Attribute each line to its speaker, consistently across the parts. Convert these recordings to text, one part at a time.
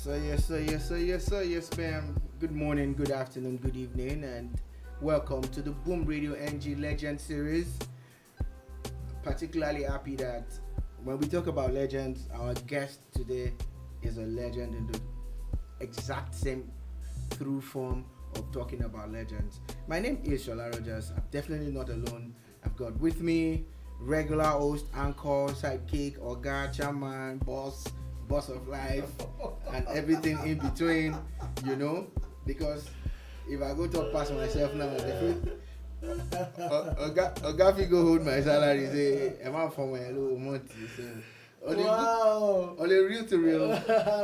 Speaker 1: Yes, fam. Good morning, good afternoon, good evening, and welcome to the Boom Radio NG Legend series. Particularly happy that when we talk about legends, our guest today is a legend in the exact same true form of talking about legends. My name is Shola Rogers. I'm definitely not alone. I've got with me regular host, anchor, sidekick, Oga, chairman, boss of life, and everything in between, because if I go talk past myself now, Oga fi go hold my salary, say, am I for my little money? So, on a real to real,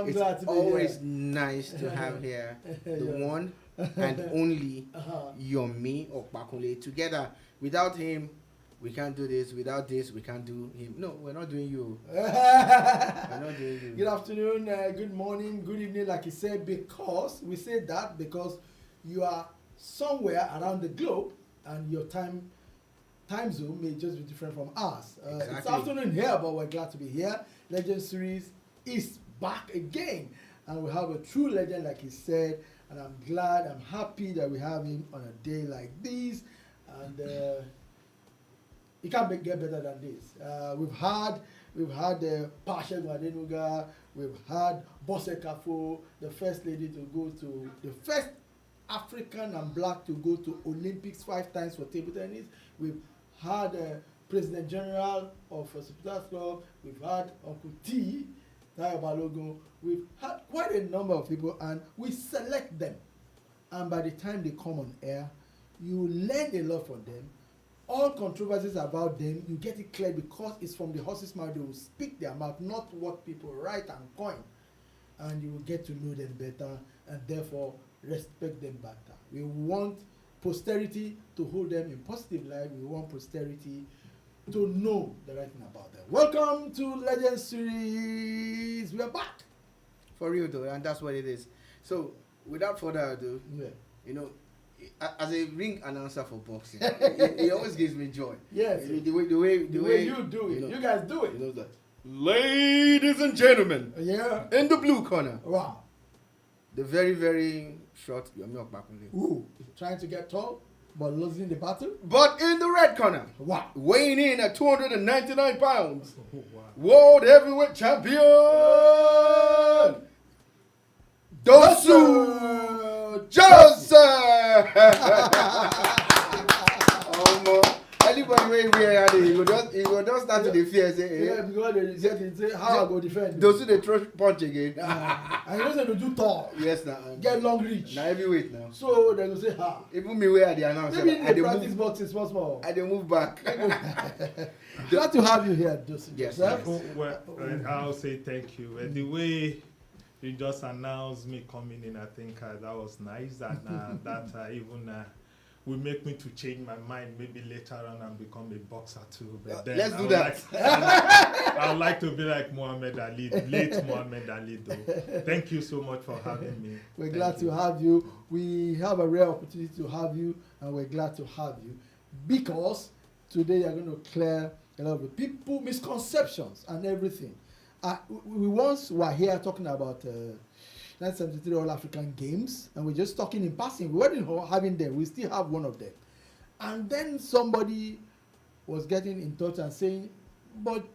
Speaker 1: it's always nice to have here the one and only Yomi Okpakule. Together, without him, we can't do this. Without this, we can't do him. No, we're not doing you. We're not doing you.
Speaker 2: Good afternoon, good morning, good evening, like you said, because we say that because you are somewhere around the globe and your time zone may just be different from ours.
Speaker 1: Exactly.
Speaker 2: It's afternoon here, but we're glad to be here. Legend series is back again, and we have a true legend, like he said, and I'm happy that we have him on a day like this, and it can't get better than this. We've had Pasha Gwadenuga, we've had Bose Kafo, the first lady to go to the first African and black to go to Olympics 5 times for table tennis. We've had President General of Supporters Club. We've had Uncle T, Tayo Balogun. We've had quite a number of people, and we select them. And by the time they come on air, you learn a lot from them. All controversies about them, you get it clear because it's from the horse's mouth. They will speak their mouth, not what people write and coin. And you will get to know them better and therefore respect them better. We want posterity to hold them in positive light. We want posterity to know the right thing about them. Welcome to Legend Series. We are back.
Speaker 1: For real though, and that's what it is. So, without further ado, as a ring announcer for boxing, it always gives me joy.
Speaker 2: Yes.
Speaker 1: The way
Speaker 2: you do it. You guys do it.
Speaker 1: You know that. Ladies and gentlemen, in the blue corner,
Speaker 2: wow,
Speaker 1: the very, very short Yomi Okpakule.
Speaker 2: Ooh, trying to get tall, but losing the battle.
Speaker 1: But in the red corner,
Speaker 2: wow,
Speaker 1: weighing in at 299 pounds,
Speaker 2: wow,
Speaker 1: world heavyweight champion, Dosu Joseph. Anybody where he will just start to the fear say,
Speaker 2: because they say how I go defend.
Speaker 1: Dosu they throw punch again.
Speaker 2: And you know say they do tall.
Speaker 1: Yes, now
Speaker 2: get long reach.
Speaker 1: Now heavyweight now.
Speaker 2: So they go say ha.
Speaker 1: Even me where they announce.
Speaker 2: Maybe they practice boxing small.
Speaker 1: I they move back.
Speaker 2: Glad to have you here, Dosu.
Speaker 1: Yes.
Speaker 3: Well, I'll say thank you. The way you just announced me coming in, I think that was nice, and that even will make me to change my mind maybe later on and become a boxer too. But then
Speaker 1: let's do that.
Speaker 3: I would like to be like Muhammad Ali, late Muhammad Ali though. Thank you so much for having me.
Speaker 2: We're glad to have you. We have a rare opportunity to have you, and we're glad to have you because today you're going to clear a lot of the people misconceptions and everything. We once were here talking about 1973 All-African Games, and we're just talking in passing. We weren't having them. We still have one of them. And then somebody was getting in touch and saying, but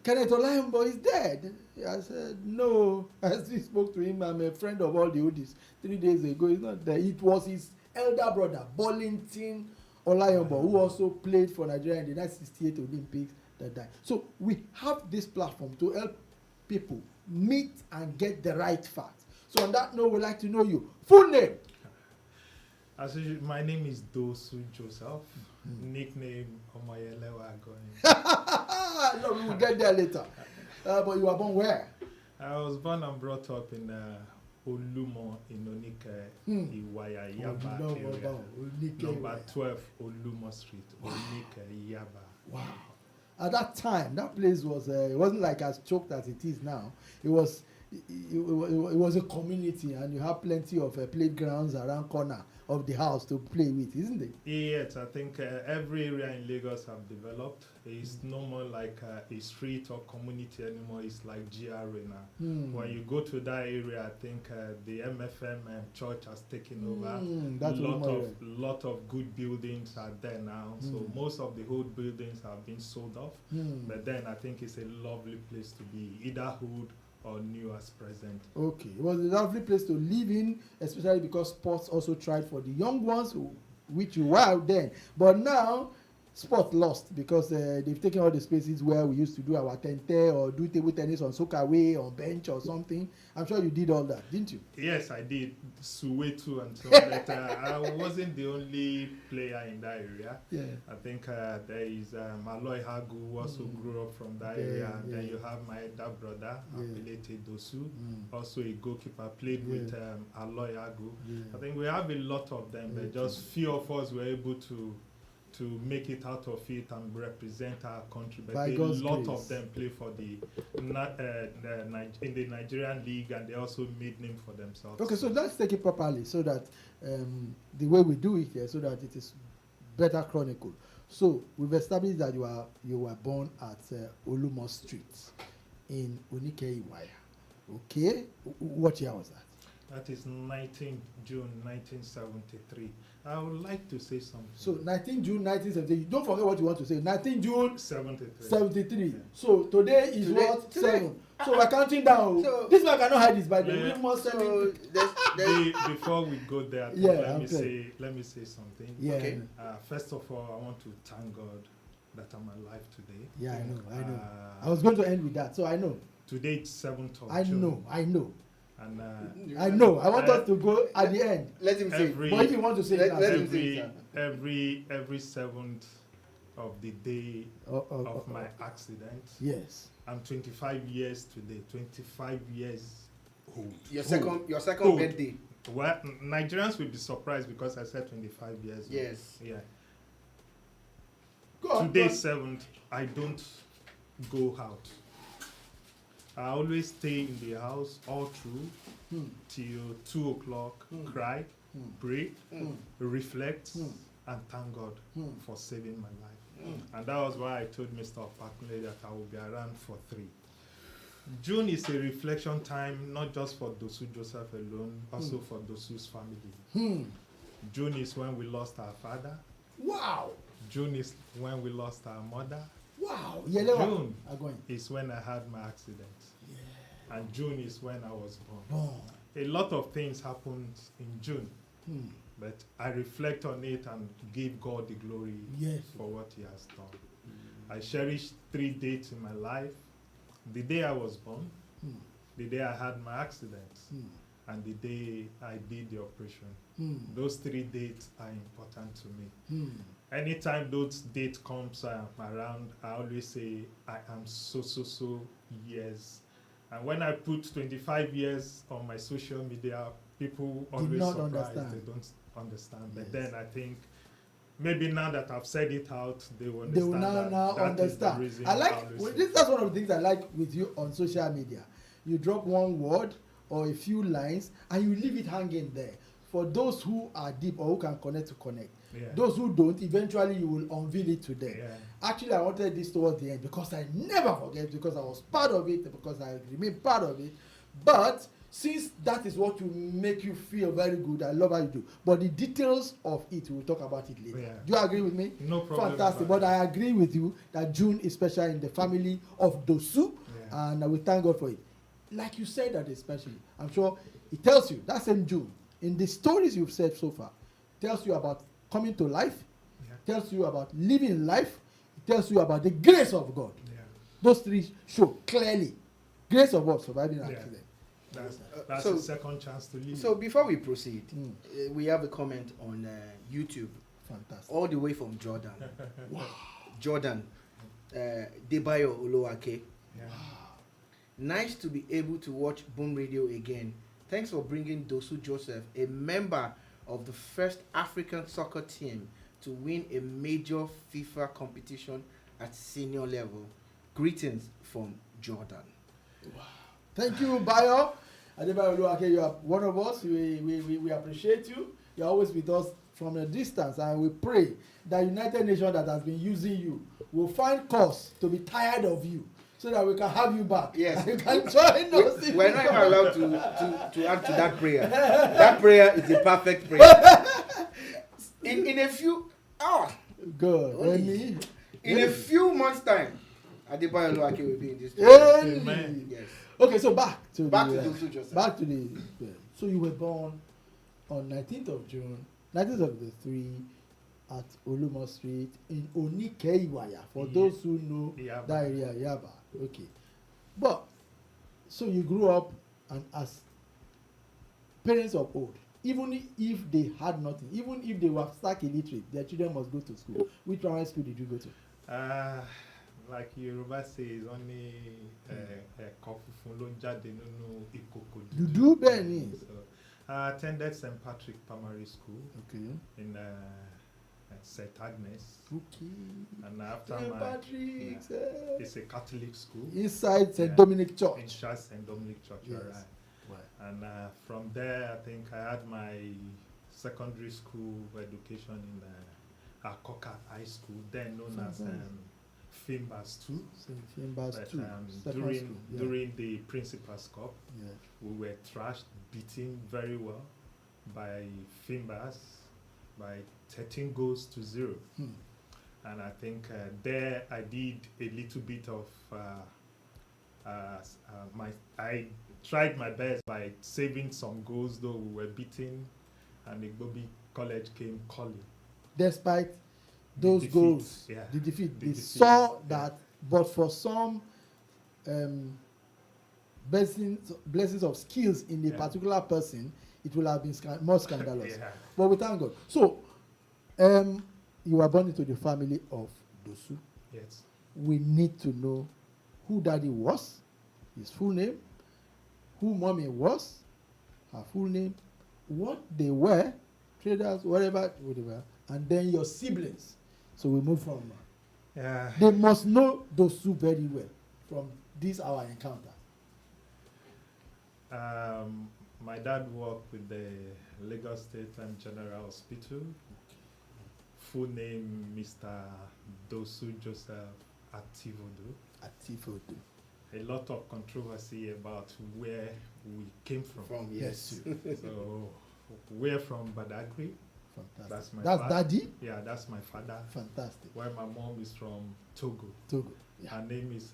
Speaker 2: Kenneth Olayombo is dead. I said, no. I still spoke to him. I'm a friend of all the oldies. 3 days ago, he's not there. It was his elder brother, Bollington Olayombo, who also played for Nigeria in the 1968 Olympics, that died. So we have this platform to help people meet and get the right facts. So on that note, we'd like to know you. Full name?
Speaker 3: As usual, my name is Dosu Joseph, nickname Omoyelewa Agoni.
Speaker 2: No, we will get there later. But you were born where?
Speaker 3: I was born and brought up in Olumo in Onike, Iwaya, Yaba area. Number 12, Olumo Street, Onike, Yaba.
Speaker 2: Wow. At that time, that place was, it wasn't like as choked as it is now. It was a community, and you have plenty of playgrounds around corner of the house to play with, isn't it?
Speaker 3: Yes, I think every area in Lagos have developed. It's no more like a street or community anymore. It's like GRA now. When you go to that area, I think the MFM church has taken over.
Speaker 2: That's
Speaker 3: lot of good buildings are there now. So most of the old buildings have been sold off. But then I think it's a lovely place to be, either old or new as present.
Speaker 2: Okay, it was a lovely place to live in, especially because sports also tried for the young ones, which you were then. But now, sport lost because they've taken all the spaces where we used to do our tente or do table tennis on soakaway or bench or something. I'm sure you did all that, didn't you?
Speaker 3: Yes, I did. Suwe too and so on. But I wasn't the only player in that area.
Speaker 2: Yeah.
Speaker 3: I think there is Maloy Hagu who also grew up from that area. And then you have my elder brother, Apelete Dosu, also a goalkeeper, played with Aloy Hagu. I think we have a lot of them, but just few of us were able to make it out of it and represent our country. But a lot of them play for the in the Nigerian league, and they also made name for themselves.
Speaker 2: Okay, so let's take it properly so that the way we do it here, so that it is better chronicled. So we've established that you were born at Olumo Street in Unike Iwaya. Okay, what year was that?
Speaker 3: That is 19 June 1973. I would like to say something.
Speaker 2: So 19 June 1973. Don't forget what you want to say. 19 June
Speaker 3: 73.
Speaker 2: 73.
Speaker 3: Yeah.
Speaker 2: So today is what? 7. So we're counting down.
Speaker 1: So,
Speaker 2: this man cannot hide this by the way.
Speaker 3: Before we go there, let me say something.
Speaker 2: Yeah.
Speaker 1: Okay.
Speaker 3: First of all, I want to thank God that I'm alive today.
Speaker 2: Yeah, I know. I was going to end with that, so I know.
Speaker 3: Today it's 7th of June.
Speaker 2: I know.
Speaker 3: And
Speaker 2: I know. I want us to go at the end.
Speaker 1: Let him say.
Speaker 2: But if you want to say
Speaker 3: every 7th of the day of my accident.
Speaker 2: Yes.
Speaker 3: I'm 25 years today. 25 years old.
Speaker 1: Your second birthday.
Speaker 3: Well, Nigerians will be surprised because I said 25 years old.
Speaker 1: Yes.
Speaker 3: Yeah.
Speaker 2: Today
Speaker 3: 7th, I don't go out. I always stay in the house all through till 2 o'clock, cry, pray, reflect, and thank God for saving my life. And that was why I told Mr. Opakule that I will be around for 3. June is a reflection time, not just for Dosu Joseph alone, also for Dosu's family. June is when we lost our father.
Speaker 2: Wow.
Speaker 3: June is when we lost our mother.
Speaker 2: Wow.
Speaker 3: June is when I had my accident. Yeah. And June is when I was born. A lot of things happened in June. But I reflect on it and give God the glory for what he has done. I cherish 3 dates in my life. The day I was born, the day I had my accident, and the day I did the operation. Those 3 dates are important to me. Anytime those dates comes around, I always say I am so years. And when I put 25 years on my social media, people always surprised. They don't understand. But then I think maybe now that I've said it out, they will understand.
Speaker 2: They will now understand. That's one of the things I like with you on social media. You drop one word or a few lines and you leave it hanging there. For those who are deep or who can connect to connect. Yeah. Those who don't, eventually you will unveil it to them. Yeah. Actually, I wanted this towards the end because I never forget, because I was part of it, because I remain part of it. But since that is what will make you feel very good, I love how you do. But the details of it, we'll talk about it later. Yeah. Do you agree with me?
Speaker 3: No problem.
Speaker 2: Fantastic. But I agree with you that June is special in the family of Dosu, and I will thank God for it. Like you said that especially, I'm sure it tells you, that same June, in the stories you've said so far, tells you about coming to life, tells you about living life, it tells you about the grace of God. Those 3 show clearly grace of God surviving an accident.
Speaker 3: That's the second chance to live.
Speaker 1: So before we proceed, we have a comment on YouTube.
Speaker 2: Fantastic.
Speaker 1: All the way from Jordan. Wow. Jordan. Debayo Oluwake. Wow. Nice to be able to watch Boom Radio again. Thanks for bringing Dosu Joseph, a member of the first African soccer team to win a major FIFA competition at senior level. Greetings from Jordan.
Speaker 2: Wow. Thank you, Bayo. Adebayo Oluwake, you are one of us. We appreciate you. You're always with us from a distance, and we pray that United Nations that has been using you will find cause to be tired of you, so that we can have you back.
Speaker 1: Yes.
Speaker 2: You can join us.
Speaker 1: We're not even allowed to add to that prayer. That prayer is the perfect prayer. In a few
Speaker 2: Good.
Speaker 1: in a few months' time, Adebayo Oluwake will be in this.
Speaker 3: Amen.
Speaker 1: Yes.
Speaker 2: Okay, so back to
Speaker 1: Dosu Joseph.
Speaker 2: back to the so you were born on 19th of June 1973 at Olumo Street in Onike-Iwaya, for those who know
Speaker 3: Yaba.
Speaker 2: that area, Yaba. Okay, but so you grew up, and as parents of old, even if they had nothing, even if they were stark illiterate, their children must go to school. Which primary school did you go to?
Speaker 3: Like Yoruba says, only coffee fun ló jáde nínú ìkòkò
Speaker 2: Dúdú bẹ́ẹ̀ ni.
Speaker 3: So I attended St. Patrick Primary School
Speaker 2: Okay.
Speaker 3: in St. Agnes.
Speaker 2: Okay.
Speaker 3: And after
Speaker 2: St.
Speaker 3: my
Speaker 2: Patrick's,
Speaker 3: it's a Catholic school.
Speaker 2: inside St.
Speaker 3: Yeah.
Speaker 2: Dominic Church.
Speaker 3: In St. Dominic Church,
Speaker 2: Yes.
Speaker 3: right.
Speaker 2: Right.
Speaker 3: And from there, I think I had my secondary school education in Akoka High School, then known as Fimbas 2.
Speaker 2: St. Fimbas
Speaker 3: But
Speaker 2: 2.
Speaker 3: during the Principal's Cup,
Speaker 2: Yeah.
Speaker 3: we were thrashed, beaten very well by Fimbas by 13 goals to 0. And I think there I did a little bit of I tried my best by saving some goals, though we were beaten, and Igbobi College came calling.
Speaker 2: Despite those
Speaker 3: defeat,
Speaker 2: goals,
Speaker 3: yeah.
Speaker 2: the defeat,
Speaker 3: The
Speaker 2: they
Speaker 3: defeat,
Speaker 2: saw
Speaker 3: yeah.
Speaker 2: that, but for some blessings of skills in a
Speaker 3: Yeah.
Speaker 2: particular person, it will have been more scandalous.
Speaker 3: Yeah.
Speaker 2: But we thank God. So, you were born into the family of Dosu.
Speaker 3: Yes.
Speaker 2: We need to know who daddy was, his full name, who mommy was, her full name, what they were, traders, whatever they were, and then your siblings. So we move from.
Speaker 3: Yeah.
Speaker 2: They must know Dosu very well from this our encounter.
Speaker 3: My dad worked with the Lagos State and General Hospital. Full name Mr. Dosu Joseph Academy. A lot of controversy about where we came from.
Speaker 2: Yes.
Speaker 3: So we're from Badagry.
Speaker 2: Fantastic.
Speaker 3: That's my
Speaker 2: That's
Speaker 3: father.
Speaker 2: daddy.
Speaker 3: Yeah, that's my father.
Speaker 2: Fantastic.
Speaker 3: While my mom is from Togo.
Speaker 2: Togo. Yeah.
Speaker 3: Her name is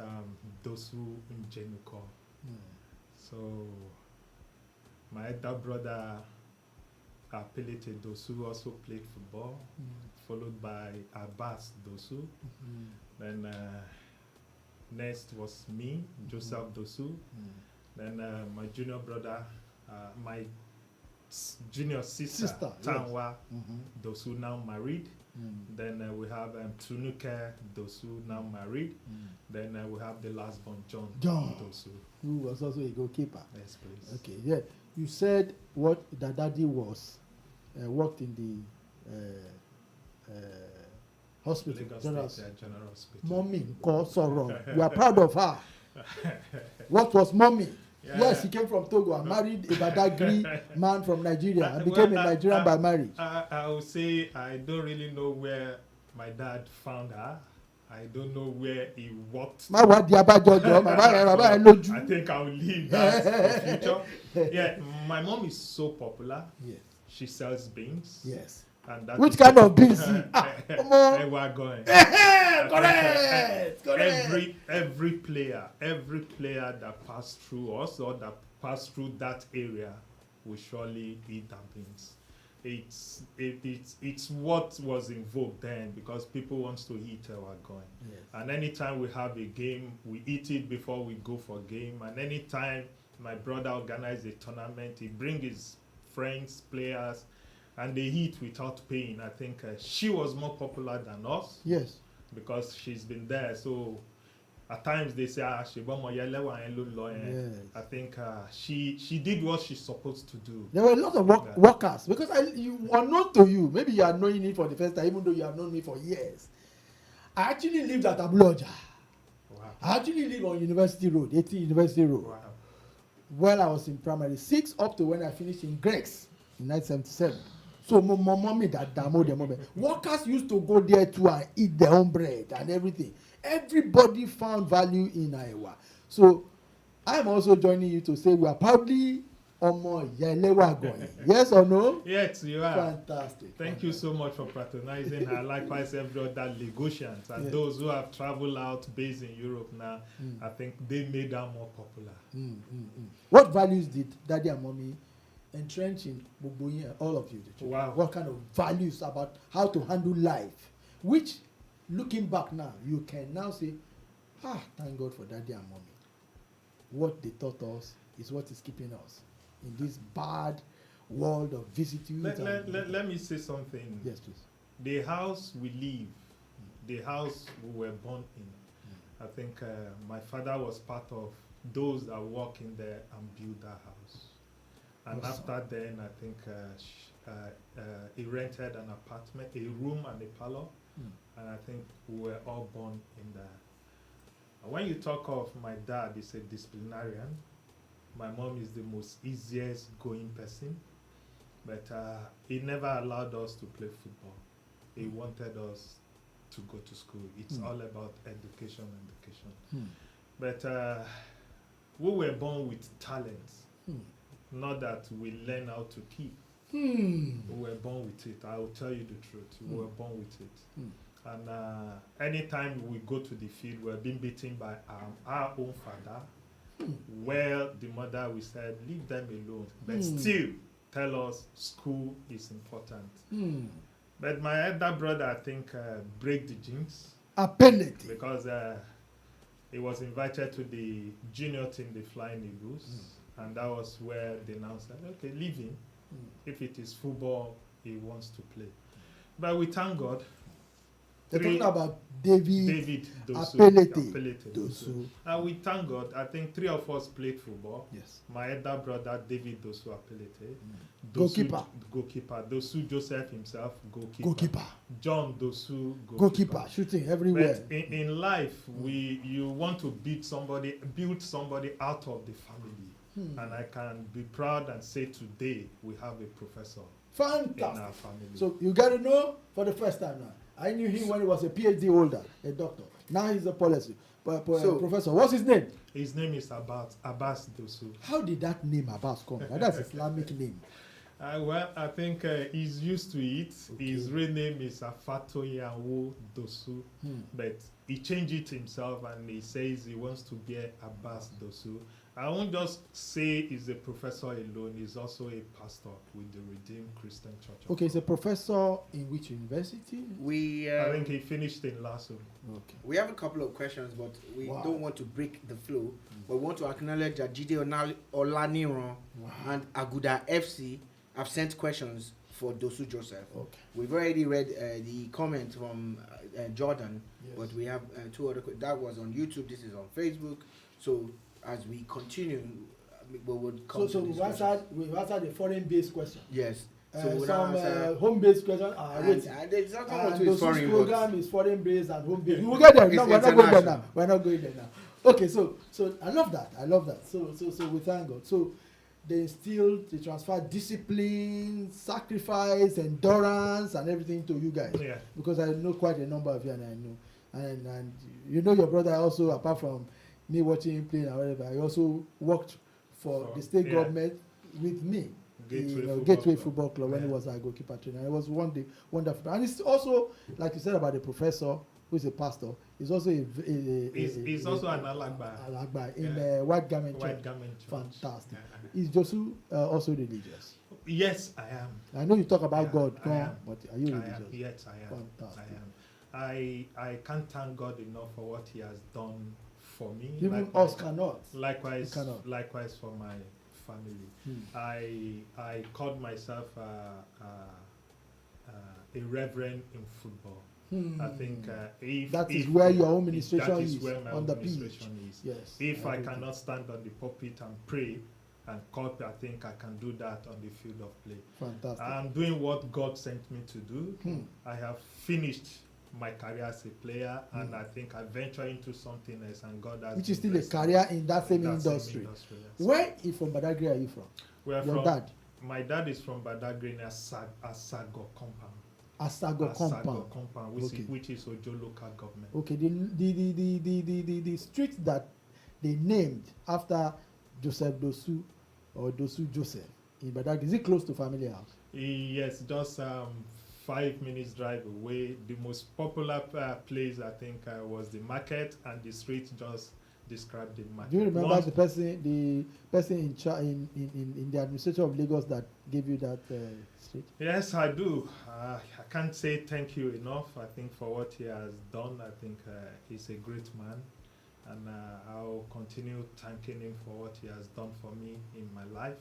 Speaker 3: Dosu Njenuko. So my elder brother Pelete Dosu also played football, followed by Abbas Dosu. Then next was me, Joseph Dosu. Then my junior brother, my junior sister Tanwa Dosu, now married. Then we have Tunuke Dosu, now married. Then we have the last born John Dosu.
Speaker 2: Who was also a goalkeeper.
Speaker 3: Yes, please.
Speaker 2: Okay, yeah. You said what the daddy was, worked in the hospital.
Speaker 3: Lagos State General Hospital.
Speaker 2: Mommy, call sorrow. We are proud of her. What was mommy?
Speaker 3: Yeah.
Speaker 2: Yes, he came from Togo and married a Badagry man from Nigeria and became a Nigerian by marriage.
Speaker 3: I would say I don't really know where my dad found her. I don't know where he worked.
Speaker 2: I
Speaker 3: think I'll leave that for future. Yeah, my mom is so popular.
Speaker 2: Yes.
Speaker 3: She sells beans.
Speaker 2: Yes.
Speaker 3: And that
Speaker 2: Which kind of beans?
Speaker 3: Come on. Going.
Speaker 2: Correct.
Speaker 3: Every player that passed through us or that passed through that area will surely eat that beans. It's what was in vogue then, because people wants to eat our going.
Speaker 2: Yes.
Speaker 3: And anytime we have a game, we eat it before we go for game. And anytime my brother organizes a tournament, he brings his friends, players, and they eat without paying. I think she was more popular than us.
Speaker 2: Yes.
Speaker 3: Because she's been there. So at times they say, yes. I think she did what she's supposed to do.
Speaker 2: There were a lot of workers, because you are known to you. Maybe you are knowing it for the first time, even though you have known me for years. I actually lived at Abuloja.
Speaker 3: Wow.
Speaker 2: I actually lived on University Road, 18 University Road.
Speaker 3: Wow.
Speaker 2: While I was in primary 6 up to when I finished in Grex in 1977. So my mommy that demo the moment. Workers used to go there too and eat their own bread and everything. Everybody found value in Iowa. So I'm also joining you to say we are proudly Omo Yelewa going. Yes or no?
Speaker 3: Yes, you are.
Speaker 2: Fantastic.
Speaker 3: Thank you so much for patronizing her. Likewise, every other Lagosians and those who have traveled out based in Europe now, I think they made her more popular.
Speaker 2: What values did Daddy and Mommy entrench in Boboyi and all of you?
Speaker 3: Wow.
Speaker 2: What kind of values about how to handle life? Which, looking back now, you can now say, thank God for Daddy and Mommy. What they taught us is what is keeping us in this bad world of vicissitudes.
Speaker 3: Let me say something.
Speaker 2: Yes, please.
Speaker 3: The house we live, the house we were born in, I think my father was part of those that walk in there and build that house. And
Speaker 2: awesome.
Speaker 3: After then, I think he rented an apartment, a room and a parlor, and I think we were all born in there. And when you talk of my dad, he's a disciplinarian. My mom is the most easiest going person, but he never allowed us to play football. He wanted us to go to school. It's all about education. But we were born with talents, not that we learn how to keep. We were born with it. I will tell you the truth. We were born with it. And anytime we go to the field, we're being beaten by our own father. Well, the mother, we said, leave them alone. But still, tell us school is important. But my elder brother, I think, break the jinx.
Speaker 2: Ability.
Speaker 3: Because he was invited to the junior team, the Flying Eagles. And that was where they now said, okay, leave him. If it is football, he wants to play. But we thank God.
Speaker 2: They're talking about David
Speaker 3: Dosu.
Speaker 2: Dosu.
Speaker 3: And we thank God. I think 3 of us played football.
Speaker 2: Yes.
Speaker 3: My elder brother, David Dosu Apelete.
Speaker 2: Goalkeeper.
Speaker 3: Dosu Joseph himself, goalkeeper.
Speaker 2: Goalkeeper.
Speaker 3: John Dosu,
Speaker 2: goalkeeper. Shooting everywhere.
Speaker 3: But in life, you want to build somebody out of the family. And I can be proud and say today we have a professor
Speaker 2: Fantastic.
Speaker 3: in our family.
Speaker 2: So you got to know for the first time now. I knew him when he was a PhD holder, a doctor. Now he's a policy professor. What's his name?
Speaker 3: His name is Abbas Dosu.
Speaker 2: How did that name Abbas come? That's Islamic name.
Speaker 3: Well, I think he's used to it. Okay. His real name is Afatoyawo Dosu, but he changed it himself and he says he wants to be Abbas Dosu. I won't just say he's a professor alone, he's also a pastor with the Redeemed Christian Church.
Speaker 2: Okay, he's a professor in which university?
Speaker 3: I think he finished in Lasso.
Speaker 2: Okay.
Speaker 1: We have a couple of questions, but we don't want to break the flow. But we want to acknowledge that Jide Olaniran and Aguda FC have sent questions for Dosu Joseph.
Speaker 2: Okay.
Speaker 1: We've already read the comment from Jordan, but we have 2 other. That was on YouTube. This is on Facebook. So as we continue, we would come.
Speaker 2: So we've answered the foreign-based question.
Speaker 1: Yes.
Speaker 2: So some home-based questions are raised.
Speaker 1: And
Speaker 2: Dosu's program is foreign-based and home-based. We will get there. No, we're not going there now. We're not going there now. Okay, so I love that. So we thank God. So they transfer discipline, sacrifice, endurance, and everything to you guys.
Speaker 3: Yeah.
Speaker 2: Because I know quite a number of you, and I know, and you know your brother also, apart from me watching him play and whatever, I also worked for the state government with me. Gateway Football Club when he was a goalkeeper trainer. It was wonderful. And it's also, like you said about the professor, who is a pastor, he's also
Speaker 3: he's also an
Speaker 2: Alagba in White Garment Church. Fantastic. Is Dosu also religious?
Speaker 3: Yes, I am.
Speaker 2: I know you talk about God, but are you religious?
Speaker 3: Yes, I am.
Speaker 2: Fantastic.
Speaker 3: I am. I can't thank God enough for what He has done for me.
Speaker 2: Even us cannot.
Speaker 3: Likewise for my family. I called myself a reverend in football. I think
Speaker 2: that is where your home administration is, on the pitch.
Speaker 3: Yes. If I cannot stand on the pulpit and pray and call, I think I can do that on the field of play.
Speaker 2: Fantastic.
Speaker 3: I'm doing what God sent me to do. I have finished my career as a player, and I think I venture into something else, and God has.
Speaker 2: Which is still a career in that same industry. Where from Badagry are you from?
Speaker 3: Your
Speaker 2: dad?
Speaker 3: My dad is from Badagry, Asago compound.
Speaker 2: Asago compound.
Speaker 3: Compound, which is Ojo local government.
Speaker 2: Okay, the street that they named after Joseph Dosu or Dosu Joseph in Badagry, is it close to family house?
Speaker 3: Yes, just 5 minutes drive away. The most popular place I think was the market, and the street just described the market.
Speaker 2: Do you remember the person in the administration of Lagos that gave you that street?
Speaker 3: Yes, I do. I can't say thank you enough. I think for what he has done. I think he's a great man, and I'll continue thanking him for what he has done for me in my life.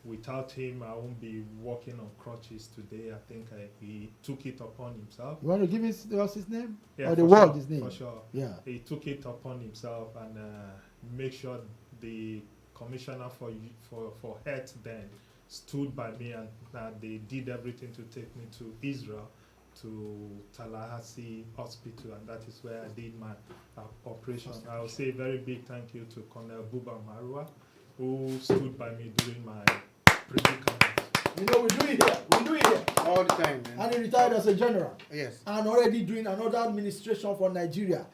Speaker 3: Without him, I won't be walking on crutches today. I think he took it upon himself.
Speaker 2: You want to give us his name?
Speaker 3: Yeah,
Speaker 2: or the world
Speaker 3: sure,
Speaker 2: his name?
Speaker 3: For sure.
Speaker 2: Yeah.
Speaker 3: He took it upon himself and make sure the commissioner for health then stood by me, and they did everything to take me to Israel, to Tallahassee Hospital, and that is where I did my operation. I will say a very big thank you to Colonel Buba Marwa, who stood by me during my predicament.
Speaker 2: You know, we do it here
Speaker 1: All the time, man.
Speaker 2: And he retired as a general.
Speaker 1: Yes.
Speaker 2: And already doing another administration for Nigeria.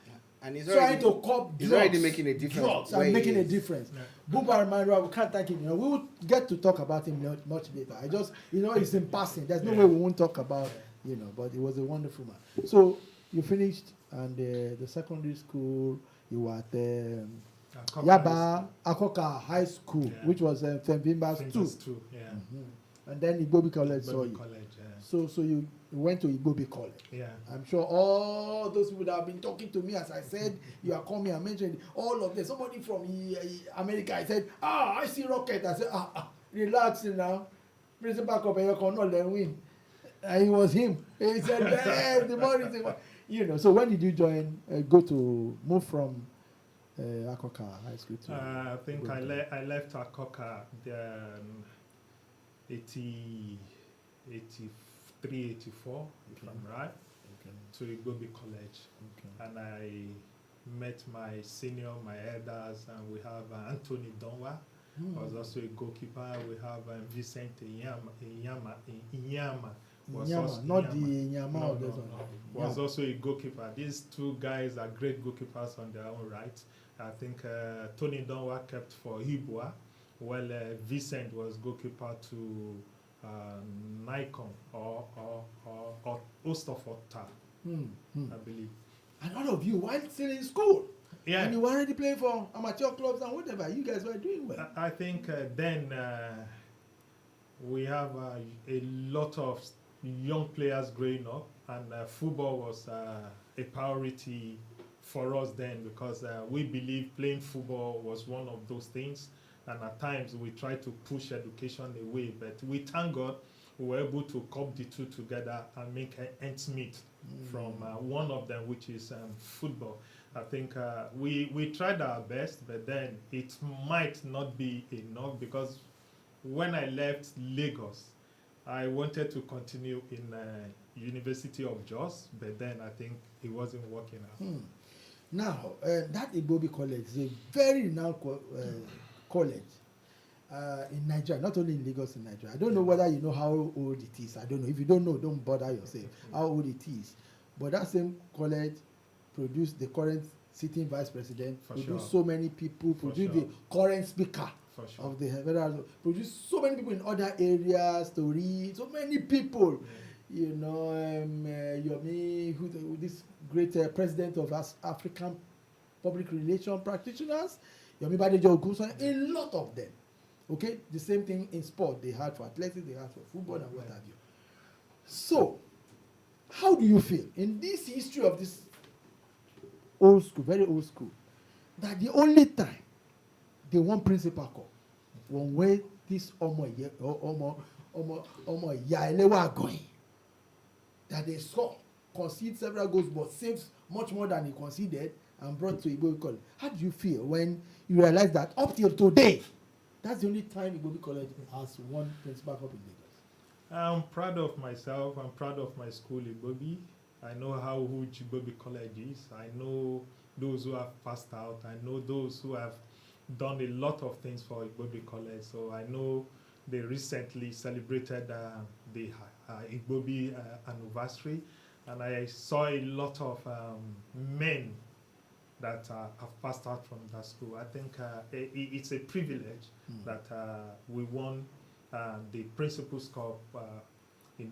Speaker 1: And he's
Speaker 2: trying to cop
Speaker 1: he's
Speaker 2: drugs,
Speaker 1: already making a difference.
Speaker 2: drugs and making a difference.
Speaker 3: Yeah.
Speaker 2: Buba Marwa, we can't thank him. You know, we will get to talk about him much later. I just, it's in passing. There's no way we won't talk about, but he was a wonderful man. So you finished, and the secondary school, you were at Yaba Akoka High School, which was St. Bimba's 2.
Speaker 3: Yeah.
Speaker 2: Mm-hmm. And then Igbobi College saw you.
Speaker 3: College,
Speaker 2: So you went to Igbobi College.
Speaker 3: Yeah.
Speaker 2: I'm sure all those people that have been talking to me, as I said, you are coming and mentioned all of them. Somebody from America, I said, I see rocket. I said, relax now. Principal Kopeyoko not let win. And it was him. He said, yes, the money. So when did you move from Akoka High School to
Speaker 3: I think I left Akoka 83, 84, if I'm right, to Igbobi College. And I met my senior, my elders, and we have Anthony Donwa, was also a goalkeeper. We have Vincent Inyama. Was also a goalkeeper. These two guys are great goalkeepers on their own right. I think Tony Donwa kept for Hibwa, while Vincent was goalkeeper to Nikon or Ostafota, I believe.
Speaker 2: And all of you, while still in school,
Speaker 3: and
Speaker 2: you were already playing for amateur clubs and whatever, you guys were doing well.
Speaker 3: I think then we have a lot of young players growing up, and football was a priority for us then, because we believe playing football was one of those things, and at times we try to push education away, but we thank God we were able to couple the two together and make ends meet from one of them, which is football. I think we tried our best, but then it might not be enough, because when I left Lagos, I wanted to continue in University of Jos, but then I think it wasn't working out.
Speaker 2: Now, that Igbobi College is a very renowned college in Nigeria, not only in Lagos, in Nigeria. I don't know whether you know how old it is. I don't know. If you don't know, don't bother yourself how old it is. But that same college produced the current sitting vice president, produced so many people, produced the current speaker of the federal, produced so many people in other areas to read, so many people. Yomi, this great president of African public relations practitioners, Yomi Badejo Ogunson, a lot of them. Okay, the same thing in sport. They had for athletics, they had for football, and what have you. So, how do you feel in this history of this old school, very old school, that the only time they won principal cup one way this going, that they score, concede several goals, but saves much more than he conceded and brought to Igbobi College? How do you feel when you realize that up till today, that's the only time Igbobi College has won principal cup in Lagos?
Speaker 3: I'm proud of myself. I'm proud of my school, Igbobi. I know how huge Igbobi College is. I know those who have passed out. I know those who have done a lot of things for Igbobi College. So I know they recently celebrated the Igbobi anniversary, and I saw a lot of men that have passed out from that school. I think it's a privilege that we won the Principals Cup in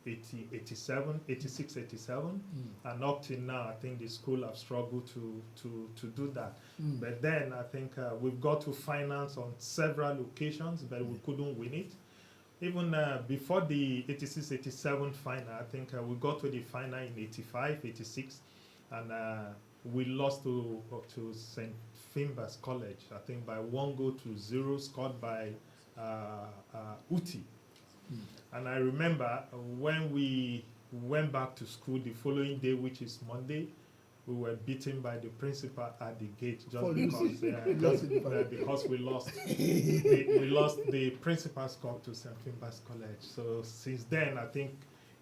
Speaker 3: 86, 87, and up till now, I think the school have struggled to do that. But then I think we've got to finance on several occasions, but we couldn't win it. Even before the 86, 87 final, I think we got to the final in 85, 86, and we lost to St. Finbar's College, I think by 1-0, scored by Uti. And I remember when we went back to school the following day, which is Monday, we were beaten by the principal at the gate because we lost. We lost the Principal's Cup to St. Finbar's College. So since then, I think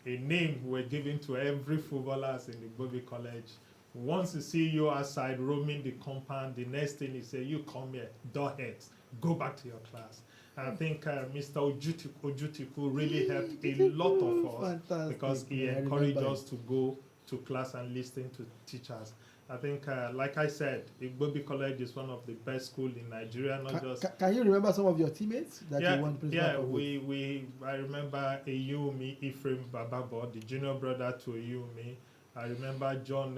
Speaker 3: a name were given to every footballers in the Bobi College. Once you see you outside roaming the compound, the next thing is say, you come here, doorheads, go back to your class. And I think Mr. Ojutiku really helped a lot of us. Fantastic. Because he encouraged us to go to class and listen to teachers. I think, like I said, Igbobi College is one of the best schools in Nigeria.
Speaker 2: Can you remember some of your teammates that you won principal
Speaker 3: with? I remember Eyumi Ephraim Bababo, the junior brother to Eyumi. I remember John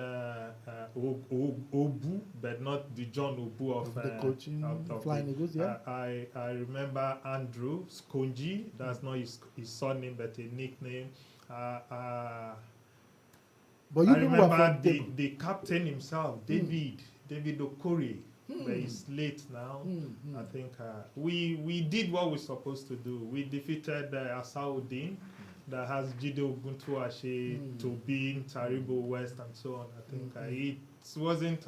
Speaker 3: Obu, but not the John Obu of the coaching of Flying Eagles. Yeah. I remember Andrew Skonji. That's not his surname, but a nickname. But I remember the captain himself, David Okori, but he's late now. I think we did what we're supposed to do. We defeated Asaudin, that has Jide Oguntuashe, Tobin, Taribo West, and so on. I think it wasn't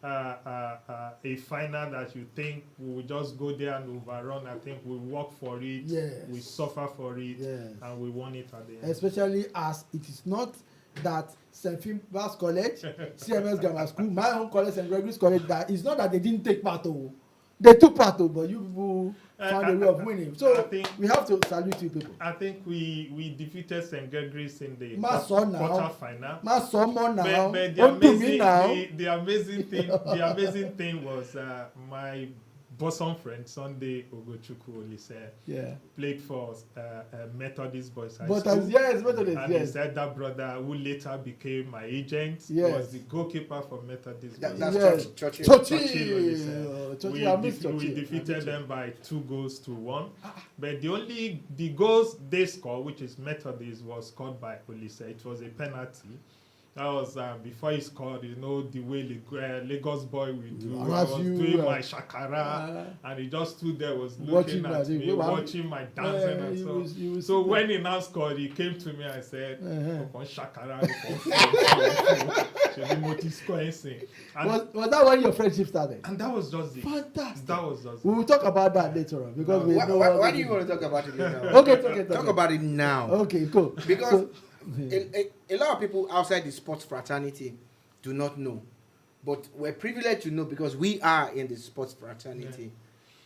Speaker 3: a final that you think we will just go there and overrun. I think we work for it, we suffer for it, and we won it at the end.
Speaker 2: Especially as it is not that St. Finbar's College, CMS Grammar School, my own college, St. Gregory's College, that it's not that they didn't take part, they took part, but you people found a way of winning. So we have to salute you people.
Speaker 3: I think we defeated St. Gregory's in the
Speaker 2: quarter
Speaker 3: final.
Speaker 2: But
Speaker 3: the amazing thing was my bosom friend Sunday Ogochukwu Olise played for Methodist Boys High School. And his elder brother, who later became my agent, was the goalkeeper for Methodist Boys.
Speaker 1: That's
Speaker 3: We defeated them by 2-1. But the goals they scored, which is Methodist, was scored by Olise. It was a penalty. That was before he scored, the way Lagos boy will do. I was doing my shakara, and he just stood there, was looking at me, watching my dancing and so. So when he now scored, he came to me and said, shakara,
Speaker 2: was that when your friendship started?
Speaker 3: And that was just it.
Speaker 2: Fantastic.
Speaker 3: That was just
Speaker 2: we will talk about that later on. Because
Speaker 1: why do you want to talk about it later on?
Speaker 2: Okay.
Speaker 1: Talk about it now.
Speaker 2: Okay, cool.
Speaker 1: Because a lot of people outside the sports fraternity do not know, but we're privileged to know because we are in the sports fraternity.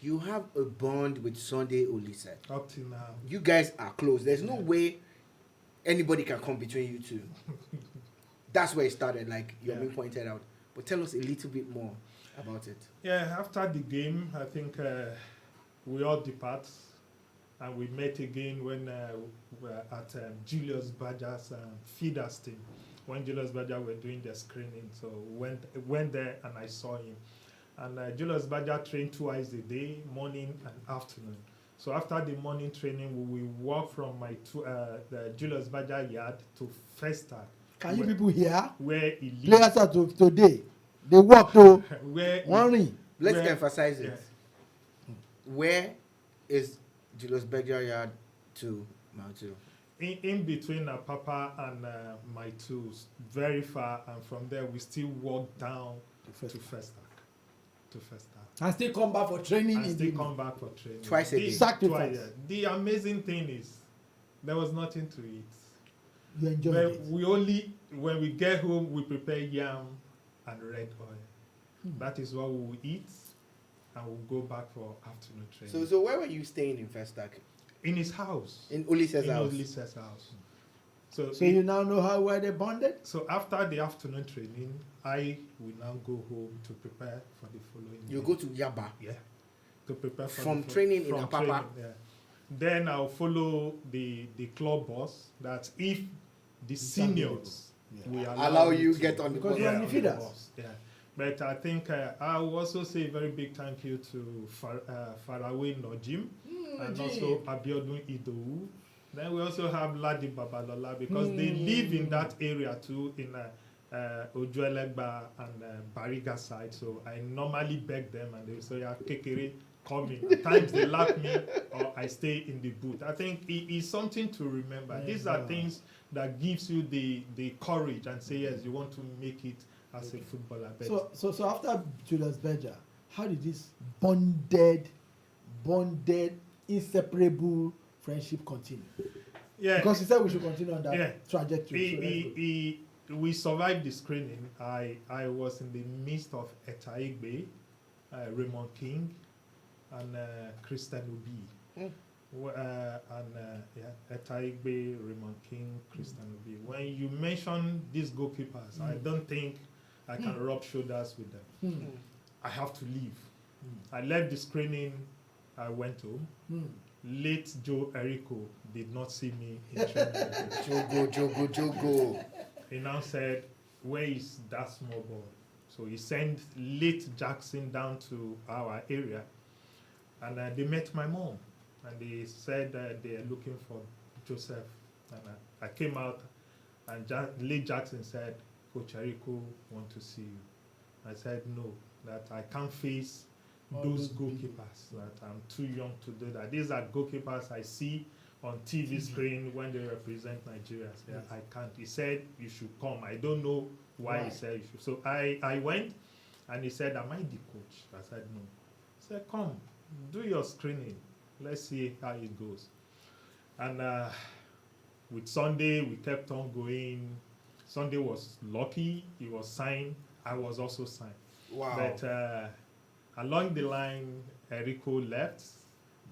Speaker 1: You have a bond with Sunday Olise.
Speaker 3: Up till now,
Speaker 1: you guys are close. There's no way anybody can come between you two. That's where it started, like Yomi pointed out. But tell us a little bit more about it.
Speaker 3: Yeah, after the game, I think we all depart. And we met again when we were at Julius Berger's feeders team, when Julius Berger were doing their screening. So went there and I saw him. And Julius Berger trained twice a day, morning and afternoon. So after the morning training, we walk from the Julius Berger yard to Festac.
Speaker 2: Can you people hear?
Speaker 3: Where he lives.
Speaker 2: Players are today. They walk to
Speaker 3: where
Speaker 2: one.
Speaker 1: Let's emphasize it. Where is Julius Berger yard to Mautu?
Speaker 3: In between Papa and my tools, very far, and from there we still walk down to Festac.
Speaker 2: And still come back for training.
Speaker 3: Twice a day.
Speaker 2: Sacrifice.
Speaker 3: The amazing thing is, there was nothing to eat.
Speaker 2: You enjoyed it.
Speaker 3: When we get home, we prepare yam and red oil. That is what we will eat. and we'll go back for afternoon training.
Speaker 1: So where were you staying in Festac?
Speaker 3: In his house.
Speaker 1: In Ulise's
Speaker 3: In
Speaker 1: house.
Speaker 3: Ulise's house. So
Speaker 2: you now know how where they bonded?
Speaker 3: So after the afternoon training, I will now go home to prepare for the following
Speaker 1: You
Speaker 3: day.
Speaker 1: go to Yaba.
Speaker 3: Yeah. To prepare for
Speaker 1: From
Speaker 3: the
Speaker 1: training in
Speaker 3: from
Speaker 1: Apapa.
Speaker 3: training, yeah. Then I'll follow the club boss that if the seniors will
Speaker 1: Allow
Speaker 3: me
Speaker 1: you
Speaker 3: to-
Speaker 1: get on the
Speaker 2: Because
Speaker 1: bus.
Speaker 2: you're on the
Speaker 3: on
Speaker 2: feeders.
Speaker 3: bus, yeah. But I think I will also say a very big thank you to Faraway Nojim and also Abiodun Idowu. Then we also have Ladi Babalola because they live in that area too, in Ojuelegba and Bariga side. So I normally beg them and they will say, yeah, Kekere, come in. At times they laugh me or I stay in the booth. I think it is something to remember.
Speaker 2: Yeah.
Speaker 3: These are things that gives you the courage and say, yes, you want to make it as a footballer. But
Speaker 2: So after Julius Berger, how did this bonded, inseparable friendship continue?
Speaker 3: yeah,
Speaker 2: Because he said we should continue on that trajectory. So let's go.
Speaker 3: we survived the screening. I was in the midst of Etaigbe, Raymond King, and Christian Obi. Etaigbe, Raymond King, Christian Obi. When you mention these goalkeepers, I don't think I can rub shoulders with them. I have to leave. I left the screening. I went home. Late Joe Errico did not see me in training.
Speaker 1: Jogo.
Speaker 3: He now said, where is that small boy? So he sent late Jackson down to our area and they met my mom and they said they are looking for Joseph. And I came out and late Jackson said, Coach Errico want to see you. I said no, that I can't face those goalkeepers, that I'm too young to do that. These are goalkeepers I see on TV screen when they represent Nigeria. I said, I can't. He said, you should come. I don't know why he said you should. So I went and he said, am I the coach? I said, no. He said, come, do your screening. Let's see how it goes. And with Sunday, we kept on going. Sunday was lucky. He was signed. I was also signed.
Speaker 1: Wow.
Speaker 3: But along the line, Errico left,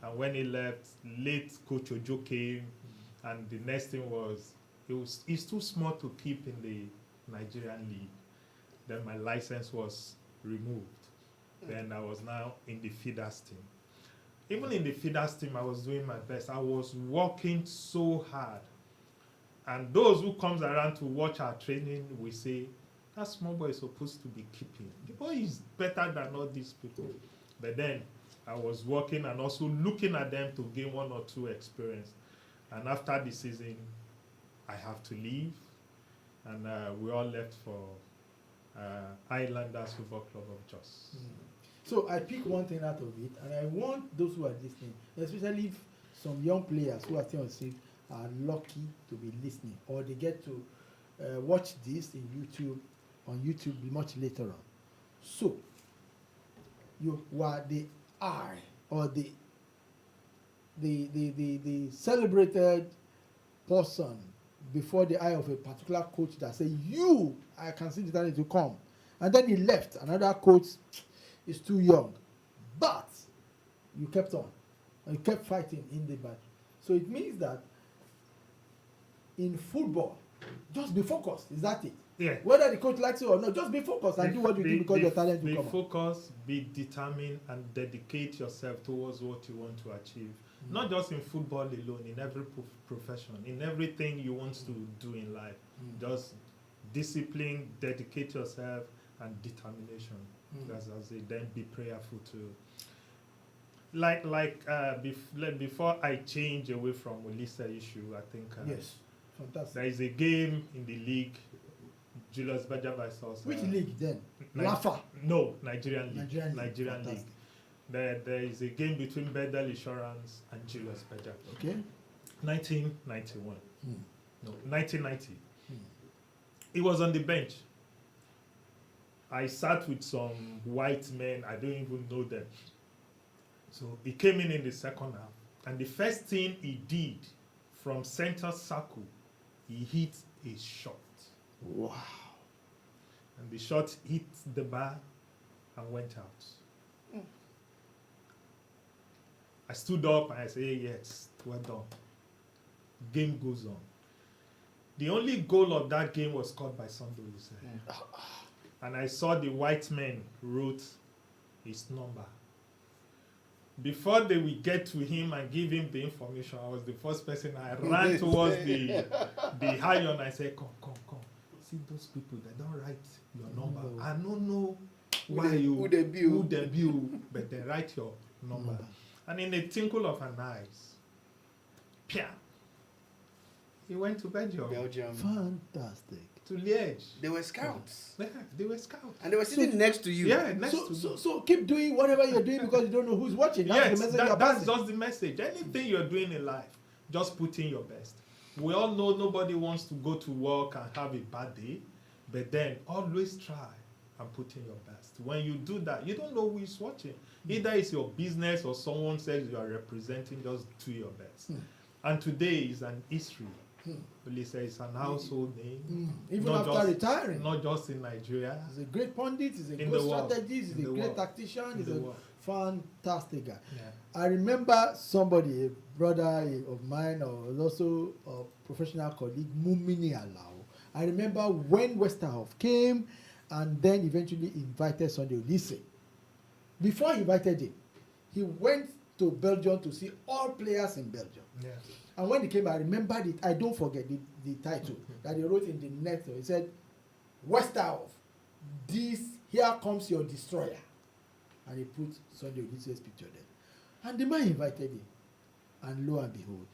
Speaker 3: and when he left, late Coach Ojo came, and the next thing was, it's too small to keep in the Nigerian league. Then my license was removed. Then I was now in the feeders team. Even in the feeders team, I was doing my best. I was working so hard. And those who comes around to watch our training will say, that small boy is supposed to be keeping. The boy is better than all these people. But then I was working and also looking at them to gain 1 or 2 experience. And after the season, I have to leave. And we all left for Highlanders Football Club of Jos.
Speaker 2: So I pick one thing out of it, and I want those who are listening, especially if some young players who are still on sick, are lucky to be listening, or they get to watch this in YouTube, on YouTube much later on. So you were the eye, or the celebrated person before the eye of a particular coach that say, you, I can see the talent to come. And then he left. Another coach is too young. But you kept on. And you kept fighting in the battle. So it means that in football, just be focused. Is that it?
Speaker 3: Yeah.
Speaker 2: Whether the coach likes it or not, just be focused and do what you do because your talent will come out.
Speaker 3: Be focused, be determined, and dedicate yourself towards what you want to achieve. Not just in football alone, in every profession, in everything you want to do in life. Just discipline, dedicate yourself, and determination. As I say, then be prayerful too. Before I change away from Olisa issue, I think
Speaker 2: Yes, fantastic.
Speaker 3: there is a game in the league. Julius Berger versus
Speaker 2: Which league then?
Speaker 3: Ni-
Speaker 2: Lafa.
Speaker 3: No, Nigerian league.
Speaker 2: Nigerian league.
Speaker 3: League. There is a game between Bedell Insurance and Julius Berger.
Speaker 2: Okay.
Speaker 3: 1991. No, 1990. He was on the bench. I sat with some white men. I don't even know them. So he came in the second half. And the first thing he did from center circle, he hit a shot.
Speaker 2: Wow.
Speaker 3: And the shot hit the bar and went out. I stood up and I said, yes, well done. Game goes on. The only goal of that game was scored by Sunday Joseph. And I saw the white men wrote his number. Before they will get to him and give him the information, I was the first person. I ran towards the iron and I said, come. See those people, they don't write your number.
Speaker 2: No.
Speaker 3: I don't know why
Speaker 1: who they
Speaker 3: bill, but they write your number. And in a twinkle of an eye, he went to Belgium.
Speaker 2: Fantastic.
Speaker 3: To Liège.
Speaker 1: They were scouts.
Speaker 3: Yeah, they were scouts.
Speaker 1: And they were sitting next to you.
Speaker 3: Yeah, next to you.
Speaker 2: So keep doing whatever you're doing because you don't know who's watching. That's
Speaker 3: Yes,
Speaker 2: the message you're
Speaker 3: that's
Speaker 2: passing.
Speaker 3: just the message. Anything you're doing in life, just put in your best. We all know nobody wants to go to work and have a bad day, but then always try and put in your best. When you do that, you don't know who is watching. Either it's your business or someone says you are representing, just do your best. And today is an history. Lisa is an household name.
Speaker 2: Even
Speaker 3: not
Speaker 2: after
Speaker 3: just,
Speaker 2: retiring.
Speaker 3: Not just in Nigeria.
Speaker 2: He's a great pundit, he's a
Speaker 3: In
Speaker 2: good
Speaker 3: the world.
Speaker 2: strategist, he's
Speaker 3: In
Speaker 2: a
Speaker 3: the
Speaker 2: great
Speaker 3: world.
Speaker 2: tactician,
Speaker 3: In
Speaker 2: he's
Speaker 3: the
Speaker 2: a
Speaker 3: world.
Speaker 2: fantastic guy.
Speaker 3: Yeah.
Speaker 2: I remember somebody, a brother of mine, or also a professional colleague, Mumini Alao. I remember when Westerhoff came and then eventually invited Sunday Olise. Before he invited him, he went to Belgium to see all players in Belgium.
Speaker 3: Yeah.
Speaker 2: And when he came, I remembered it. I don't forget the title that he wrote in the next. He said, Westerhoff, here comes your destroyer. And he put Sunday Olise's picture there. And the man invited him. And lo and behold,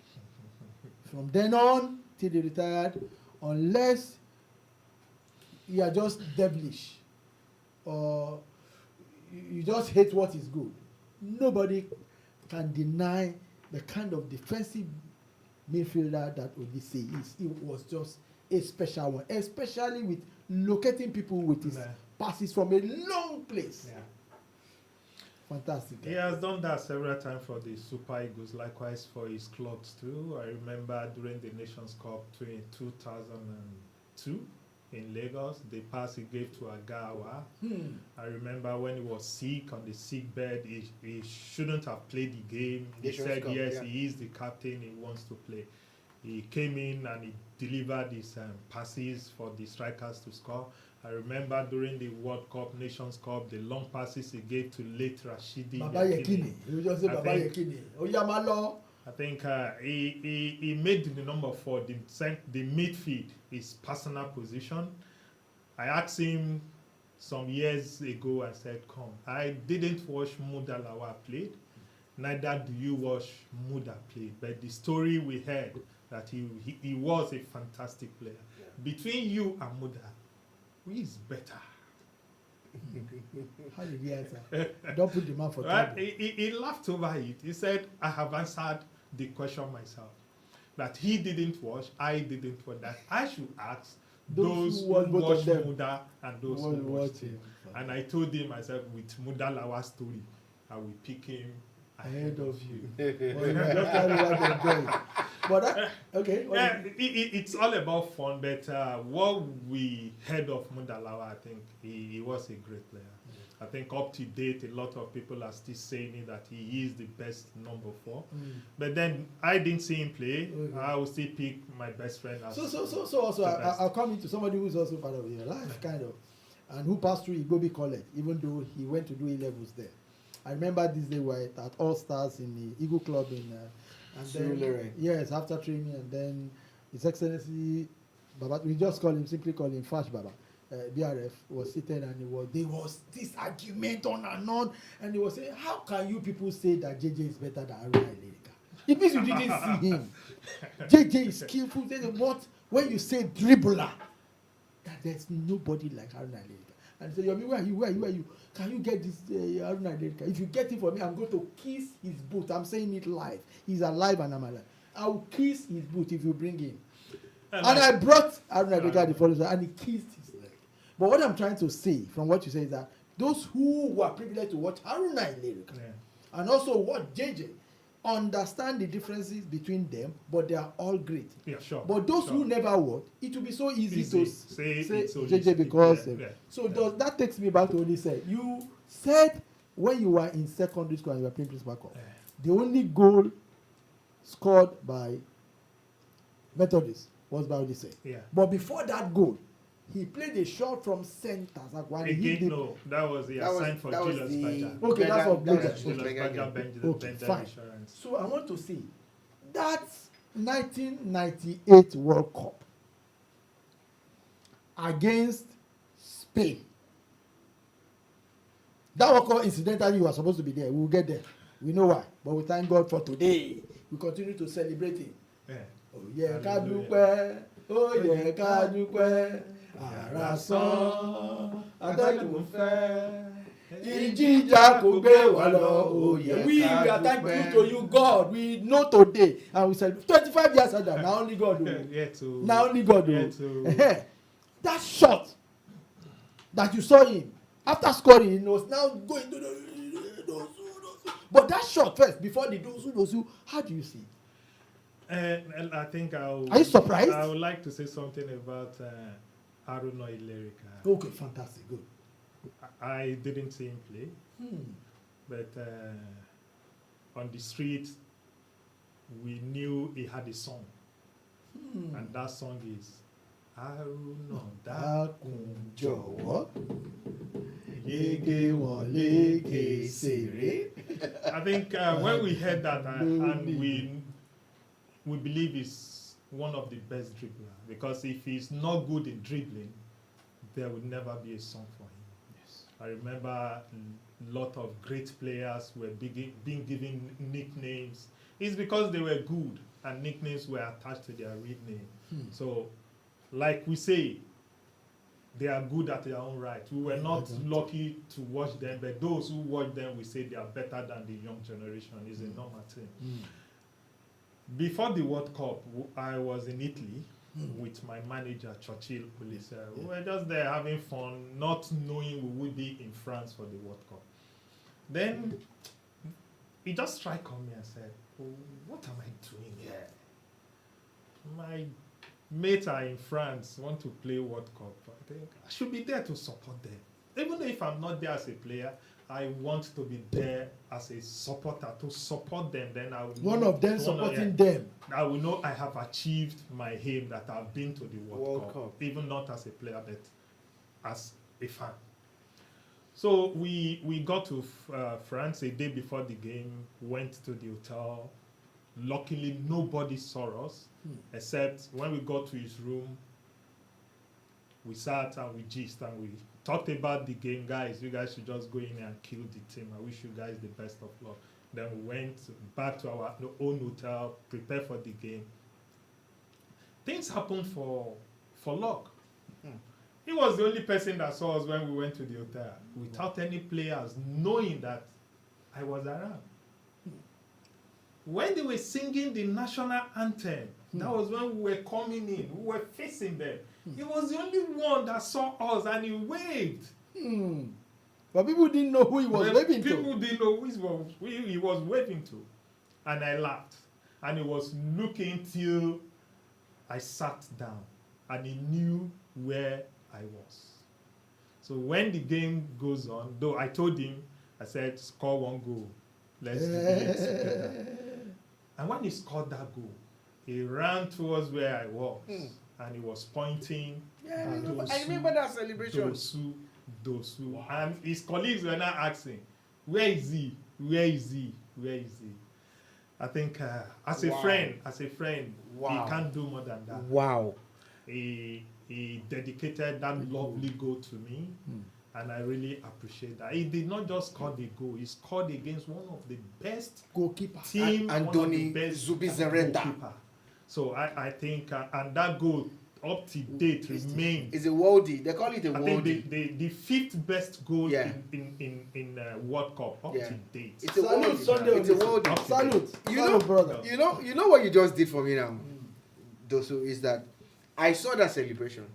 Speaker 2: from then on till he retired, unless you are just devilish or you just hate what is good, nobody can deny the kind of defensive midfielder that Olise is. He was just a special one, especially with locating people with his passes from a long place.
Speaker 3: Yeah.
Speaker 2: Fantastic.
Speaker 3: He has done that several times for the Super Eagles, likewise for his clubs too. I remember during the Nations Cup in 2002 in Lagos, the pass he gave to Agawa. I remember when he was sick on the sick bed, he shouldn't have played the game. He said, yes, he is the captain, he wants to play. He came in and he delivered his passes for the strikers to score. I remember during the World Cup, Nations Cup, the long passes he gave to late Rashidi.
Speaker 2: Baba Yekini. He would just say Baba Yekini. Oyamalo.
Speaker 3: I think he made the number 4, the midfield, his personal position. I asked him some years ago, I said, come, I didn't watch Mudalawa play, neither do you watch Muda play, but the story we heard that he was a fantastic player. Yeah. Between you and Muda, who is better?
Speaker 2: How did he answer? Don't put the man for
Speaker 3: right?
Speaker 2: trouble.
Speaker 3: He laughed over it. He said, I have answered the question myself. That he didn't watch, I didn't watch. That I should ask those who watch Muda and those who watch him. And I told him, I said, with Muda Lawa's story, I will pick him ahead of you.
Speaker 2: But okay.
Speaker 3: Yeah, it's all about fun, but what we heard of Mudalawa, I think he was a great player. I think up to date, a lot of people are still saying that he is the best number 4. But then I didn't see him play. I will still pick my best friend as
Speaker 2: So also I'll come into somebody who's also part of your life, kind of, and who passed through Igobi College, even though he went to do A-levels there. I remember this day we were at Allstars in the Eagle Club in and then, yes, after training, and then His Excellency Baba, we just simply call him Fash Baba. BRF was seated and there was this argument on, and he was saying, how can you people say that JJ is better than Haruna Ilerika? It means you didn't see him. JJ is skillful. What when you say dribbler, that there's nobody like Haruna Ilerika. And he said, Yomi, where are you? Can you get this Haruna Ilerika? If you get it for me, I'm going to kiss his boot. I'm saying it live. He's alive and I'm alive. I will kiss his boot if you bring him. And I brought Haruna Ilerika the following day, and he kissed his leg. But what I'm trying to say from what you say is that those who were privileged to watch Haruna Ilerika and also watch JJ understand the differences between them, but they are all great.
Speaker 3: Yeah, sure.
Speaker 2: But those who never watched, it will be so easy to say
Speaker 3: JJ
Speaker 2: JJ because that takes me back to what you said. You said when you were in secondary school and you were playing principal corps, the only goal scored by Methodist was by Odise.
Speaker 3: Yeah.
Speaker 2: But before that goal, he played a shot from center.
Speaker 3: Again, no, that was the assigned for Julius Berger.
Speaker 2: Okay, that's what Berger.
Speaker 3: Julius Berger bended
Speaker 2: Okay, fine.
Speaker 3: insurance.
Speaker 2: So I want to see that 1998 World Cup against Spain. That World Cup, incidentally, you are supposed to be there. We will get there. We know why. But we thank God for today. We continue to celebrate it.
Speaker 3: Yeah.
Speaker 2: Oh yeah, ká dúpẹ́. Oh yeah, ká dúpẹ́. Ara sán, atẹ́gùn fẹ́. Ìjìjà kò gbé wa lọ. Oh yeah, we are thankful to you, God. We know today, and we said 25 years ago. Now only God do.
Speaker 3: Yeah, to.
Speaker 2: Now only God
Speaker 3: Yeah,
Speaker 2: do.
Speaker 3: to.
Speaker 2: That shot that you saw him after scoring, he was now going to the Dosu. But that shot first, before the Dosu, how do you see it?
Speaker 3: And I think
Speaker 2: Are you surprised?
Speaker 3: I would like to say something about Haruna Ilerika.
Speaker 2: Okay, fantastic, good.
Speaker 3: I didn't see him play, but on the street, we knew he had a song, and that song is Haruna Dákun
Speaker 2: Jọ̀wọ́, yege wọn lege sere.
Speaker 3: I think when we heard that, and we believe he's one of the best dribblers, because if he's not good in dribbling, there would never be a song for him.
Speaker 2: Yes.
Speaker 3: I remember a lot of great players were being given nicknames. It's because they were good and nicknames were attached to their real name. So, like we say, they are good at their own right. We were not lucky to watch them, but those who watch them, we say they are better than the young generation. It's a normal thing. Before the World Cup, I was in Italy with my manager, Churchill Police. We were just there having fun, not knowing we would be in France for the World Cup. Then he just struck on me and said, oh, what am I doing here? My mates are in France, want to play World Cup. I think I should be there to support them. Even if I'm not there as a player, I want to be there as a supporter to support them. Then I will
Speaker 2: One of them supporting them.
Speaker 3: I will know I have achieved my aim, that I've been to the World Cup, even not as a player, but as a fan. So we got to France a day before the game, went to the hotel. Luckily, nobody saw us, except when we got to his room, we sat and we gist and we talked about the game. Guys, you guys should just go in and kill the team. I wish you guys the best of luck. Then we went back to our own hotel, prepare for the game. Things happened for luck. He was the only person that saw us when we went to the hotel, without any players knowing that I was around. When they were singing the national anthem, that was when we were coming in, we were facing them. He was the only one that saw us and he waved.
Speaker 2: But people didn't know who he was waving to.
Speaker 3: People didn't know who he was waving to. And I laughed. And he was looking till I sat down. And he knew where I was. So when the game goes on, though I told him, I said, score one goal. Let's do it together. And when he scored that goal, he ran towards where I was. And he was pointing.
Speaker 1: Yeah, I remember that celebration.
Speaker 3: Dosu. Wow. And his colleagues were now asking, where is he? Where is he? Where is he? I think as a friend, he can't do more than that.
Speaker 1: Wow.
Speaker 3: He dedicated that lovely goal to me. And I really appreciate that. He did not just score the goal, he scored against one of the best
Speaker 2: goalkeeper
Speaker 3: team,
Speaker 1: Andoni Zubizarreta.
Speaker 3: So I think, and that goal up to date remains.
Speaker 1: It's a worldie. They call it a worldie.
Speaker 3: I think the fifth best goal in World Cup up to date.
Speaker 1: It's a worldie. It's a worldie.
Speaker 2: Salute.
Speaker 1: Salute,
Speaker 2: brother.
Speaker 1: You know what you just did for me now, Dosu, is that I saw that celebration,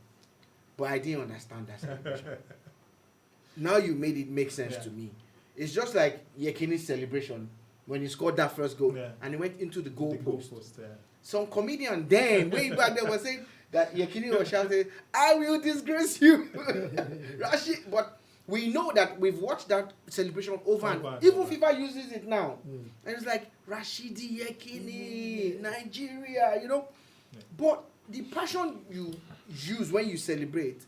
Speaker 1: but I didn't understand that celebration. Now you made it make sense to me. It's just like Yekini's celebration when he scored that first goal and he went into the goal post. Some comedian then, way back then, was saying that Yekini was shouting, I will disgrace you. Rashid, but we know that we've watched that celebration over and
Speaker 3: Over and
Speaker 1: even
Speaker 3: over.
Speaker 1: FIFA uses it now. And it's like Rashidi Yekini, Nigeria, you know.
Speaker 3: Yeah.
Speaker 1: But the passion you use when you celebrate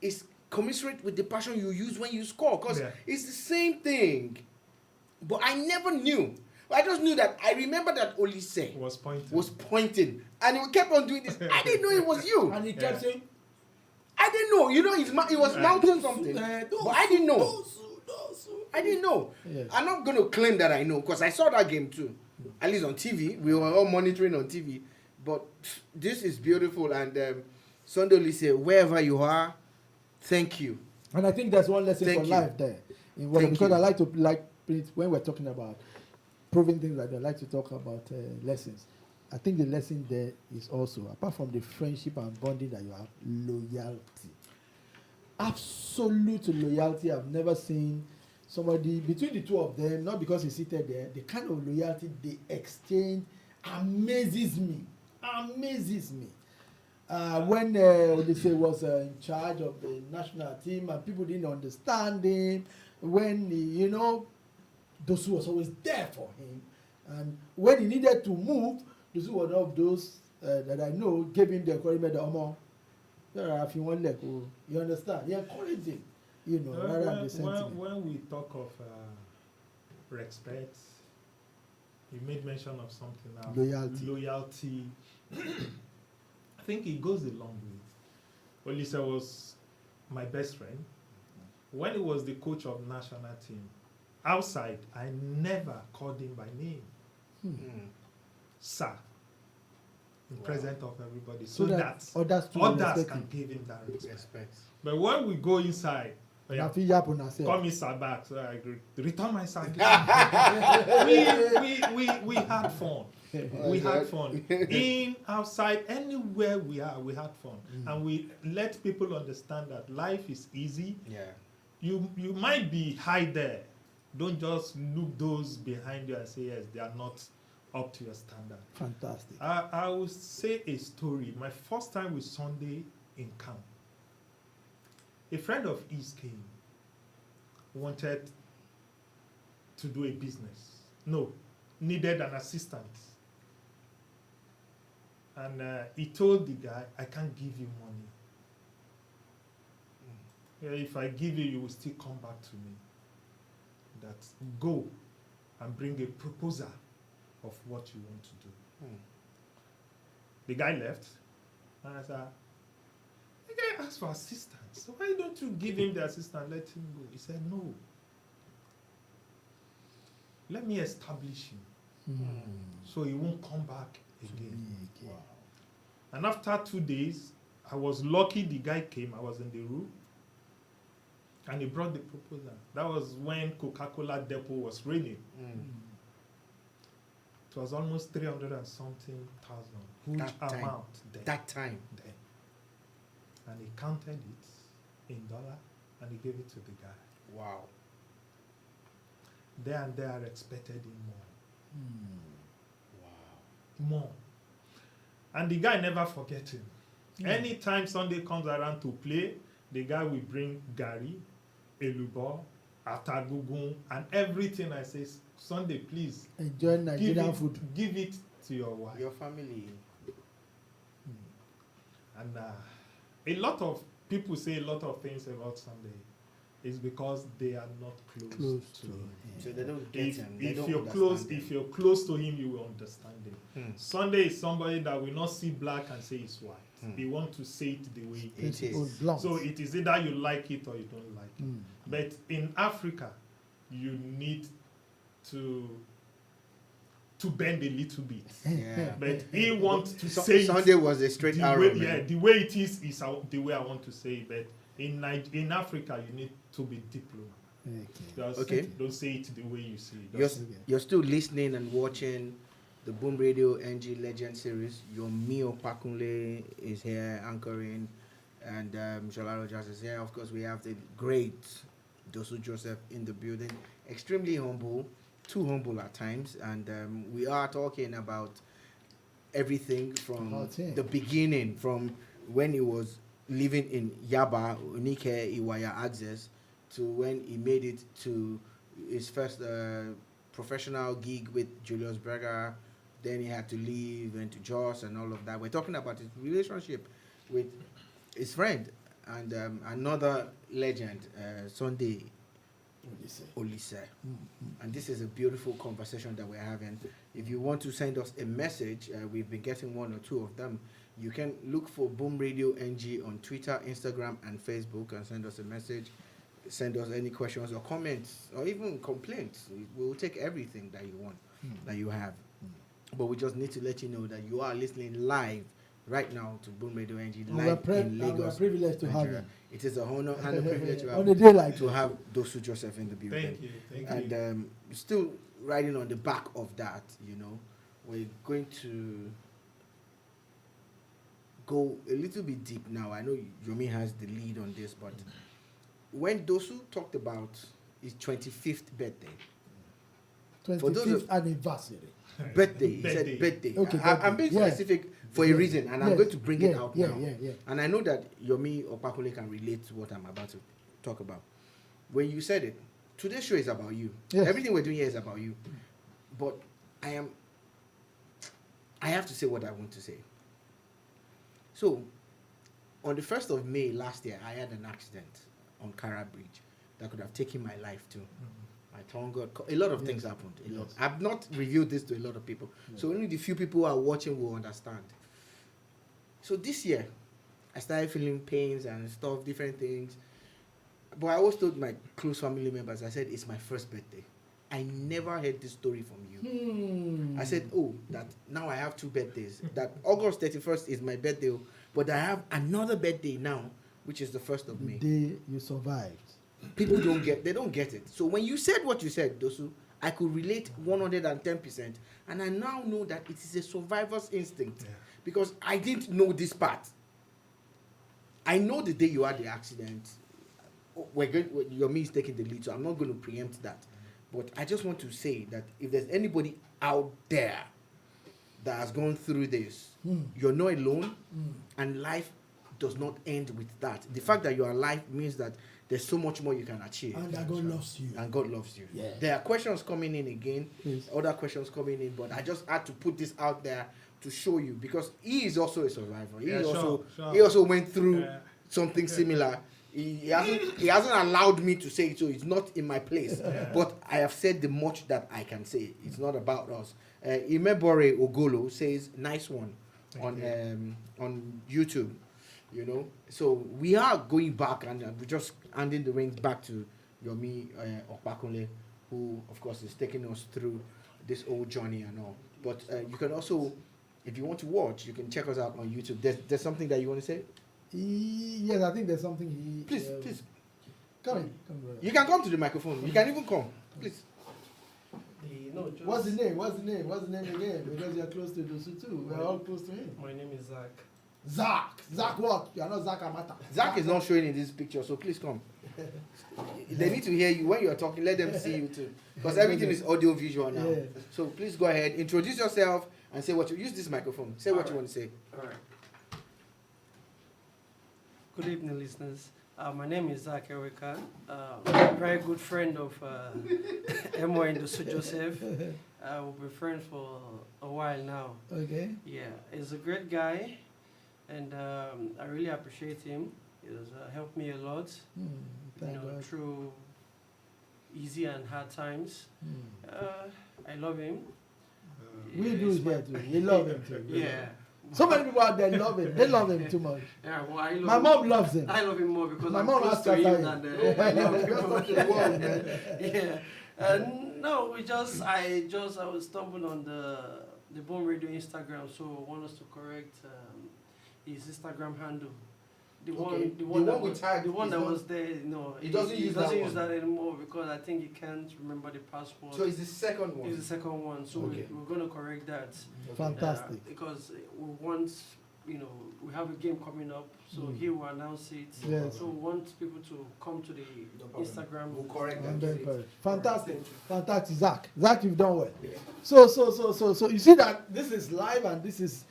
Speaker 1: is commensurate with the passion you use when you score, because
Speaker 3: Yeah.
Speaker 1: it's the same thing. But I never knew. I just knew that. I remember that Olise
Speaker 3: Was pointing.
Speaker 1: was pointing, and he kept on doing this. I didn't know it was you.
Speaker 2: And he kept saying,
Speaker 1: I didn't know. You know, he was mounting something, but I didn't know.
Speaker 2: Dosu.
Speaker 1: I didn't know.
Speaker 2: Yes.
Speaker 1: I'm not going to claim that I know, because I saw that game too. At least on TV. We were all monitoring on TV. But this is beautiful. And Sunday Olise, wherever you are, thank you.
Speaker 2: And I think there's one lesson
Speaker 1: Thank
Speaker 2: for
Speaker 1: you.
Speaker 2: life there. In what,
Speaker 1: Thank
Speaker 2: because
Speaker 1: you.
Speaker 2: I like to when we're talking about proving things like that, I like to talk about lessons. I think the lesson there is also, apart from the friendship and bonding that you have, loyalty. Absolute loyalty. I've never seen somebody between the two of them, not because he's seated there, the kind of loyalty they exchange amazes me. Amazes me. When Olise was in charge of the national team and people didn't understand him, when he, Dosu was always there for him, and when he needed to move, Dosu was one of those that I know gave him the encouragement that you understand, he encouraged him, rather than the sentiment.
Speaker 3: When we talk of respect, you made mention of something now. Loyalty. I think it goes a long way. Olise was my best friend. When he was the coach of national team, outside, I never called him by name. Sir. In presence of everybody. So that
Speaker 2: others
Speaker 3: can give him that respect. But when we go inside, come inside back, so I return my sack. we had fun. We had fun. In, outside, anywhere we are, we had fun. And we let people understand that life is easy.
Speaker 1: Yeah.
Speaker 3: You might be high there. Don't just look those behind you and say, yes, they are not up to your standard.
Speaker 2: Fantastic.
Speaker 3: I will say a story. My first time with Sunday in camp. A friend of his came, wanted to do a business. No, needed an assistant. And he told the guy, I can't give you money. If I give you, you will still come back to me. That go and bring a proposal of what you want to do. The guy left, and I said, the guy asked for assistance. So why don't you give him the assistant, let him go? He said, no. Let me establish him. So he won't come back again.
Speaker 2: Wow.
Speaker 3: And after 2 days, I was lucky the guy came. I was in the room. And he brought the proposal. That was when Coca-Cola depot was raining. It was almost 300 and something thousand. Huge amount there.
Speaker 1: That time.
Speaker 3: There. And he counted it in dollar and he gave it to the guy.
Speaker 1: Wow.
Speaker 3: There and there I expected him more.
Speaker 1: Wow.
Speaker 3: More. And the guy never forget him. Anytime Sunday comes around to play, the guy will bring Gary, Elubo, Atagugun, and everything. I say, Sunday, please
Speaker 2: Enjoy Nigerian food.
Speaker 3: Give it to your wife.
Speaker 1: Your family.
Speaker 3: And a lot of people say a lot of things about Sunday. It's because they are not close to him.
Speaker 1: So they don't get him. They
Speaker 3: If
Speaker 1: don't
Speaker 3: you're
Speaker 1: understand
Speaker 3: close,
Speaker 1: him.
Speaker 3: if you're close to him, you will understand him. Sunday is somebody that will not see black and say it's white. He wants to say it the way it is.
Speaker 1: It is.
Speaker 2: Blunt.
Speaker 3: So it is either you like it or you don't like it. But in Africa, you need to bend a little bit.
Speaker 1: Yeah.
Speaker 3: But he wants to say
Speaker 1: Sunday
Speaker 3: it
Speaker 1: was a straight
Speaker 3: the
Speaker 1: arrow.
Speaker 3: way,
Speaker 1: Man.
Speaker 3: the way it is the way I want to say it. But in Africa, you need to be diplomat. Just
Speaker 1: Okay.
Speaker 3: don't say it the way you say it.
Speaker 1: You're still listening and watching the Boom Radio NG Legend series. Your Mio Pakunle is here anchoring, and Sholaro Jazz is here. Of course, we have the great Dosu Joseph in the building. Extremely humble, too humble at times, and we are talking about everything from the beginning, from when he was living in Yaba, Unike Iwaya Access, to when he made it to his first professional gig with Julius Berger. Then he had to leave, went to Jos and all of that. We're talking about his relationship with his friend and another legend, Sunday Olise. And this is a beautiful conversation that we're having. If you want to send us a message, we've been getting one or two of them. You can look for Boom Radio NG on Twitter, Instagram, and Facebook and send us a message. Send us any questions or comments or even complaints. We'll take everything that you want, that you have. But we just need to let you know that you are listening live right now to Boom Radio NG live in Lagos.
Speaker 2: We're privileged to have you.
Speaker 1: It is a honor and a privilege to have,
Speaker 2: on a day like
Speaker 1: to have Dosu Joseph in the building.
Speaker 3: Thank you.
Speaker 1: And still riding on the back of that, we're going to go a little bit deep now. I know Yomi has the lead on this, but when Dosu talked about his 25th birthday,
Speaker 2: 25th anniversary.
Speaker 1: Birthday, he said birthday.
Speaker 2: Okay,
Speaker 1: I'm being specific for a reason, and I'm going to bring it out now.
Speaker 2: Yeah.
Speaker 1: And I know that Yomi Opakule can relate to what I'm about to talk about. When you said it, today's show is about you.
Speaker 2: Yes.
Speaker 1: Everything we're doing here is about you. But I have to say what I want to say. So, on the 1st of May last year, I had an accident on Kara Bridge that could have taken my life too. My tongue got a lot of things happened. A lot. I've not revealed this to a lot of people. So only the few people who are watching will understand. So this year, I started feeling pains and stuff, different things. But I always told my close family members, I said, it's my first birthday. I never heard this story from you. I said, that now I have 2 birthdays. That August 31st is my birthday, but I have another birthday now, which is the 1st of May.
Speaker 2: The day you survived.
Speaker 1: People don't get it. So when you said what you said, Dosu, I could relate 110%, and I now know that it is a survivor's instinct because I didn't know this part. I know the day you had the accident. Your me is taking the lead, so I'm not going to preempt that. But I just want to say that if there's anybody out there that has gone through this, you're not alone, and life does not end with that. The fact that you're alive means that there's so much more you can achieve.
Speaker 2: And that God loves you.
Speaker 1: And God loves you.
Speaker 2: Yeah.
Speaker 1: There are questions coming in again,
Speaker 2: Yes.
Speaker 1: other questions coming in, but I just had to put this out there to show you because he is also a survivor. He also went through something similar. He hasn't allowed me to say it, so it's not in my place. But I have said the much that I can say. It's not about us. Imebore Ogolo says, nice one on YouTube. So we are going back and we're just handing the reins back to Yomi Opakule, who of course is taking us through this old journey and all. But you can also, if you want to watch, you can check us out on YouTube. There's something that you want to say?
Speaker 2: Yes, I think there's something he...
Speaker 1: Please.
Speaker 2: Come in. Brother.
Speaker 1: You can come to the microphone. You can even come. Please.
Speaker 2: What's the name again? Because you're close to Dosu too. We're all close to him.
Speaker 4: My name is Zach.
Speaker 2: Zach what? You're not Zach Amata.
Speaker 1: Zach is not showing in this picture, so please come. They need to hear you when you're talking. Let them see you too, because everything is audio visual now.
Speaker 2: Yeah.
Speaker 1: So please go ahead, introduce yourself, and say what you use this microphone. Say what you want to say.
Speaker 4: All right. Good evening, listeners. My name is Zach Erika. Very good friend of Emo and Dosu Joseph. We've been friends for a while now.
Speaker 2: Okay.
Speaker 4: Yeah, he's a great guy, and I really appreciate him. He has helped me a lot,
Speaker 2: Thank God.
Speaker 4: through easy and hard times. I love him.
Speaker 2: We do it here too. We love him too.
Speaker 4: Yeah.
Speaker 2: So many people out there love him. They love him too much.
Speaker 4: Yeah, well, I love
Speaker 2: My
Speaker 4: him.
Speaker 2: mom loves him.
Speaker 4: I love him more because
Speaker 2: My
Speaker 4: I'm
Speaker 2: mom
Speaker 4: close
Speaker 2: asked
Speaker 4: to him
Speaker 2: after
Speaker 4: than I love
Speaker 2: That's
Speaker 4: him.
Speaker 2: the world, man.
Speaker 4: Yeah. No, I was stumbled on the Boom Radio Instagram, so I want us to correct his Instagram handle. The one that was there,
Speaker 1: He doesn't use that
Speaker 4: anymore because I think he can't remember the password.
Speaker 1: So it's the second one.
Speaker 4: It's the second one, so
Speaker 1: Okay.
Speaker 4: we're going to correct that.
Speaker 2: Fantastic.
Speaker 4: Because we want, we have a game coming up, so he will announce it.
Speaker 2: Yes.
Speaker 4: So we want people to come to the Instagram.
Speaker 1: We'll correct
Speaker 2: And
Speaker 1: that.
Speaker 2: then correct. Fantastic, Zach, you've done well. So you see that this is live and this is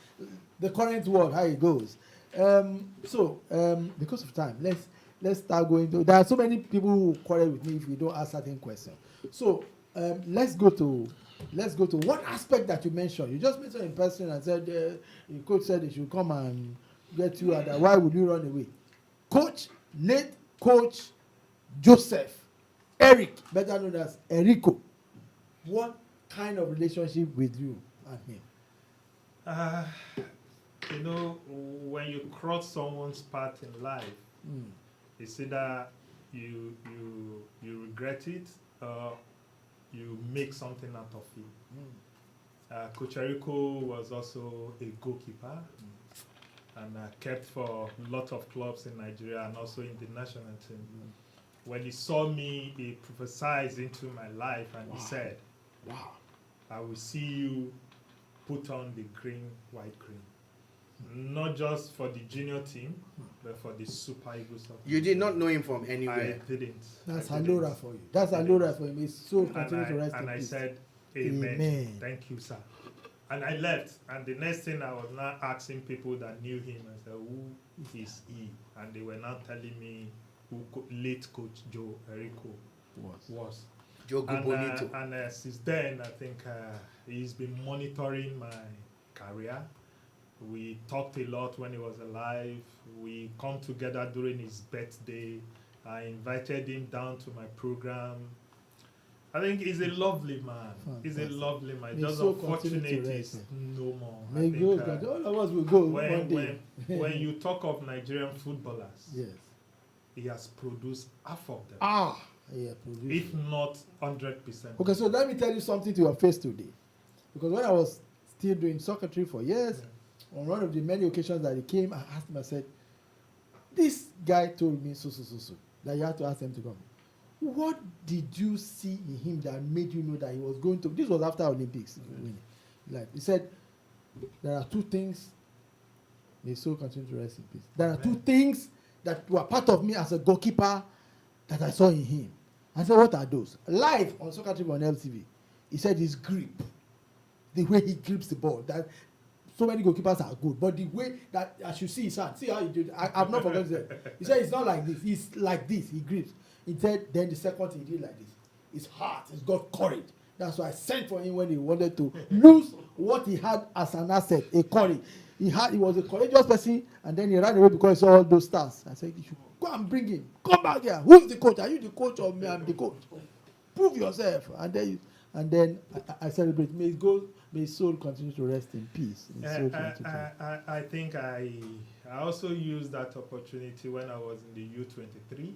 Speaker 2: the current world, how it goes. Because of time, let's start going to. There are so many people who quarrel with me if we don't ask certain questions. So let's go to one aspect that you mentioned. You just mentioned in person and said the coach said he should come and get you, and why would you run away? Coach Joseph, Eric, better known as Erico. What kind of relationship with you and him?
Speaker 3: You know, when you cross someone's path in life, it's either you regret it or you make something out of it. Coach Erico was also a goalkeeper and kept for a lot of clubs in Nigeria and also in the national team. When he saw me, he prophesied into my life and he said,
Speaker 2: Wow.
Speaker 3: I will see you put on the green, white, green. Not just for the junior team, but for the Super Eagles.
Speaker 1: You did not know him from anywhere.
Speaker 3: I didn't.
Speaker 2: That's Alora for you. That's Alora for him. His soul continues to rest in peace.
Speaker 3: And I said, Amen. Thank you, sir. And I left. And the next thing I was now asking people that knew him, I said, who is he? And they were now telling me who late coach Joe Erico was.
Speaker 1: Joe Bonito.
Speaker 3: And since then, I think he's been monitoring my career. We talked a lot when he was alive. We come together during his birthday. I invited him down to my program. I think he's a lovely man. He's a lovely man. Just unfortunate he's no more.
Speaker 2: May God, all of us will go one day.
Speaker 3: When you talk of Nigerian footballers,
Speaker 2: yes,
Speaker 3: he has produced half of them.
Speaker 2: Yeah,
Speaker 3: if not 100%.
Speaker 2: Okay, so let me tell you something to your face today. Because when I was still doing secretary for years, on one of the many occasions that he came, I asked him, I said, this guy told me so, that you have to ask him to come. What did you see in him that made you know that he was going to, this was after Olympics, like he said, there are two things, may soul continue to rest in peace. There are two things that were part of me as a goalkeeper that I saw in him. I said, what are those? Live on Soccer Trip on LTV, he said his grip, the way he grips the ball, that so many goalkeepers are good, but the way that, as you see his hand, see how he did, I've not forgotten that. He said it's not like this, he's like this, he grips. He said, then the second thing he did like this. His heart, he's got courage. That's why I sent for him when he wanted to lose what he had as an asset, a courage. He was a courageous person, and then he ran away because he saw all those stars. I said, you should go and bring him. Come back here. Who's the coach? Are you the coach or me? I'm the coach. Prove yourself. And then I celebrate. May his soul continue to rest in peace.
Speaker 3: I think I also used that opportunity when I was in the U23.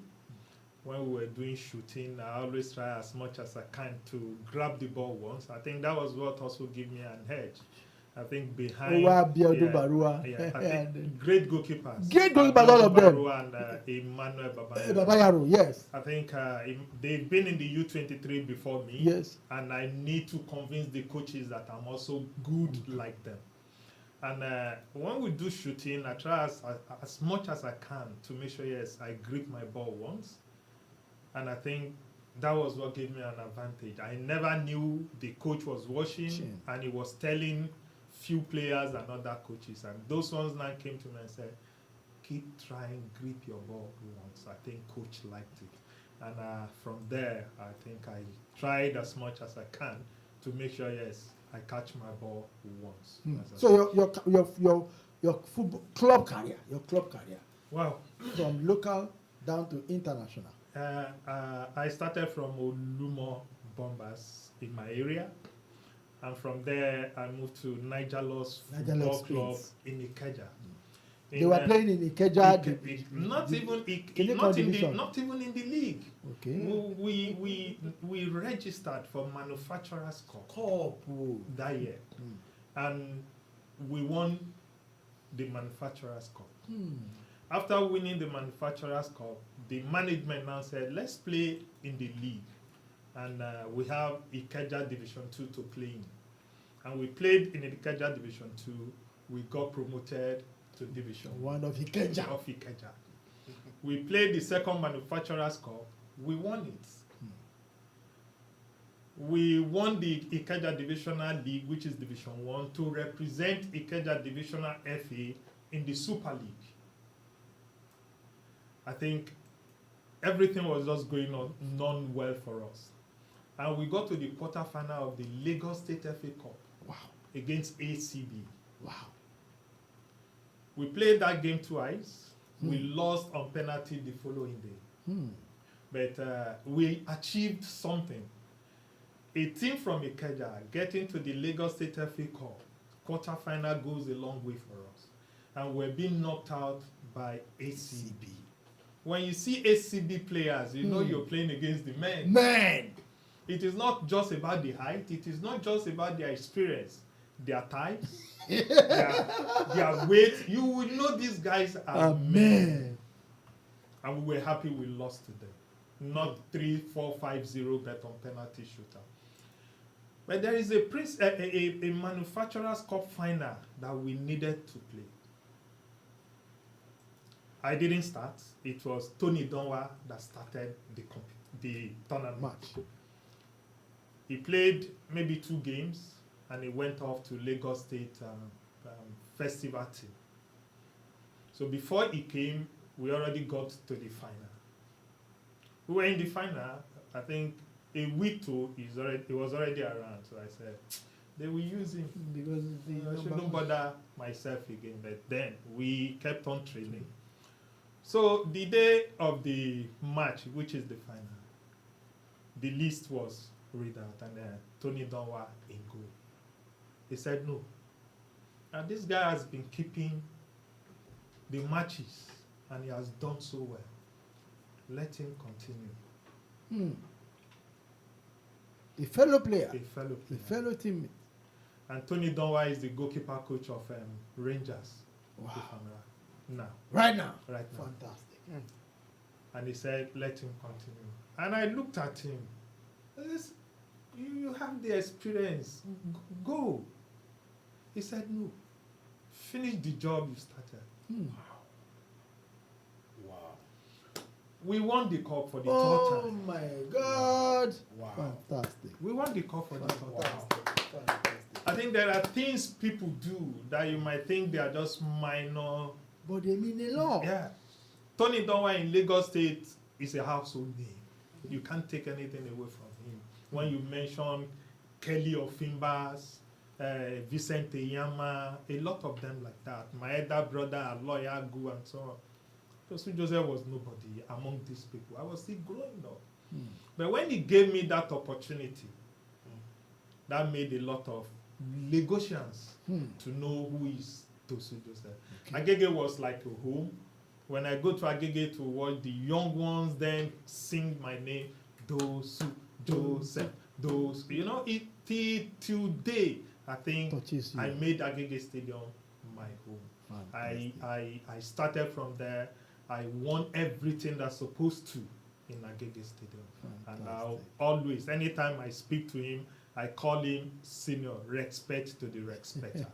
Speaker 3: When we were doing shooting, I always try as much as I can to grab the ball once. I think that was what also gave me an edge. I think behind
Speaker 2: Marwa.
Speaker 3: I think great goalkeepers.
Speaker 2: Great goalkeepers, all of them.
Speaker 3: And Emmanuel
Speaker 2: Babayaro, yes.
Speaker 3: I think they've been in the U23 before me.
Speaker 2: Yes.
Speaker 3: And I need to convince the coaches that I'm also good like them. And when we do shooting, I try as much as I can to make sure, yes, I grip my ball once. And I think that was what gave me an advantage. I never knew the coach was watching, and he was telling few players and other coaches. And those ones now came to me and said, keep trying, grip your ball once. I think coach liked it. And from there, I think I tried as much as I can to make sure, yes, I catch my ball once.
Speaker 2: So your football club career,
Speaker 3: wow,
Speaker 2: from local down to international.
Speaker 3: I started from Olumo Bombers in my area, and from there I moved to Niger Lost Football Club in Ikeja.
Speaker 2: They were playing in Ikeja.
Speaker 3: Not even in the league.
Speaker 2: Okay.
Speaker 3: We registered for Manufacturers Cup that year, and we won the Manufacturers Cup. After winning the Manufacturers Cup, the management now said, let's play in the league. And we have Ikeja Division 2 to play in. And we played in Ikeja Division 2. We got promoted to Division
Speaker 2: 1 of Ikeja.
Speaker 3: We played the second Manufacturers Cup. We won it. We won the Ikeja Divisional League, which is Division 1, to represent Ikeja Divisional FA in the Super League. I think everything was just going on non-well for us. And we got to the quarterfinal of the Lagos State FA Cup.
Speaker 2: Wow.
Speaker 3: Against ACB.
Speaker 2: Wow.
Speaker 3: We played that game twice. We lost on penalty the following day. But we achieved something. A team from Ikeja getting to the Lagos State FA Cup quarterfinal goes a long way for us. And we're being knocked out by ACB. When you see ACB players, you know you're playing against the men.
Speaker 2: Man!
Speaker 3: It is not just about the height. It is not just about their experience. Their types, their weight. You will know these guys are men. And we were happy we lost to them. Not 3-4-5-0 bet on penalty shootout. But there is a Manufacturers Cup final that we needed to play. I didn't start. It was Tony Donwa that started the tournament match. He played maybe 2 games and he went off to Lagos State festival team. So before he came, we already got to the final. We were in the final. I think a week to he was already around. So I said, they will use him because I shouldn't bother myself again. But then we kept on training. So the day of the match, which is the final, the list was read out, and Tony Donwa in goal. He said no. And this guy has been keeping the matches, and he has done so well. Let him continue.
Speaker 2: A fellow player.
Speaker 3: A fellow player.
Speaker 2: A fellow teammate.
Speaker 3: And Tony Donwa is the goalkeeper coach of Rangers.
Speaker 2: Wow.
Speaker 3: Now.
Speaker 2: Right now.
Speaker 3: Right now.
Speaker 2: Fantastic.
Speaker 3: And he said, let him continue. And I looked at him. You have the experience. Go. He said, no. Finish the job you started.
Speaker 1: Wow.
Speaker 3: We won the cup for the third
Speaker 2: Oh
Speaker 3: time.
Speaker 2: my God.
Speaker 1: Wow.
Speaker 2: Fantastic.
Speaker 3: We won the cup for the third time.
Speaker 2: Fantastic.
Speaker 3: I think there are things people do that you might think they are just minor.
Speaker 2: But they mean a lot.
Speaker 3: Yeah. Tony Donwa in Lagos State is a household name. You can't take anything away from him. When you mention Kelly Ofimbas, Vicente Yama, a lot of them like that. My elder brother, Lawyer Gu, and so on. Dosu Joseph was nobody among these people. I was still growing up. But when he gave me that opportunity, that made a lot of Lagosians to know who is Dosu Joseph. Okay. Agege was like a home. When I go to Agege to watch the young ones then sing my name, Dosu Joseph, Dosu. You know, till today, I think I made Agege Stadium my home. I started from there. I won everything that's supposed to in Agege Stadium. And now, always, anytime I speak to him, I call him senior, respect to the respecter.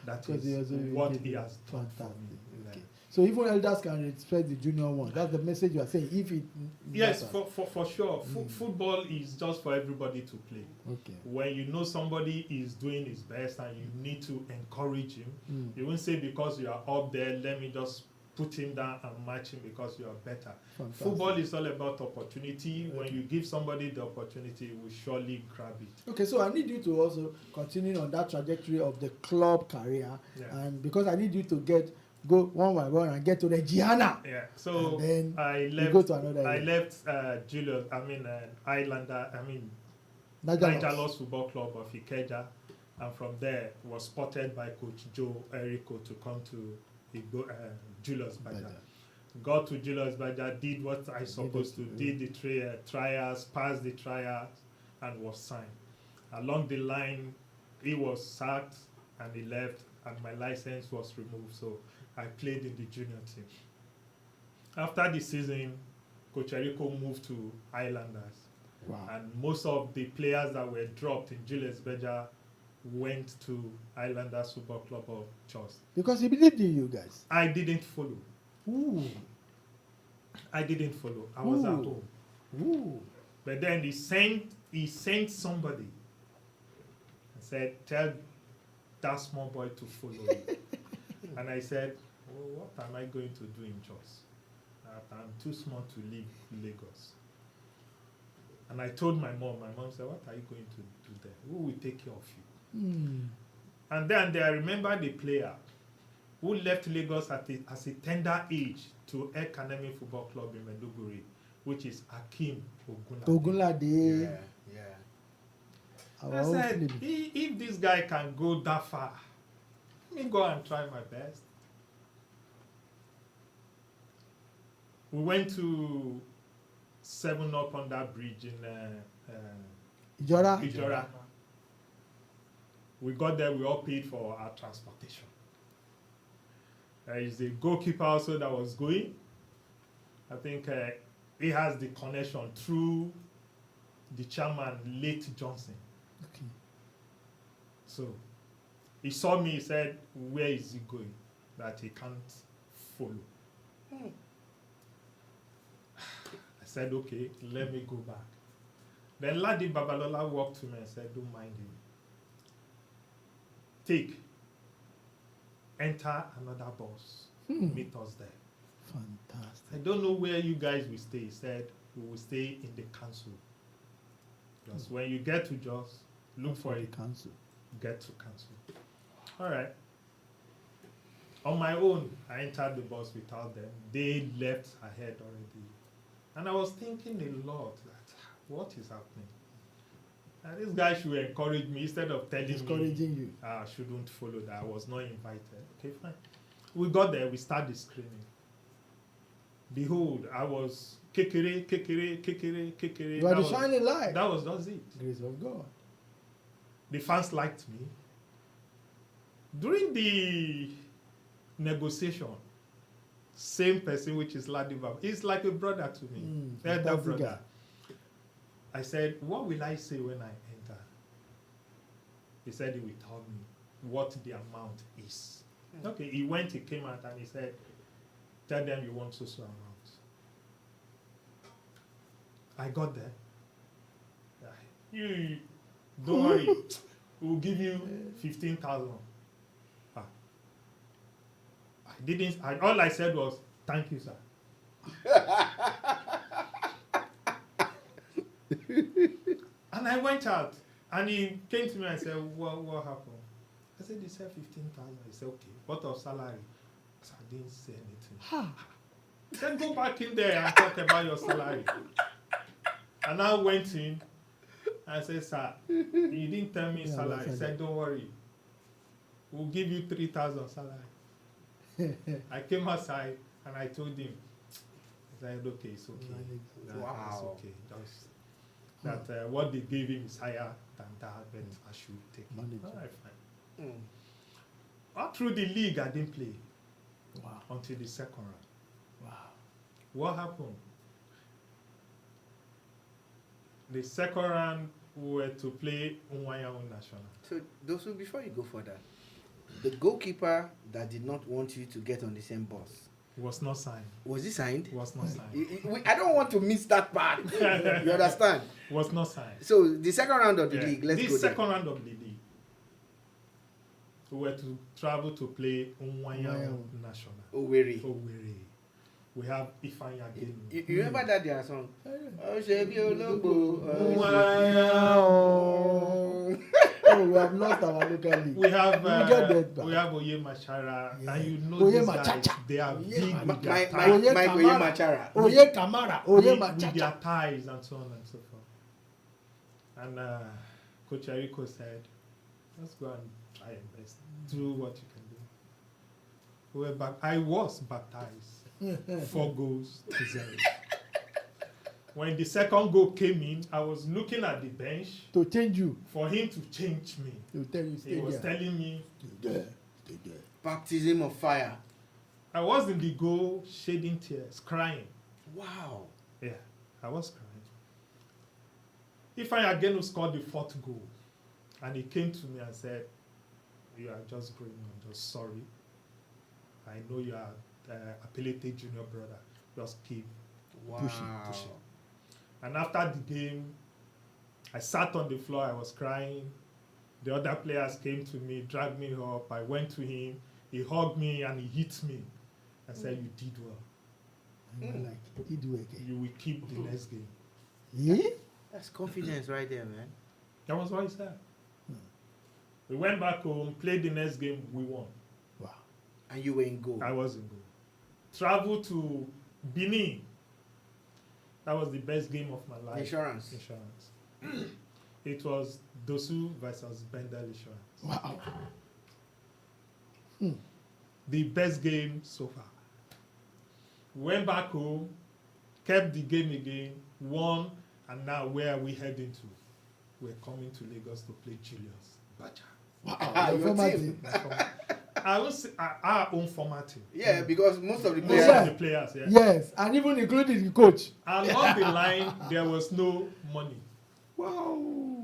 Speaker 3: That is what he has done for me.
Speaker 2: Okay. So even elders can respect the junior one. That's the message you are saying. If it
Speaker 3: yes, for sure. Football is just for everybody to play.
Speaker 2: Okay.
Speaker 3: When you know somebody is doing his best and you need to encourage him, you won't say because you are up there, let me just put him down and match him because you are better. Fantastic. Football is all about opportunity. Okay. When you give somebody the opportunity, he will surely grab it.
Speaker 2: Okay, so I need you to also continue on that trajectory of the club career, and because I need you to go one by one and get to the Gianna.
Speaker 3: Yeah. So
Speaker 2: then
Speaker 3: I left.
Speaker 2: Go to another.
Speaker 3: I left Julius. Highlander. Nigeria Football Club of Ikeja, and from there was spotted by Coach Joe Eriko to come to Julius Berger. Got to Julius Berger, did what I supposed to, did the trials, passed the trials, and was signed. Along the line, he was sacked and he left, and my license was removed. So I played in the junior team. After the season, Coach Eriko moved to Highlanders.
Speaker 2: Wow. And
Speaker 3: most of the players that were dropped in Julius Berger went to Highlanders Football Club of Jos.
Speaker 2: Because he believed in you guys.
Speaker 3: I didn't follow.
Speaker 2: Ooh.
Speaker 3: I didn't follow. I was at home.
Speaker 2: Ooh.
Speaker 3: But then he sent somebody and said, tell that small boy to follow you. And I said, well, what am I going to do in Jos? that I'm too small to leave Lagos. And I told my mom said, what are you going to do there? Who will take care of you? And then I remember the player who left Lagos as a tender age to Academy Football Club in Maiduguri, which is Akim Ogunlade.
Speaker 1: Yeah.
Speaker 3: I said, if this guy can go that far, let me go and try my best. We went to 7-Up on that bridge in Ijora. We got there, we all paid for our transportation. There is a goalkeeper also that was going. I think he has the connection through the chairman, late Johnson.
Speaker 2: Okay.
Speaker 3: So he saw me, he said, where is he going? That he can't follow. I said, okay, let me go back. Then Ladi Babalola walked to me and said, don't mind him. Enter another bus. Meet us there.
Speaker 2: Fantastic.
Speaker 3: I don't know where you guys will stay. He said, we will stay in the council. Just when you get to Jos, look for a
Speaker 2: council.
Speaker 3: Get to council. All right. On my own, I entered the bus without them. They left ahead already. And I was thinking a lot that what is happening? And this guy should encourage me instead of telling
Speaker 2: Discouraging you.
Speaker 3: I shouldn't follow that. I was not invited. Okay, fine. We got there, we started the screening. Behold, I was kekere.
Speaker 2: You are the shining light.
Speaker 3: That was just it.
Speaker 2: Grace of God.
Speaker 3: The fans liked me. During the negotiation, same person, which is Ladiva, he's like a brother to me. Elder brother. I said, what will I say when I enter? He said he will tell me what the amount is. Okay, he came out and he said, tell them you want so amount. I got there. You don't worry, we'll give you 15,000. All I said was, thank you, sir. And I went out, and he came to me and said, what happened? I said, they said 15,000. He said, okay, what of salary? So I didn't say anything. Then go back in there and talk about your salary. And I went in, and I said, sir, you didn't tell me salary. He said, don't worry, we'll give you 3,000 salary. I came outside, and I told him, I said, okay, it's okay.
Speaker 1: Wow.
Speaker 3: It's okay. Just that what they gave him is higher than that, but I should take it. All right, fine. All through the league, I didn't play.
Speaker 2: Wow.
Speaker 3: Until the second round.
Speaker 2: Wow.
Speaker 3: What happened? The second round, we were to play Unwaya National.
Speaker 1: So, Dosu, before you go further, the goalkeeper that did not want you to get on the same bus
Speaker 3: Was not signed.
Speaker 1: was he signed?
Speaker 3: Was not signed.
Speaker 1: I don't want to miss that part. You understand?
Speaker 3: Was not signed.
Speaker 1: So the second round of the league, let's go
Speaker 3: This
Speaker 1: there.
Speaker 3: second round of the league, we were to travel to play Unwaya National.
Speaker 1: Owerri.
Speaker 3: We have Ifeanyi again.
Speaker 1: You remember that their song? Oh, Shebi Ologbo.
Speaker 2: Oh, we have lost our local league.
Speaker 3: We have
Speaker 2: we
Speaker 3: Oye Machara, and you know
Speaker 2: Oye
Speaker 3: these
Speaker 2: Machacha.
Speaker 3: guys, they are big with their
Speaker 1: Mike
Speaker 3: ties,
Speaker 1: Oye Machara.
Speaker 2: Oye Kamara. Oye
Speaker 3: with
Speaker 2: Machacha.
Speaker 3: their ties and so on and so forth. And Coach Eriko said, let's go and try and best. Do what you can do. I was baptized 4 goals to 0. When the second goal came in, I was looking at the bench
Speaker 2: To change you.
Speaker 3: for him to change me.
Speaker 2: To tell you stay
Speaker 3: He was
Speaker 2: there.
Speaker 3: telling me,
Speaker 2: Stay there. Stay there.
Speaker 1: Baptism of fire.
Speaker 3: I was in the goal shedding tears, crying.
Speaker 1: Wow.
Speaker 3: Yeah, I was crying. Ifeanyi again scored the 4th goal, and he came to me and said, you are just growing on, just sorry. I know you are appellated junior brother. Just keep pushing. And after the game, I sat on the floor, I was crying. The other players came to me, dragged me up. I went to him, he hugged me and he hit me. I said, you did well.
Speaker 2: And you're like, he do again.
Speaker 3: You will keep the next game.
Speaker 2: Yeah?
Speaker 1: That's confidence right there, man.
Speaker 3: That was what he said.
Speaker 2: Hmm.
Speaker 3: We went back home, played the next game, we won.
Speaker 2: Wow.
Speaker 1: And you were in goal.
Speaker 3: I was in goal. Traveled to Benin. That was the best game of my life.
Speaker 1: Insurance.
Speaker 3: It was Dosu versus Bendel Insurance.
Speaker 2: Wow.
Speaker 3: The best game so far. Went back home, kept the game again, won, and now where are we heading to? We're coming to Lagos to play Julius Berger.
Speaker 2: Wow.
Speaker 1: Your
Speaker 2: Former
Speaker 1: team.
Speaker 3: I will say our own format team.
Speaker 1: Yeah, because most of the
Speaker 3: Most
Speaker 1: players.
Speaker 2: Yeah.
Speaker 3: of the players, yeah.
Speaker 2: Yes, and even including the coach.
Speaker 3: Along the line, there was no money
Speaker 2: Wow.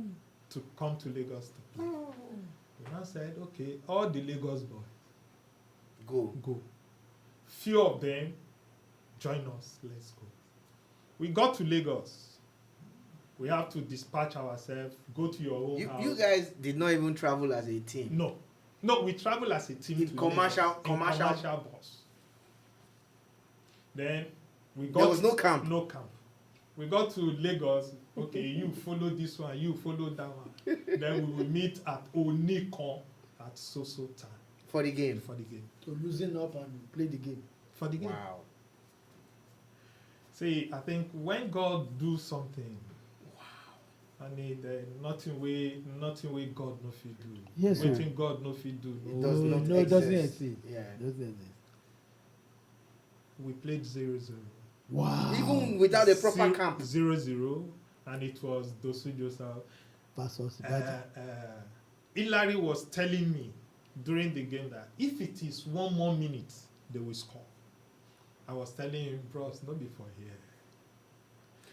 Speaker 3: to come to Lagos to play. We now said, okay, all the Lagos boys go. Few of them join us. Let's go. We got to Lagos. We have to dispatch ourselves. Go to your own house.
Speaker 1: You guys did not even travel as a team.
Speaker 3: No, we travel as a team
Speaker 1: In
Speaker 3: to
Speaker 1: commercial-
Speaker 3: Lagos, in commercial bus. Then we got.
Speaker 1: There was no camp.
Speaker 3: No camp. We got to Lagos. Okay, you follow this one. You follow that one. Then we will meet at Onikon at so time
Speaker 1: For the game.
Speaker 3: for the game.
Speaker 2: So losing up and play the game.
Speaker 3: For the game.
Speaker 1: Wow.
Speaker 3: See, I think when God do something, I need nothing way God no fit do.
Speaker 2: Yes, sir.
Speaker 3: Wetin God no fit do.
Speaker 1: It does not
Speaker 2: no, it doesn't
Speaker 1: exist.
Speaker 2: exist.
Speaker 1: Yeah.
Speaker 2: It doesn't exist.
Speaker 3: We played 0-0.
Speaker 2: Wow.
Speaker 1: Even without a proper camp.
Speaker 3: 0-0, and it was Dosu Joseph.
Speaker 2: Versus Berger.
Speaker 3: Hilary was telling me during the game that if it is one more minute, they will score. I was telling him, bros, not before here.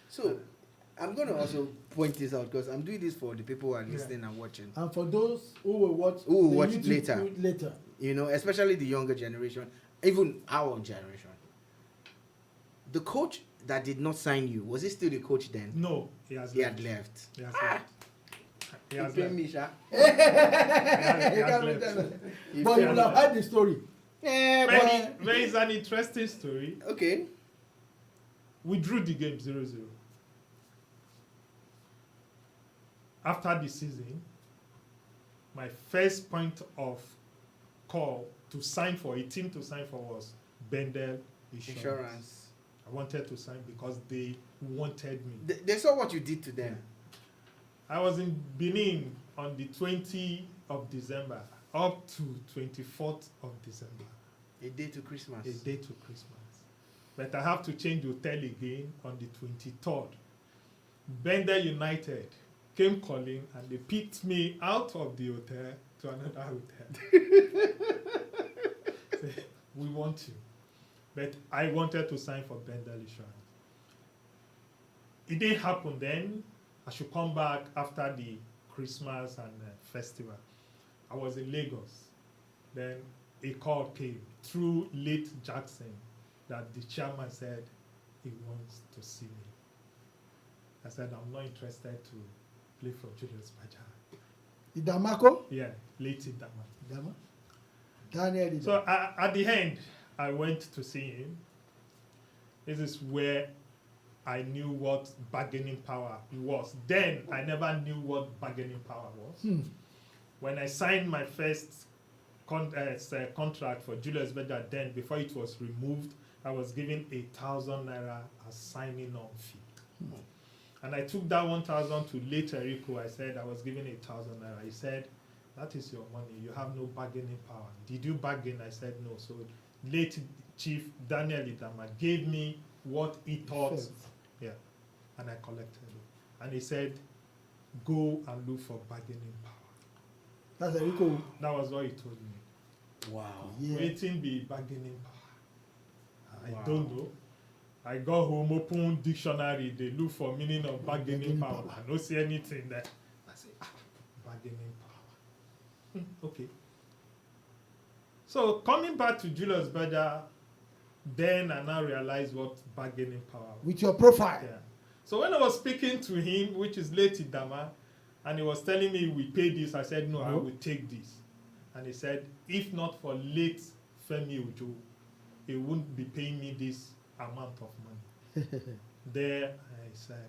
Speaker 1: So, I'm going to also point this out because I'm doing this for the people who are listening and watching.
Speaker 2: And for those who will watch,
Speaker 1: Who will
Speaker 2: the
Speaker 1: watch it
Speaker 2: YouTube
Speaker 1: later. You know, especially the younger generation, even our generation. The coach that did not sign you, was he still the coach then?
Speaker 3: No, he has
Speaker 1: He
Speaker 3: left.
Speaker 1: had left.
Speaker 3: He has left. He has
Speaker 1: He
Speaker 3: left.
Speaker 1: me, Sha.
Speaker 3: He has left.
Speaker 1: He
Speaker 2: But you
Speaker 1: paid
Speaker 2: will have
Speaker 1: me.
Speaker 2: heard the story.
Speaker 1: Yeah,
Speaker 3: There is an interesting story.
Speaker 1: but okay.
Speaker 3: We drew the game 0-0. After the season, my first point of call to sign for a team to sign for was Bendel Insurance. I wanted to sign because they wanted me.
Speaker 1: They saw what you did to them.
Speaker 3: I was in Benin on the 20th of December up to 24th of December,
Speaker 1: A day to Christmas.
Speaker 3: a day to Christmas. But I have to change hotel again on the 23rd. Bender United came calling and they picked me out of the hotel to another hotel. Say, we want you. But I wanted to sign for Bender Insurance. It didn't happen then. I should come back after the Christmas and festival. I was in Lagos. Then a call came through late Jackson that the chairman said he wants to see me. I said, I'm not interested to play for Julius Berger.
Speaker 2: Idamako?
Speaker 3: Yeah, late in that month.
Speaker 2: Idama? Daniel Idama.
Speaker 3: So at the end, I went to see him. This is where I knew what bargaining power was. Then I never knew what bargaining power was. When I signed my first contract for Julius Berger, then before it was removed, I was given 1,000 naira as signing on fee. And I took that 1,000 to late Rico. I said I was given 1,000 naira. He said, that is your money. You have no bargaining power. Did you bargain? I said no. So late Chief Daniel Idama gave me what he thought. Yeah. And I collected it. And he said, go and look for bargaining power.
Speaker 2: That's Rico.
Speaker 3: That was what he told me.
Speaker 1: Wow.
Speaker 2: Yeah.
Speaker 3: Waiting be bargaining power. I
Speaker 1: Wow.
Speaker 3: don't know. I go home, open dictionary, they look for meaning of bargaining power. I don't see anything there. I say, bargaining power. Okay. So coming back to Julius Berger, then I now realized what bargaining power was.
Speaker 2: With your profile.
Speaker 3: Yeah. So when I was speaking to him, which is late Idama, and he was telling me we pay this, I said, no, I will take this. And he said, if not for late Femi Ojo, he wouldn't be paying me this amount of money. There I said,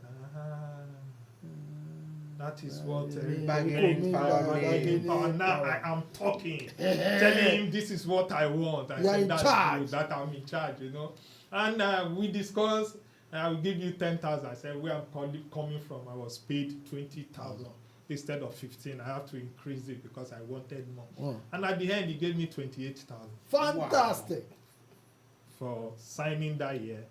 Speaker 3: that is what
Speaker 1: bargaining power.
Speaker 3: Now I am talking, telling him this is what I want. I said that's good, that I'm in charge, you know. And we discussed, I will give you 10,000. I said where I'm coming from, I was paid 20,000 instead of 15. I have to increase it because I wanted more. And at the end, he gave me 28,000.
Speaker 2: Fantastic.
Speaker 3: For signing that year.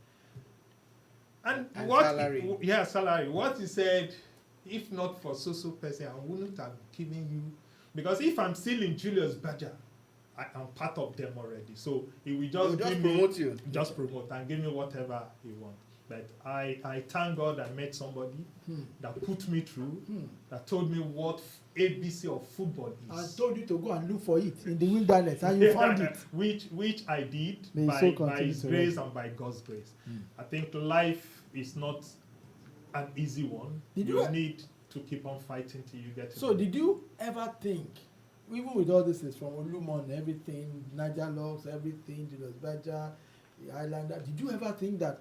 Speaker 3: And
Speaker 1: what salary?
Speaker 3: Salary. What he said, if not for so person, I wouldn't have given you, because if I'm still in Julius Berger, I am part of them already. So he will just
Speaker 1: promote you.
Speaker 3: Just promote and give me whatever he wants. But I thank God I met somebody that put me through, that told me what ABC of football is.
Speaker 2: I told you to go and look for it in the wilderness, and you found it.
Speaker 3: Which I did by His grace and by God's grace. I think life is not an easy one. You need to keep on fighting till you get it.
Speaker 2: So did you ever think, even with all this from Olumon, everything, Niger Locks, everything, Julius Berger, the Highlander, did you ever think that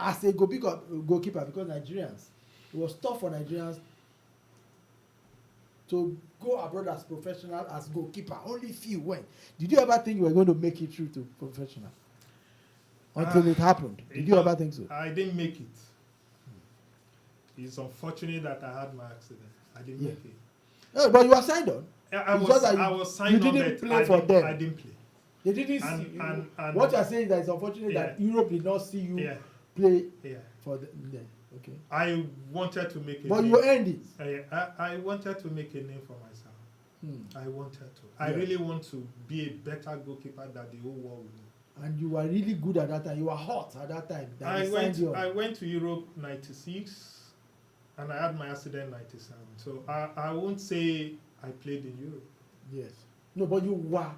Speaker 2: as a goalkeeper, because Nigerians, it was tough for Nigerians to go abroad as professional as goalkeeper? Only few went. Did you ever think you were going to make it through to professional? Until it happened. Did you ever think so?
Speaker 3: I didn't make it. It's unfortunate that I had my accident. I didn't make it.
Speaker 2: No, but you were signed on.
Speaker 3: I was signed on.
Speaker 2: You didn't play for them.
Speaker 3: I didn't play.
Speaker 2: They didn't see you. What you are saying is that it's unfortunate that Europe did not see you play for them. Okay.
Speaker 3: I wanted to make a
Speaker 2: but
Speaker 3: name.
Speaker 2: You earned it.
Speaker 3: I wanted to make a name for myself. I wanted to. I really want to be a better goalkeeper that the whole world will know.
Speaker 2: And you were really good at that time. You were hot at that time.
Speaker 3: I went to Europe 96 and I had my accident 97. So I won't say I played in Europe.
Speaker 2: Yes. No, but you were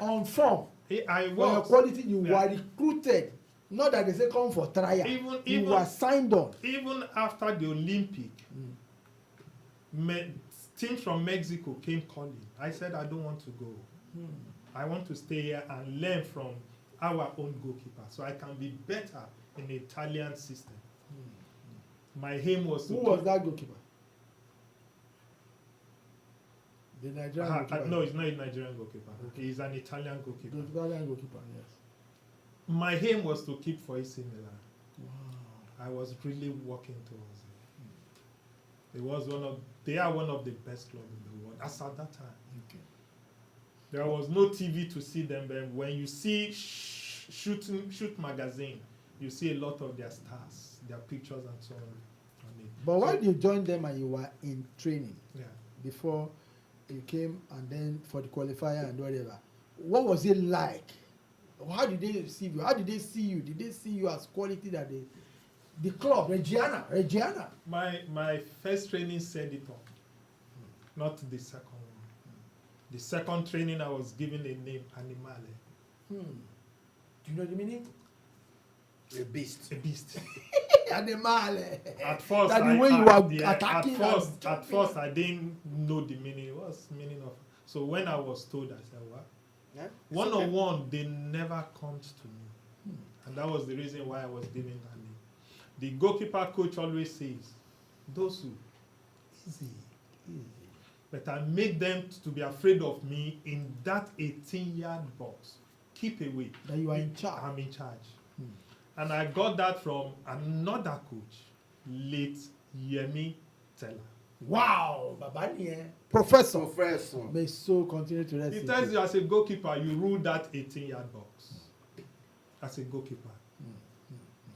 Speaker 2: on form.
Speaker 3: I was.
Speaker 2: For your quality, you were recruited. Not that they say come for trial. You were signed on.
Speaker 3: Even after the Olympic, teams from Mexico came calling. I said I don't want to go. I want to stay here and learn from our own goalkeeper so I can be better in the Italian system. My aim was to...
Speaker 2: Who was that goalkeeper? The Nigerian goalkeeper?
Speaker 3: No, he's not a Nigerian goalkeeper. Okay. He's an Italian goalkeeper.
Speaker 2: The Italian goalkeeper, yes.
Speaker 3: My aim was to keep for AC Milan. Wow. I was really working towards it. They are one of the best clubs in the world as at that time.
Speaker 2: Okay.
Speaker 3: There was no TV to see them, but when you see Shoot magazine, you see a lot of their stars, their pictures and so on it.
Speaker 2: But why did you join them and you were in training before you came and then for the qualifier and whatever? What was it like? How did they receive you? How did they see you? Did they see you as quality that the club, Reggiana?
Speaker 3: My first training set it up, not the second one. The second training I was given a name, Animale.
Speaker 2: Do you know the meaning?
Speaker 1: A beast.
Speaker 3: A beast.
Speaker 2: Animale.
Speaker 3: At first, at first I didn't know the meaning. It was meaning of. So when I was told, I said, what? Yeah, one-on-one, they never comes to me. And that was the reason why I was given that name. The goalkeeper coach always says, Dosu, easy. But I made them to be afraid of me in that 18-yard box. Keep away.
Speaker 2: That you are in charge.
Speaker 3: I'm in charge. And I got that from another coach, late Yemi Teller.
Speaker 2: Wow, Babani, Professor. May so continue to rest.
Speaker 3: He tells you as a goalkeeper, you rule that 18-yard box. As a goalkeeper.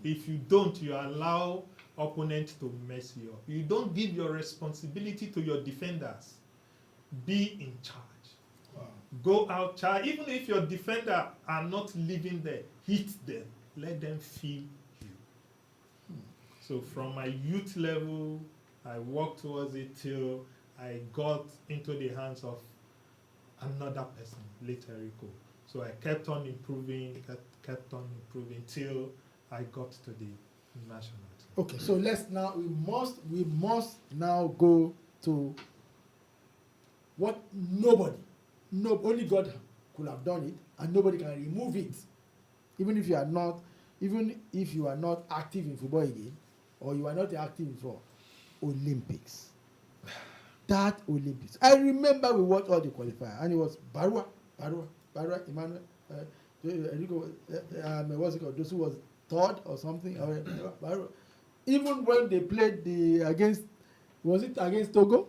Speaker 3: If you don't, you allow opponents to mess you up. You don't give your responsibility to your defenders. Be in charge. Wow. Go out, charge. Even if your defender are not living there, hit them. Let them feel you. So from my youth level, I worked towards it till I got into the hands of another person, later Rico. So I kept on improving till I got to the national team.
Speaker 2: Okay, so we must now go to what only God could have done it, and nobody can remove it. Even if you are not, even if you are not active in football again, or you are not active in football, Olympics. That Olympics. I remember we watched all the qualifiers, and it was Emmanuel, what's it called? Dosu was third or something. Barua. Even when they played was it against Togo?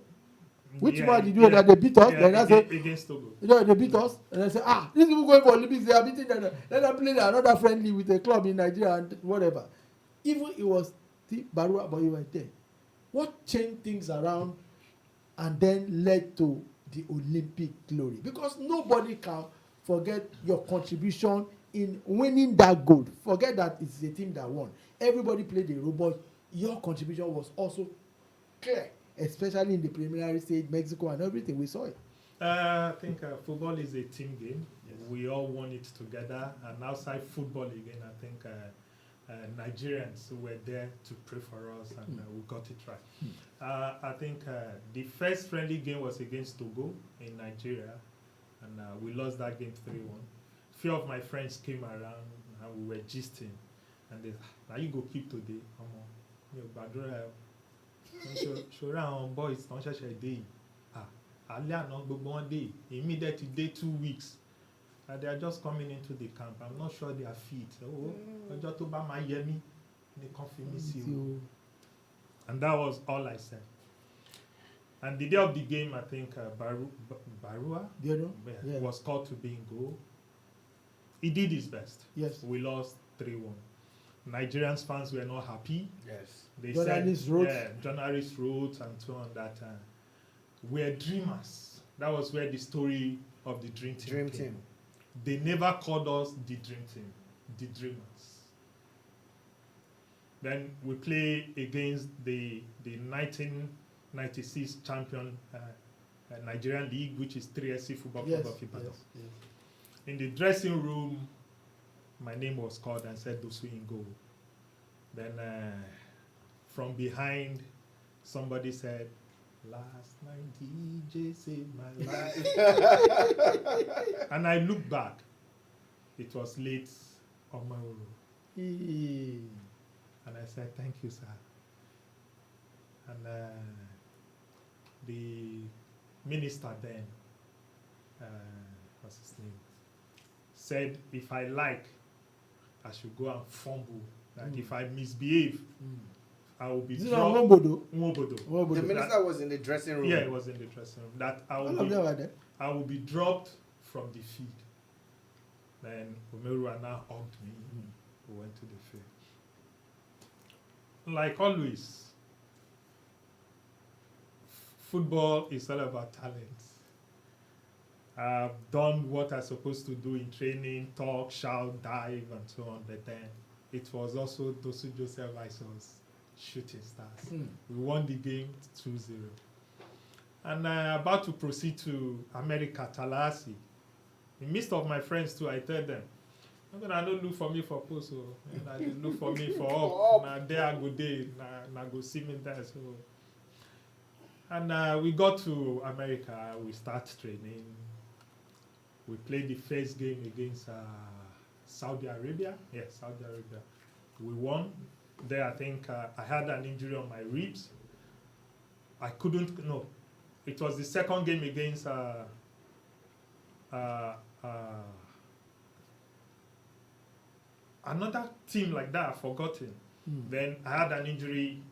Speaker 2: Which one did you know that they beat us?
Speaker 3: Yeah,
Speaker 2: then I said,
Speaker 3: against Togo.
Speaker 2: They beat us. And I said, these people going for Olympics, they are beating them. Let them play another friendly with a club in Nigeria and whatever. Even it was Barua, but you were there. What changed things around and then led to the Olympic glory? Because nobody can forget your contribution in winning that gold. Forget that it's a team that won. Everybody played a role, but your contribution was also clear, especially in the preliminary stage, Mexico and everything. We saw it.
Speaker 3: I think football is a team game. Yes. We all won it together. And outside football again, I think Nigerians were there to pray for us, and we got it right. I think the first friendly game was against Togo in Nigeria, and we lost that game 3-1. Few of my friends came around, and we were gisting, and they now you go keep today. Sure, our boys don't share day. Alẹ́ àná gbogbo wọn dé. Immediately day 2 weeks. They are just coming into the camp. I'm not sure they are fit. Ọjọ́ tó bá máa yẹ mí ní kàn fi mí sí o. And that was all I said. And the day of the game, I think Barua was called to be in goal. He did his best.
Speaker 2: Yes.
Speaker 3: We lost 3-1. Nigerian fans were not happy.
Speaker 1: Yes.
Speaker 3: They
Speaker 2: journalists
Speaker 3: wrote and so on that we're dreamers. That was where the story of the Dream Team. They never called us the Dream Team, the Dreamers. Then we play against the 1996 champion Nigerian League, which is 3SC Football Club of Ibadan. Yes. In the dressing room, my name was called and said Dosu in goal. Then from behind, somebody said, "Last night DJ saved my life." And I looked back. It was late Omaoro. And I said, "Thank you, sir." And the minister then, what's his name, said if I like, I should go and fumble. That if I misbehave, I will be dropped.
Speaker 1: The minister was in the dressing room.
Speaker 3: Yeah, he was in the dressing room. That I will be dropped from the field. Then Umeru now hugged me. We went to the field. Like always, football is all about talent. I've done what I'm supposed to do in training, talk, shout, dive, and so on. But then it was also Dosu Joseph Academy's Shooting Stars. We won the game 2-0. And about to proceed to America, Tallahassee. In the midst of my friends too, I tell them, I don't look for me for post, so I look for me for up. Now there I go day, now go see me there. So, and we got to America. We start training. We played the first game against Saudi Arabia. Yes, Saudi Arabia. We won. There, I think I had an injury on my ribs. I couldn't. No, it was the second game against another team like that. I've forgotten. Then I had an injury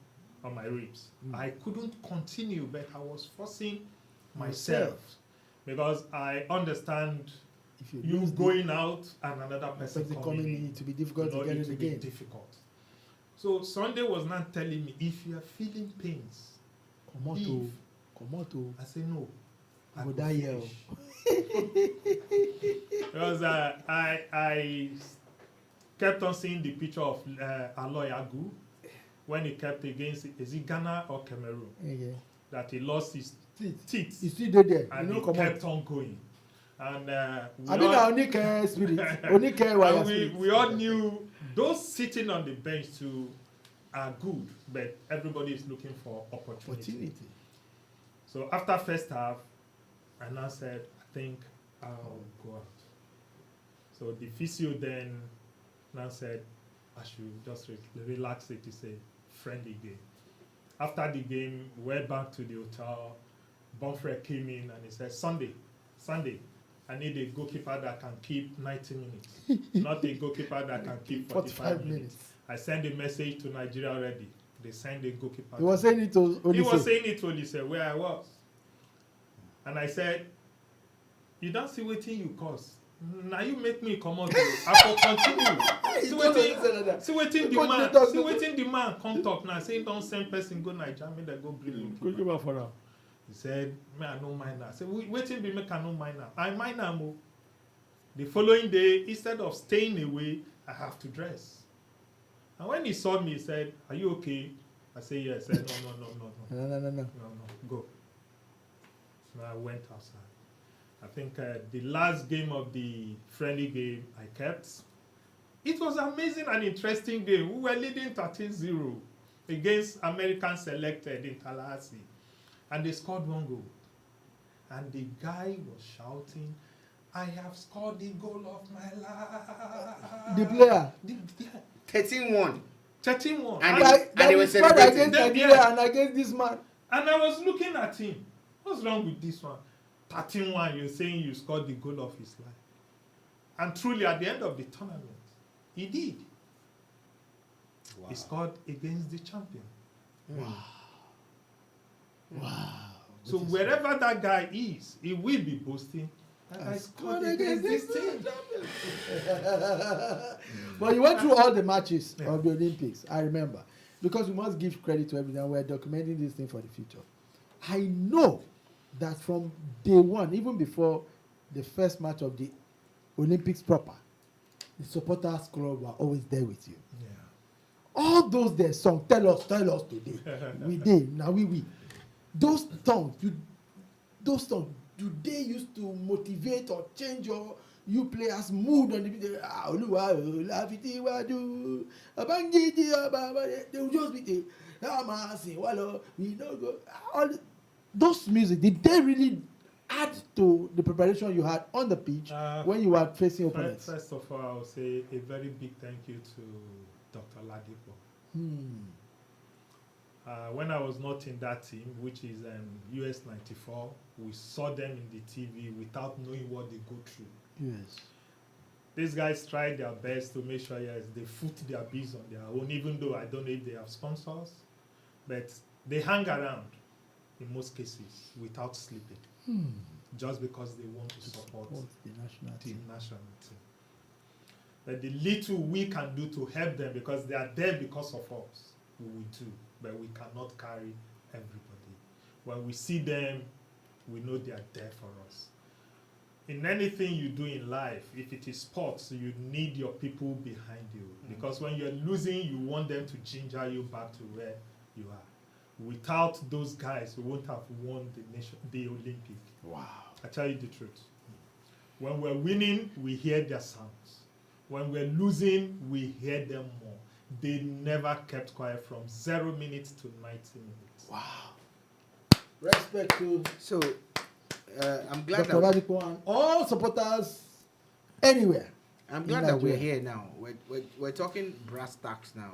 Speaker 3: on my ribs. I couldn't continue, but I was forcing myself because I understand you going out and another person coming in.
Speaker 2: To be difficult to get in the game.
Speaker 3: Difficult. So Sunday was not telling me if you are feeling pains. Leave. I say no. I will die. Because I kept on seeing the picture of Aloy Agu when he kept against, is it Ghana or Cameroon? Yeah. That he lost his teeth.
Speaker 2: He's still there.
Speaker 3: And he kept on going. And we all knew those sitting on the bench too are good, but everybody is looking for opportunity. So after first half, I now said, I think I'll go out. So the physio then now said, I should just relax it. It's a friendly game. After the game, we went back to the hotel. Bonfrey came in and he said, Sunday, I need a goalkeeper that can keep 90 minutes, not a goalkeeper that can keep 45 minutes. I sent a message to Nigeria already. They signed a goalkeeper.
Speaker 2: He was saying it to Olise.
Speaker 3: He was saying it to Olise, where I was. And I said, you don't see what you cause. Now you make me come out. I will continue. See waiting the man come talk now. Say don't send person go Nigeria, me that go bring him.
Speaker 2: Goalkeeper for now.
Speaker 3: He said, me I no mind now. I said, waiting be make I no mind now. I mind now more. The following day, instead of staying away, I have to dress. And when he saw me, he said, are you okay? I said, yes. I said, no, go. So I went outside. I think the last game of the friendly game I kept. It was amazing and interesting game. We were leading 13-0 against American selected in Tallahassee. And they scored 1 goal. And the guy was shouting, I have scored the goal of my life.
Speaker 2: The player?
Speaker 1: 13-1.
Speaker 3: 13-1.
Speaker 1: And they were celebrating.
Speaker 2: Against Nigeria and against this man.
Speaker 3: And I was looking at him. What's wrong with this one? 13-1, you're saying you scored the goal of his life. And truly, at the end of the tournament, he did. Wow. He scored against the champion.
Speaker 2: Wow. Wow.
Speaker 3: So wherever that guy is, he will be boasting. And I scored against this team.
Speaker 2: But you went through all the matches of the Olympics, I remember. Because we must give credit to everyone. We're documenting this thing for the future. I know that from day one, even before the first match of the Olympics proper, the supporters club were always there with you.
Speaker 3: Yeah.
Speaker 2: All those their songs, tell us today. We did, now we. Those songs, do they used to motivate or change you players' mood on the video? They will just be we don't go. All those music, did they really add to the preparation you had on the pitch when you were facing opponents?
Speaker 3: First of all, I will say a very big thank you to Dr. Ladipo. When I was not in that team, which is US 94, we saw them in the TV without knowing what they go through.
Speaker 2: Yes.
Speaker 3: These guys tried their best to make sure they foot their bees on their own, even though I don't know if they have sponsors. But they hang around, in most cases, without sleeping. Just because they want to support
Speaker 2: the national team.
Speaker 3: But the little we can do to help them, because they are there because of us, we will do. But we cannot carry everybody. When we see them, we know they are there for us. In anything you do in life, if it is sports, you need your people behind you. Because when you're losing, you want them to ginger you back to where you are. Without those guys, we won't have won the Olympic.
Speaker 2: Wow.
Speaker 3: I tell you the truth. When we're winning, we hear their sounds. When we're losing, we hear them more. They never kept quiet from 0 minutes to 90 minutes.
Speaker 2: Wow. Respect to
Speaker 1: So, I'm glad
Speaker 2: Dr. Ladipo and all supporters anywhere.
Speaker 1: I'm glad that we're here now. We're talking brass tacks now.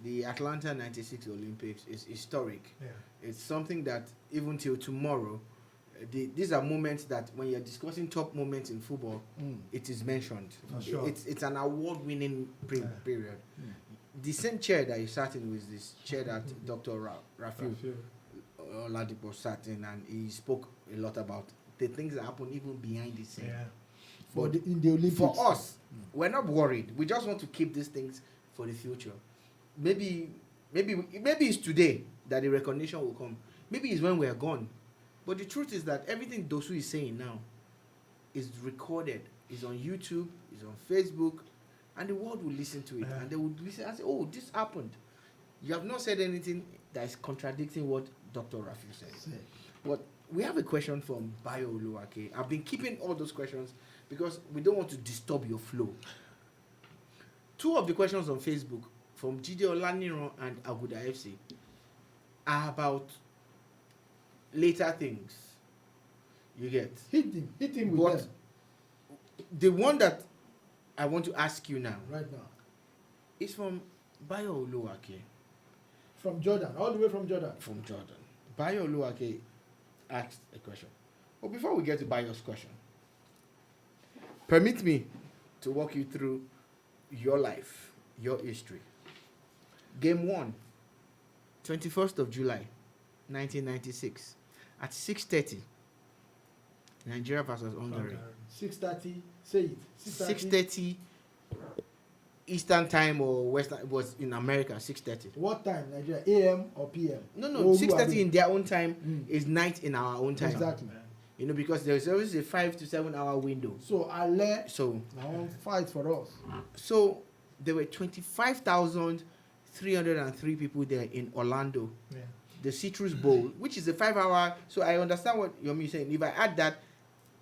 Speaker 1: The Atlanta 96 Olympics is historic.
Speaker 3: Yeah.
Speaker 1: It's something that even till tomorrow, these are moments that when you're discussing top moments in football, it is mentioned.
Speaker 3: For sure.
Speaker 1: It's an award-winning period. The same chair that you sat in was this chair that Dr. Rafiu Oladipo sat in, and he spoke a lot about the things that happen even behind the scene.
Speaker 3: Yeah.
Speaker 1: But
Speaker 2: in the Olympics,
Speaker 1: for us, we're not worried. We just want to keep these things for the future. Maybe it's today that the recognition will come. Maybe it's when we're gone. But the truth is that everything Dosu is saying now is recorded, is on YouTube, is on Facebook, and the world will listen to it. And they would listen and say, oh, this happened. You have not said anything that is contradicting what Dr. Rafi said. But we have a question from Bayo Oluwake. I've been keeping all those questions because we don't want to disturb your flow. 2 of the questions on Facebook from Jide Olaniran and Aguda FC are about later things. You get?
Speaker 2: Hit him with them.
Speaker 1: The one that I want to ask you now.
Speaker 2: Right now.
Speaker 1: It's from Bayo Oluwake
Speaker 2: From Jordan, all the way from Jordan.
Speaker 1: from Jordan. Bayo Oluwake asked a question. But before we get to Bayo's question, permit me to walk you through your life, your history. Game 1, 21st of July, 1996, at 6:30, Nigeria versus Hungary.
Speaker 2: 6:30. Say it.
Speaker 1: 6:30 Eastern time or Western was in America. 6:30.
Speaker 2: What time? Nigeria? AM or PM?
Speaker 1: No. 6:30 in their own time is night in our own time.
Speaker 2: Exactly.
Speaker 1: You know, because there's always a 5 to 7 hour window.
Speaker 2: So Ale
Speaker 1: So
Speaker 2: now fight for us.
Speaker 1: So there were 25,303 people there in Orlando.
Speaker 3: Yeah.
Speaker 1: The Citrus Bowl, which is a 5 hour. So I understand what Yomi is saying. If I add that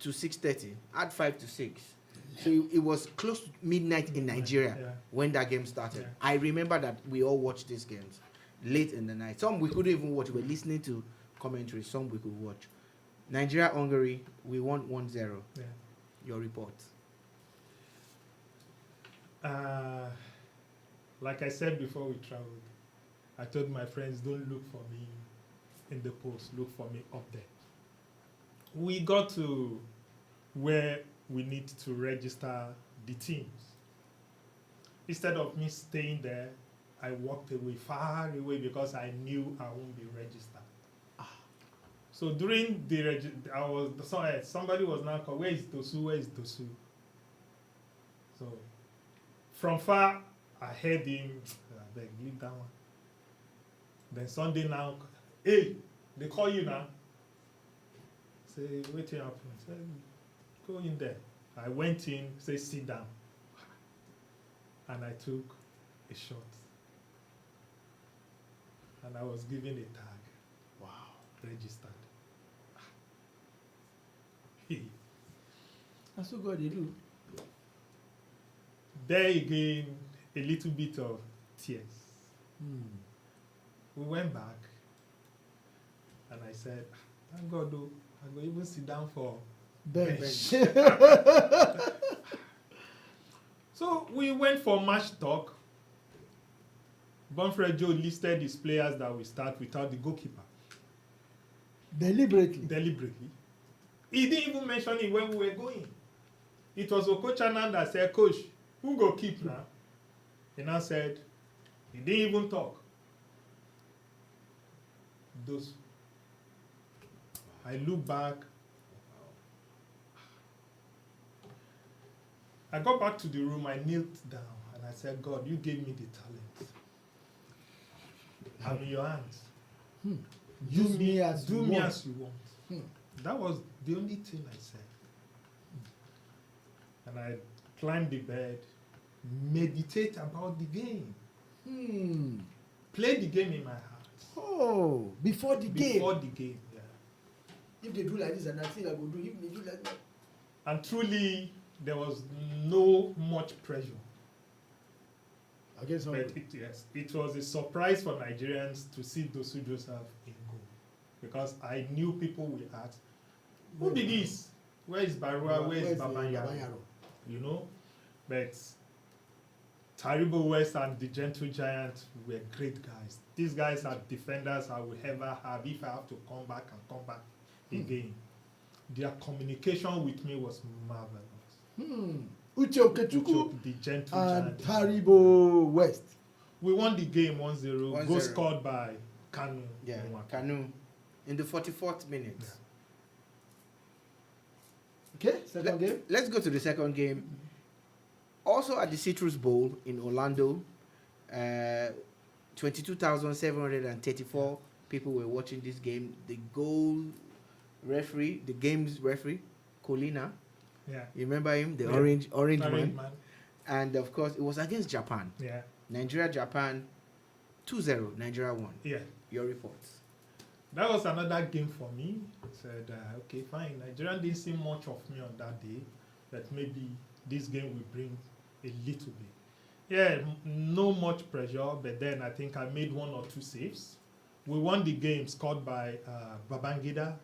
Speaker 1: to 6:30, add 5 to 6. So it was close to midnight in Nigeria when that game started.
Speaker 3: Yeah.
Speaker 1: I remember that we all watched these games late in the night. Some we couldn't even watch. We were listening to commentary. Some we could watch. Nigeria, Hungary, we won 1-0.
Speaker 3: Yeah.
Speaker 1: Your report.
Speaker 3: Like I said before we traveled, I told my friends, don't look for me in the post, look for me up there. We got to where we need to register the teams. Instead of me staying there, I walked away, far away, because I knew I won't be registered. So during the somebody was now called, where is Dosu? Where is Dosu? So from far, I heard him, I beg, leave that one. Then Sunday now, hey, they call you now. Say, wait till happen. Say, go in there. I went in, say, sit down. And I took a shot. And I was given a tag.
Speaker 2: Wow.
Speaker 3: Registered.
Speaker 2: That's what God they do.
Speaker 3: There again, a little bit of tears. We went back, and I said, thank God, though, I go even sit down for
Speaker 2: Bench.
Speaker 3: So we went for match talk. Bonfred Joe listed his players that we start without the goalkeeper. Deliberately. He didn't even mention it when we were going. It was Okocha that said, Coach, who go keep now? He now said, he didn't even talk. Those. I look back. I got back to the room, I knelt down, and I said, God, you gave me the talent. I'm in your hands.
Speaker 2: Do me as
Speaker 3: do
Speaker 2: you
Speaker 3: me
Speaker 2: want.
Speaker 3: as you want. That was the only thing I said. And I climbed the bed, meditate about the game. Play the game in my heart.
Speaker 2: Oh, before the game.
Speaker 3: Before the game, yeah.
Speaker 2: If they do like this, and I think I will do. If they do like that.
Speaker 3: And truly, there was no much pressure.
Speaker 2: Against
Speaker 3: But it was a surprise for Nigerians to see Dosu Joseph in goal. Because I knew people will ask, who be this? Where is Marwa? Where is Babayaro? You know? But Taribo West and the Gentle Giant were great guys. These guys are defenders I will ever have if I have to come back again. Their communication with me was marvelous.
Speaker 2: Uche Okechukwu
Speaker 3: the Gentle
Speaker 2: and
Speaker 3: Giant.
Speaker 2: Taribo West.
Speaker 3: We won the game 1-0. Goal scored by Kanu.
Speaker 1: Yeah,
Speaker 3: Nwankwo.
Speaker 1: Kanu. In the 44th minute.
Speaker 3: Yeah.
Speaker 2: Okay, second game.
Speaker 1: Let's go to the second game. Also at the Citrus Bowl in Orlando, 22,734 people were watching this game. The game's referee, Colina.
Speaker 3: Yeah.
Speaker 1: You remember him? The
Speaker 3: Yeah.
Speaker 1: orange man.
Speaker 3: Man.
Speaker 1: And of course, it was against Japan.
Speaker 3: Yeah.
Speaker 1: Nigeria, Japan, 2-0. Nigeria won.
Speaker 3: Yeah.
Speaker 1: Your reports.
Speaker 3: That was another game for me. I said, okay, fine. Nigeria didn't see much of me on that day, but maybe this game will bring a little bit. Yeah, no much pressure, but then I think I made 1 or 2 saves. We won the game scored by Babangida.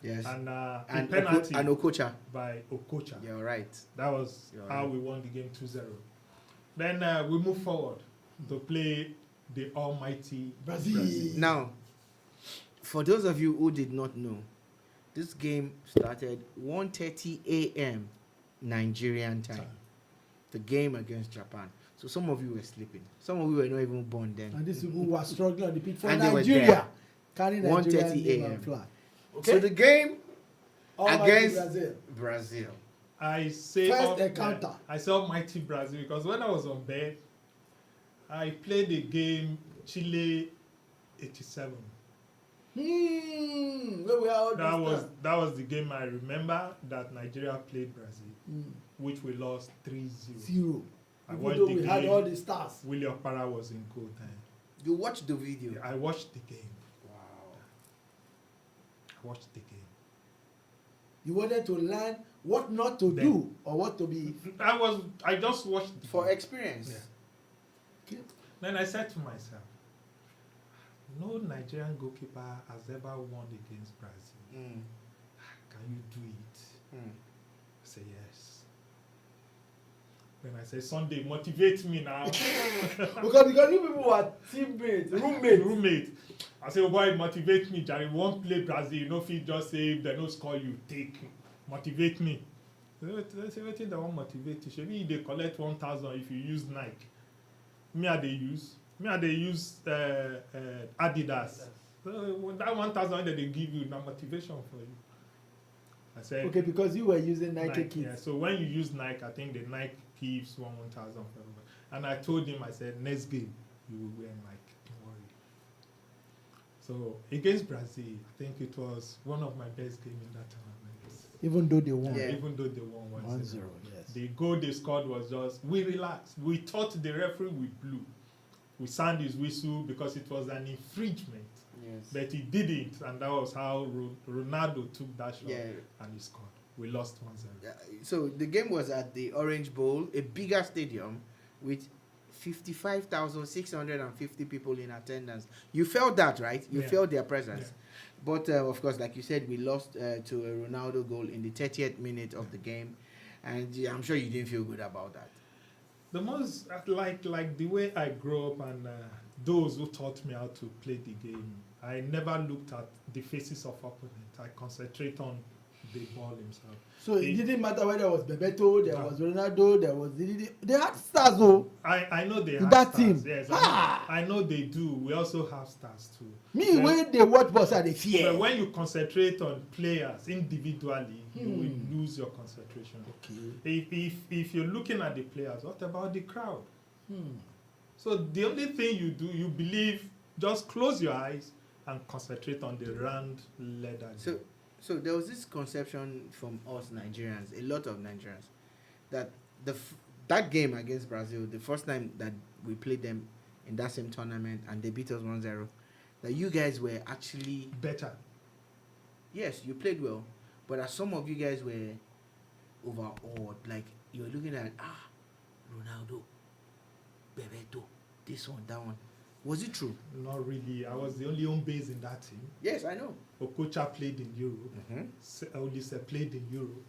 Speaker 1: Yes.
Speaker 3: And a
Speaker 1: And
Speaker 3: penalty
Speaker 1: Okocha.
Speaker 3: by Okocha.
Speaker 1: You're right.
Speaker 3: That was
Speaker 1: You're
Speaker 3: how
Speaker 1: right.
Speaker 3: we won the game 2-0. Then we moved forward. to play the almighty
Speaker 2: Brazil.
Speaker 1: Now, for those of you who did not know, this game started 1:30 a.m. Nigerian time. The game against Japan. So some of you were sleeping. Some of you were not even born then.
Speaker 2: And these people were struggling on the pitch for
Speaker 1: And they were
Speaker 2: Nigeria.
Speaker 1: there.
Speaker 2: Carrying
Speaker 1: 1:30
Speaker 2: Nigerian name
Speaker 1: a.m.
Speaker 2: and flag.
Speaker 1: So the game
Speaker 2: Almighty
Speaker 1: against
Speaker 2: Brazil.
Speaker 1: Brazil.
Speaker 3: I say
Speaker 2: First encounter.
Speaker 3: I say almighty Brazil because when I was on bed, I played the game Chile 87.
Speaker 2: Where we are all this time.
Speaker 3: That was the game I remember that Nigeria played Brazil, which we lost 3-0.
Speaker 2: 0.
Speaker 3: I
Speaker 2: Even
Speaker 3: watched
Speaker 2: though
Speaker 3: the
Speaker 2: we had
Speaker 3: game.
Speaker 2: all the stars.
Speaker 3: William Para was in goal time.
Speaker 1: You watched the video.
Speaker 3: I watched the game.
Speaker 1: Wow.
Speaker 3: I watched the game.
Speaker 2: You wanted to learn what not to
Speaker 3: Then-
Speaker 2: do or what to be.
Speaker 3: I just watched the
Speaker 1: For
Speaker 3: game.
Speaker 1: experience.
Speaker 3: Yeah. Then I said to myself, no Nigerian goalkeeper has ever won against Brazil.
Speaker 1: Mm.
Speaker 3: Can you do it?
Speaker 1: Mm.
Speaker 3: I say yes. Then I say, Sunday, motivate me now.
Speaker 2: because you people were teammates, roommates.
Speaker 3: Roommate. I say, oh boy, motivate me, Jerry. Won't play Brazil. You know, if you just say, if they no score, you take. Motivate me. They say, wait, they won't motivate you. Maybe they collect 1,000 if you use Nike. Me, they use Adidas. So that 1,000 that they give you, now motivation for you. I said,
Speaker 2: Okay, because you were using Nike kits.
Speaker 3: Yeah, so when you use Nike, I think the Nike gives 1,000 for everybody. And I told him, I said, next game, you will wear Nike, don't worry. So against Brazil, I think it was one of my best games in that tournament.
Speaker 2: Even though they won.
Speaker 1: Yeah.
Speaker 3: Even though they won
Speaker 2: 1-0,
Speaker 3: 1-0.
Speaker 2: yes.
Speaker 3: The goal they scored was just, we relaxed. We thought the referee would blew. We sound his whistle because it was an infringement.
Speaker 1: Yes.
Speaker 3: But he didn't, and that was how Ronaldo took that shot and he scored. We lost 1-0.
Speaker 1: So the game was at the Orange Bowl, a bigger stadium with 55,650 people in attendance. You felt that, right? You felt their presence.
Speaker 3: Yeah.
Speaker 1: But of course, like you said, we lost to a Ronaldo goal in the 30th minute of the game, and I'm sure you didn't feel good about that.
Speaker 3: The most like the way I grew up and those who taught me how to play the game, I never looked at the faces of opponents. I concentrate on the ball himself.
Speaker 2: So it didn't matter whether it was Bebeto, there was Ronaldo, there was they had stars though.
Speaker 3: I know they have
Speaker 2: that
Speaker 3: stars.
Speaker 2: team.
Speaker 3: Yes,
Speaker 2: Ah!
Speaker 3: I know they do. We also have stars too.
Speaker 2: Me when they watch boss they fear.
Speaker 3: But when you concentrate on players individually, you will lose your concentration.
Speaker 2: Okay.
Speaker 3: If you're looking at the players, what about the crowd? So the only thing you do, you believe, just close your eyes and concentrate on the round leather.
Speaker 1: So there was this conception from us Nigerians, a lot of Nigerians, that that game against Brazil, the first time that we played them in that same tournament and they beat us 1-0, that you guys were actually
Speaker 3: better.
Speaker 1: Yes, you played well, but that some of you guys were overawed. Like you were looking at Ronaldo, Bebeto, this one, that one. Was it true?
Speaker 3: Not really. I was the only home base in that team.
Speaker 1: Yes, I know.
Speaker 3: Okocha played in Europe. Olise played in Europe.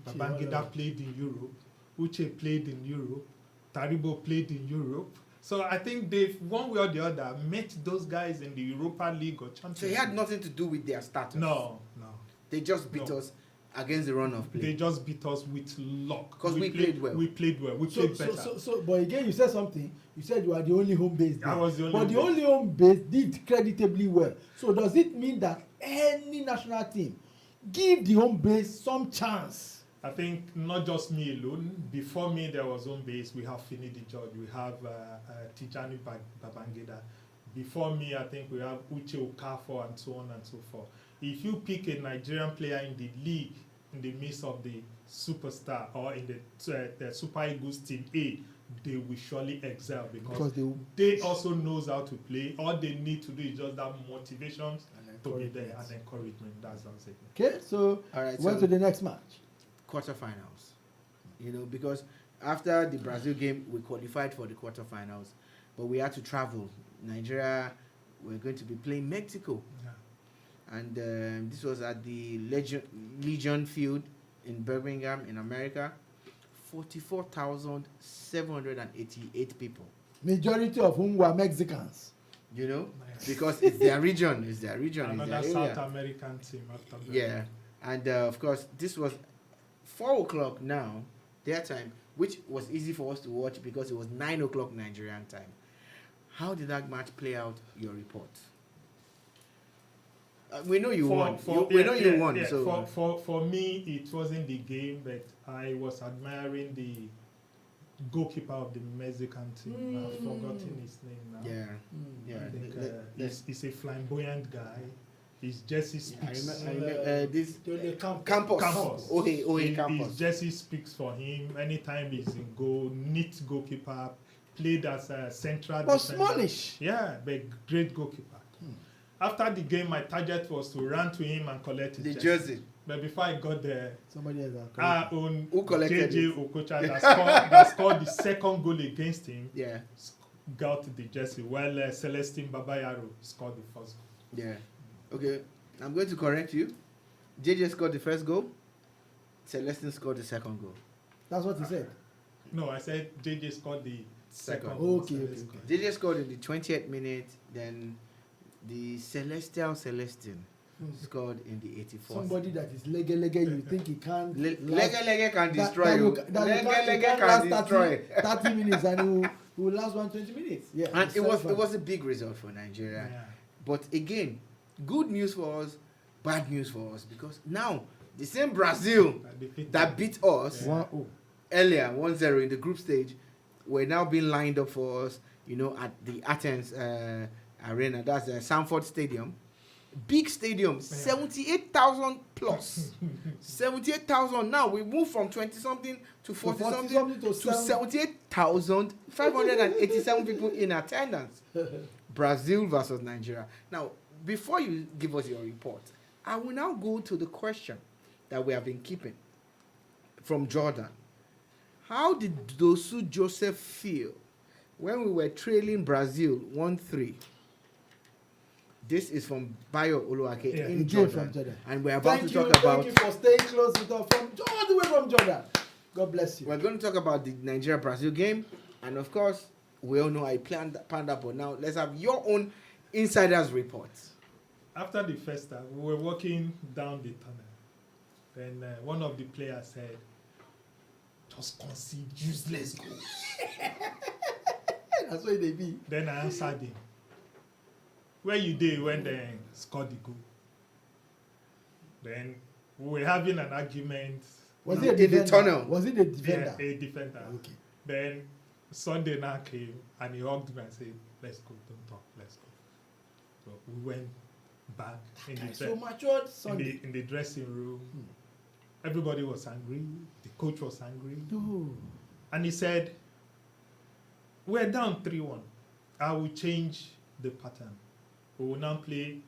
Speaker 3: Babangida played in Europe. Uche played in Europe. Taribo played in Europe. So I think they've, one way or the other, met those guys in the Europa League or Champions
Speaker 1: So it had nothing to do with their status.
Speaker 3: No.
Speaker 1: They just beat us against the run of play.
Speaker 3: They just beat us with luck.
Speaker 1: Because we played well.
Speaker 3: We played well. We played better.
Speaker 2: But again, you said something. You said you are the only home base.
Speaker 3: I was the only
Speaker 2: But the only home base did creditably well. So does it mean that any national team give the home base some chance?
Speaker 3: I think not just me alone. Before me, there was home base. We have Finidi George. We have Tijani Babangida. Before me, I think we have Uche Okafor and so on and so forth. If you pick a Nigerian player in the league in the midst of the superstar or in the Super Eagles team A, they will surely excel because they also knows how to play. All they need to do is just that motivation to be there and encouragement. That's what I'm saying.
Speaker 2: Okay, so
Speaker 1: all right,
Speaker 2: went to the next match.
Speaker 1: Quarterfinals. You know, because after the Brazil game, we qualified for the quarterfinals, but we had to travel. Nigeria were going to be playing Mexico. And this was at the Legion Field in Birmingham in America. 44,788 people.
Speaker 2: Majority of whom were Mexicans.
Speaker 1: You know, because it's their region. It's their region.
Speaker 3: Another
Speaker 1: it's their
Speaker 3: South
Speaker 1: area.
Speaker 3: American team after that.
Speaker 1: Yeah, and of course, this was 4 o'clock now, their time, which was easy for us to watch because it was 9 o'clock Nigerian time. How did that match play out? Your report. We know you won. We know you won.
Speaker 3: Yeah.
Speaker 1: So
Speaker 3: For me, it wasn't the game, but I was admiring the goalkeeper of the Mexican team. I've forgotten his name now.
Speaker 1: yeah, yeah.
Speaker 3: I think
Speaker 1: Let's-
Speaker 3: he's a flamboyant guy. His jersey speaks.
Speaker 1: I remember this
Speaker 2: Campos.
Speaker 1: Campos.
Speaker 3: His
Speaker 1: Campos.
Speaker 3: jersey speaks for him. Anytime he's in goal, neat goalkeeper, played as a central
Speaker 2: But
Speaker 3: defender.
Speaker 2: smallish.
Speaker 3: Yeah, but great goalkeeper. After the game, my target was to run to him and collect his
Speaker 1: The jersey.
Speaker 3: But before I got there,
Speaker 2: Somebody else.
Speaker 3: our own
Speaker 1: Who collected
Speaker 3: JJ
Speaker 1: it?
Speaker 3: Okocha that scored the second goal against him
Speaker 1: Yeah,
Speaker 3: got the jersey, while Celestine Babayaro scored the first goal.
Speaker 1: yeah. Okay, I'm going to correct you. JJ scored the first goal. Celestine scored the second goal.
Speaker 2: That's what he said.
Speaker 3: No, I said JJ scored the second
Speaker 1: Second.
Speaker 3: goal.
Speaker 2: Okay,
Speaker 3: Celestine
Speaker 2: okay.
Speaker 3: scored.
Speaker 1: JJ scored in the 20th minute. Then the Celestial Celestine scored in the 84th.
Speaker 2: Somebody that is lege, you think he can't.
Speaker 1: Lege can
Speaker 2: that
Speaker 1: destroy you.
Speaker 2: Lege
Speaker 1: Can
Speaker 2: can
Speaker 1: destroy.
Speaker 2: 30 minutes and he will last 120 minutes. Yeah.
Speaker 1: And
Speaker 2: it's
Speaker 1: it was
Speaker 2: self-run.
Speaker 1: a big result for Nigeria.
Speaker 3: Yeah.
Speaker 1: But again, good news for us, bad news for us, because now the same Brazil that beat us
Speaker 3: Yeah.
Speaker 2: 1-0.
Speaker 1: earlier 1-0 in the group stage were now being lined up for us, you know, at the Athens arena. That's the Sanford Stadium. Big stadium, 78,000 plus. 78,000. Now we move from 20 something to 40 something to 78,587 people in attendance. Brazil versus Nigeria. Now, before you give us your report, I will now go to the question that we have been keeping from Jordan. How did Dosu Joseph feel when we were trailing Brazil 1-3? This is from Bayo Oluwake
Speaker 3: Yeah.
Speaker 1: in
Speaker 2: He came
Speaker 1: Jordan.
Speaker 2: from Jordan.
Speaker 1: And we're about
Speaker 2: Thank
Speaker 1: to talk
Speaker 2: you
Speaker 1: about
Speaker 2: for staying close with us from all the way from Jordan. God bless you.
Speaker 1: we're going to talk about the Nigeria-Brazil game. And of course, we all know I planned that, but now let's have your own insider's report.
Speaker 3: After the first half, we were walking down the tunnel. Then one of the players said, "Just concede useless goals."
Speaker 2: That's why they be.
Speaker 3: Then I answered him, "Where you did when they scored the goal?" Then we were having an argument.
Speaker 2: Was
Speaker 1: No,
Speaker 2: it a
Speaker 1: in the
Speaker 2: defender?
Speaker 1: tunnel.
Speaker 2: Was it a defender?
Speaker 3: Yeah, a defender.
Speaker 2: Okay.
Speaker 3: Then Sunday now came and he hugged me and said, "Let's go, don't talk, let's go." So we went back in the,
Speaker 2: So matured Sunday.
Speaker 3: in the dressing room. Everybody was angry. The coach was angry.
Speaker 2: No.
Speaker 3: And he said, "We're down 3-1. I will change the pattern. We will now play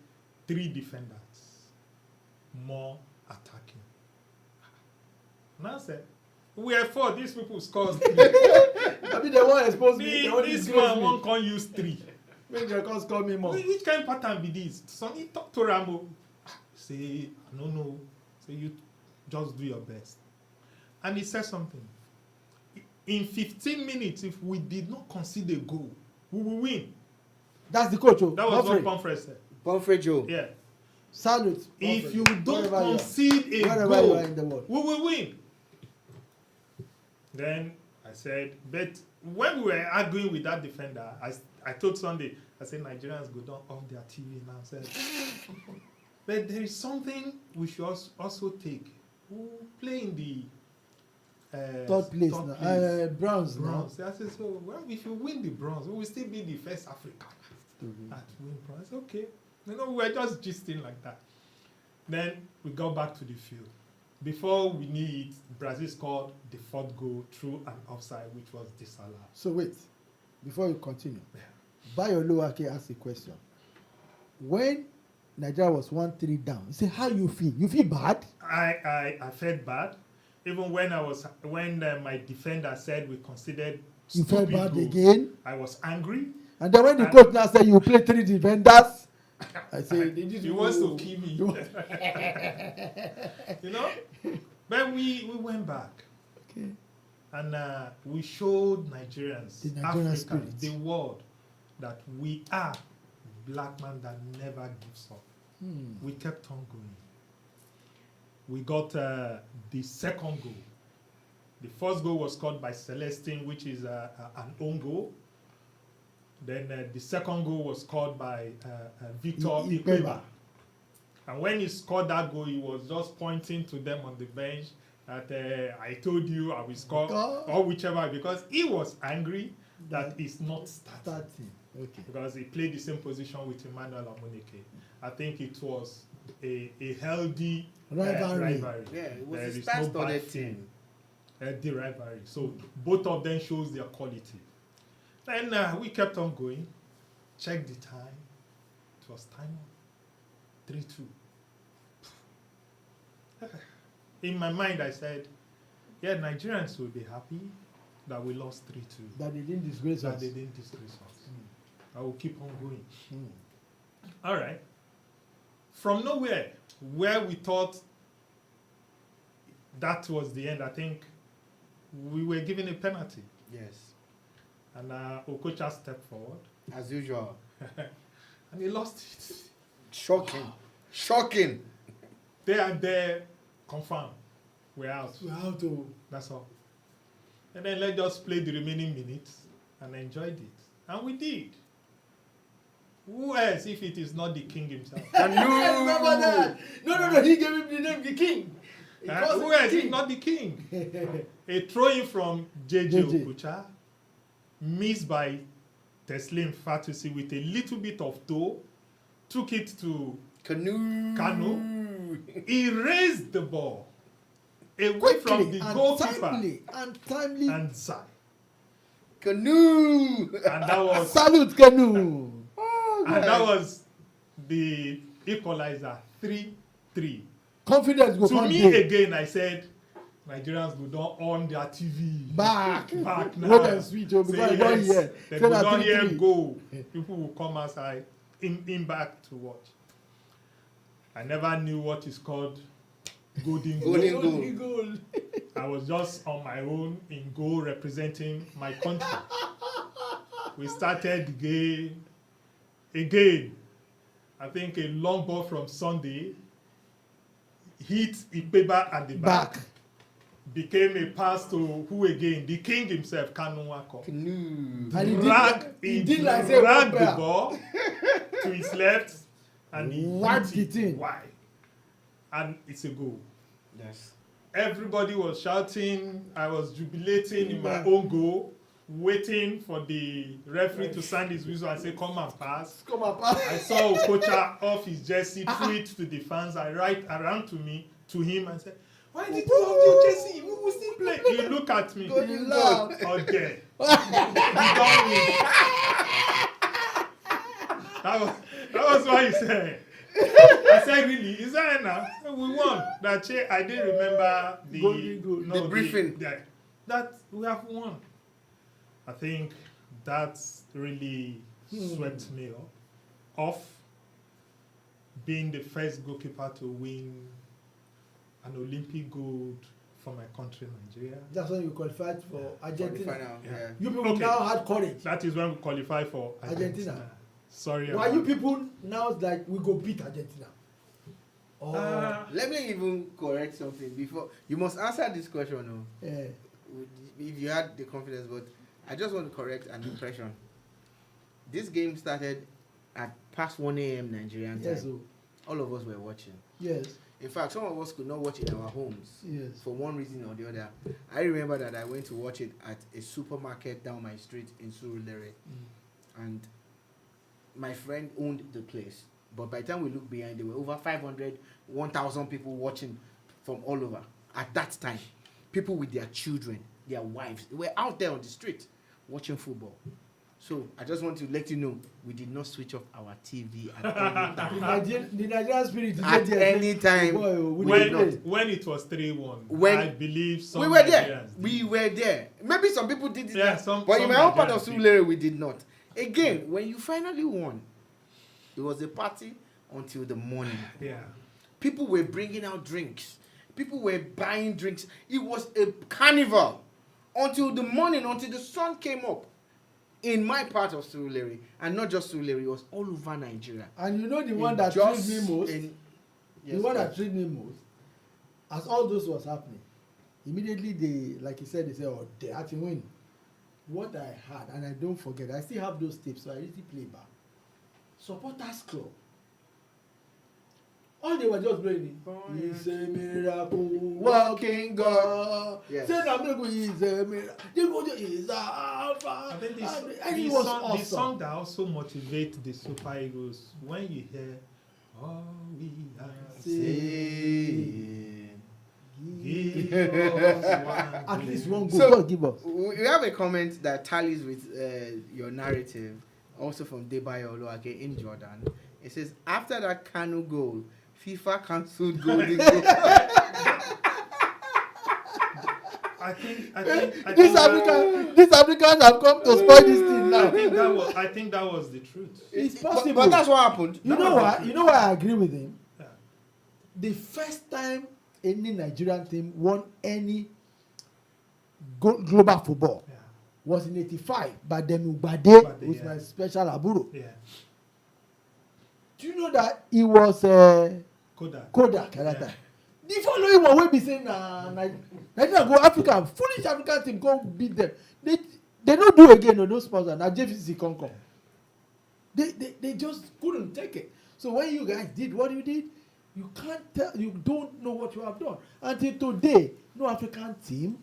Speaker 3: 3 defenders, more attacking." And I said, "We are 4. These people scored 3.
Speaker 2: I mean, they won't expose me. They won't
Speaker 3: This
Speaker 2: disgrace
Speaker 3: man
Speaker 2: me.
Speaker 3: won't can use 3.
Speaker 2: Make them come score me more.
Speaker 3: Which kind of pattern be this?" So he talked to Rambo. Say, "I don't know. Say, you just do your best." And he said something. In 15 minutes, if we did not concede a goal, we will win.
Speaker 2: That's the coach. Oh.
Speaker 3: That was
Speaker 2: Humphrey.
Speaker 3: what Pomfrey said.
Speaker 1: Bonfrey Joe.
Speaker 3: Yeah.
Speaker 2: Salute.
Speaker 3: If
Speaker 2: Humphrey.
Speaker 3: you don't
Speaker 2: Wherever you are.
Speaker 3: concede a
Speaker 2: Wherever you
Speaker 3: goal,
Speaker 2: are in the world.
Speaker 3: we will win. Then I said, but when we were arguing with that defender, I told Sunday, I said, Nigerians go down off their TV now. I said, but there is something we should also take. We play in the
Speaker 2: Third place now. Bronze now.
Speaker 3: bronze. I said, so well, if you win the bronze, we will still be the first African that win bronze. Okay. You know, we were just gisting like that. Then we got back to the field. Before we knew it, Brazil scored the 4th goal through an offside, which was disallowed.
Speaker 2: So wait, before you continue,
Speaker 3: Yeah.
Speaker 2: Bayo Oluwake asked a question. When Nigeria was 1-3 down, he said, "How you feel? You feel bad?"
Speaker 3: I felt bad. Even when my defender said we considered
Speaker 2: You felt
Speaker 3: stupid
Speaker 2: bad
Speaker 3: goals,
Speaker 2: again.
Speaker 3: I was angry.
Speaker 2: And then when the coach now said you play 3 defenders, I say,
Speaker 3: He wants to kill me. You know? But we went back.
Speaker 2: Okay.
Speaker 3: And we showed Nigerians,
Speaker 2: The Nigerian
Speaker 3: Africans,
Speaker 2: spirit.
Speaker 3: the world, that we are black man that never gives up. We kept on going. We got the second goal. The first goal was scored by Celestine, which is an own goal. Then the second goal was scored by Victor Ikpeba. And when he scored that goal, he was just pointing to them on the bench that I told you I will score, or whichever, because he was angry that it's not starting.
Speaker 2: Okay.
Speaker 3: Because he played the same position with Emmanuel Amunike. I think it was a healthy rivalry.
Speaker 1: Yeah, it was
Speaker 3: There
Speaker 1: a
Speaker 3: is
Speaker 1: star-studded
Speaker 3: no bad
Speaker 1: team.
Speaker 3: Healthy rivalry. So both of them shows their quality. Then we kept on going. Check the time. It was time up. 3-2. In my mind, I said, yeah, Nigerians will be happy that we lost 3-2.
Speaker 2: That they didn't disgrace
Speaker 3: That
Speaker 2: us.
Speaker 3: they didn't disgrace us. I will keep on going. All right. From nowhere, where we thought that was the end, I think we were given a penalty.
Speaker 1: Yes,
Speaker 3: And Okocha stepped forward.
Speaker 1: as usual.
Speaker 3: And he lost it.
Speaker 1: Shocking. Shocking.
Speaker 3: There, confirmed. We're out.
Speaker 2: We have to.
Speaker 3: That's all. And then let's just play the remaining minutes and enjoyed it. And we did. Who else if it is not the king himself?
Speaker 2: I remember that. No. He gave him the name, the king. He calls
Speaker 3: Who
Speaker 2: him
Speaker 3: else
Speaker 2: the
Speaker 3: if
Speaker 2: king.
Speaker 3: not the king? A throw-in from JJ Okocha, missed by Teslim Fatusi with a little bit of toe, took it to Kanu. He raised the ball away from the goalkeeper
Speaker 2: and timely.
Speaker 3: and Zai.
Speaker 1: Canoe.
Speaker 3: And that was
Speaker 2: Salute Kanu.
Speaker 3: and that was the equalizer 3-3.
Speaker 2: Confidence go
Speaker 3: To
Speaker 2: come
Speaker 3: me
Speaker 2: dey.
Speaker 3: again, I said Nigerians will not on their TV.
Speaker 2: Back
Speaker 3: now.
Speaker 2: Make them switch o, because I don hear.
Speaker 3: They
Speaker 2: Say
Speaker 3: will
Speaker 2: na
Speaker 3: not hear
Speaker 2: 3-3.
Speaker 3: goal. People will come outside in back to watch. I never knew what is called golden goal.
Speaker 1: Golden goal.
Speaker 2: Goal.
Speaker 3: I was just on my own in goal representing my country. We started the game again. I think a long ball from Sunday hit Ikpeba at the back. Became a pass to who again? The king himself, Kanu Nwankwo.
Speaker 1: Canoe.
Speaker 2: And he did like say
Speaker 3: dragged
Speaker 2: one
Speaker 3: the
Speaker 2: player.
Speaker 3: ball to his left and he
Speaker 2: Wiped
Speaker 3: hit
Speaker 2: it in.
Speaker 3: wide. And it's a goal.
Speaker 1: Yes.
Speaker 3: Everybody was shouting. I was jubilating in my
Speaker 2: Yeah.
Speaker 3: own goal, waiting for the referee to sound his whistle and say, come and pass.
Speaker 2: Come on, pass.
Speaker 3: I saw Okocha off his jersey, threw it to the fans. I ran to him and said, why did you off your jersey? We will still play. You look at me.
Speaker 2: You laugh.
Speaker 3: Okay. You don't win. That was what he said. I said, really? Is that enough? We won. I didn't remember
Speaker 2: Golden
Speaker 1: The briefing.
Speaker 3: That we have won. I think that really swept me off being the first goalkeeper to win an Olympic gold for my country, Nigeria.
Speaker 2: That's when you qualified for Argentina.
Speaker 1: Final,
Speaker 3: Yeah.
Speaker 1: yeah.
Speaker 2: You people
Speaker 3: Okay.
Speaker 2: now had courage.
Speaker 3: That is when we qualify for
Speaker 2: Argentina.
Speaker 3: Argentina. Sorry.
Speaker 2: Why
Speaker 3: about
Speaker 2: you
Speaker 3: that.
Speaker 2: people now like we go beat Argentina? Oh,
Speaker 1: Let me even correct something before. You must answer this question, no?
Speaker 2: yeah.
Speaker 1: If you had the confidence, but I just want to correct an impression. This game started at past 1 a.m. Nigerian time.
Speaker 2: Yes, oh.
Speaker 1: All of us were watching.
Speaker 2: Yes,
Speaker 1: In fact, some of us could not watch it in our homes
Speaker 2: yes.
Speaker 1: for one reason or the other. I remember that I went to watch it at a supermarket down my street in Surulere, and my friend owned the place. But by the time we looked behind, there were over 500, 1,000 people watching from all over. At that time, people with their children, their wives, they were out there on the street watching football. So I just want to let you know, we did not switch off our TV at any time.
Speaker 2: The Nigerian spirit is
Speaker 1: At
Speaker 2: there.
Speaker 1: any time.
Speaker 2: Boy, oh, we did not.
Speaker 3: When it was 3-1,
Speaker 1: When-
Speaker 3: I believe some
Speaker 1: We were there.
Speaker 3: Nigerians did.
Speaker 1: We were there. Maybe some people did it.
Speaker 3: Yeah,
Speaker 1: but
Speaker 3: some
Speaker 1: in my own part of
Speaker 3: Nigerians did.
Speaker 1: Surulere, we did not. Again, when you finally won, it was a party until the morning.
Speaker 3: Yeah.
Speaker 1: People were bringing out drinks. People were buying drinks. It was a carnival until the morning, until the sun came up. In my part of Surulere, and not just Surulere, it was all over Nigeria.
Speaker 2: And you know the one that thrilled me most? The one that thrilled me most, as all those was happening, immediately they, like you said, they said, oh, they had to win. What I had, and I don't forget, I still have those tapes, so I really play back. Supporters Club. All they were just playing it. He's a miracle working God.
Speaker 1: Yes.
Speaker 2: Say that miracle is a miracle. Is a Alpha.
Speaker 3: I think
Speaker 2: And it was awesome.
Speaker 3: the song that also motivates the Super Eagles, when you hear, all we are saying, give us one
Speaker 2: At least
Speaker 3: day."
Speaker 2: one goal.
Speaker 1: So,
Speaker 2: God give us.
Speaker 1: we have a comment that tallies with your narrative, also from Debayo Oluwake in Jordan. It says, after that Kanu goal, FIFA cancelled golden goal.
Speaker 3: I think
Speaker 2: These Africans have come to spoil this thing now.
Speaker 3: I think that was the truth.
Speaker 2: It's possible.
Speaker 1: But that's what happened.
Speaker 2: You know why? You know why I agree with him?
Speaker 3: Yeah.
Speaker 2: The first time any Nigerian team won any global football
Speaker 3: Yeah.
Speaker 2: was in '85 by Demi Ubade
Speaker 3: Ubade,
Speaker 2: with
Speaker 3: yeah.
Speaker 2: my special aburo.
Speaker 3: Yeah.
Speaker 2: Do you know that he was Kodak at that time? The following one wey be say na Nigeria go Africa, foolish African team go beat them. They no do again, no, those sponsors. Na JVC come. They just couldn't take it. So when you guys did what you did, you can't tell, you don't know what you have done. Until today, no African team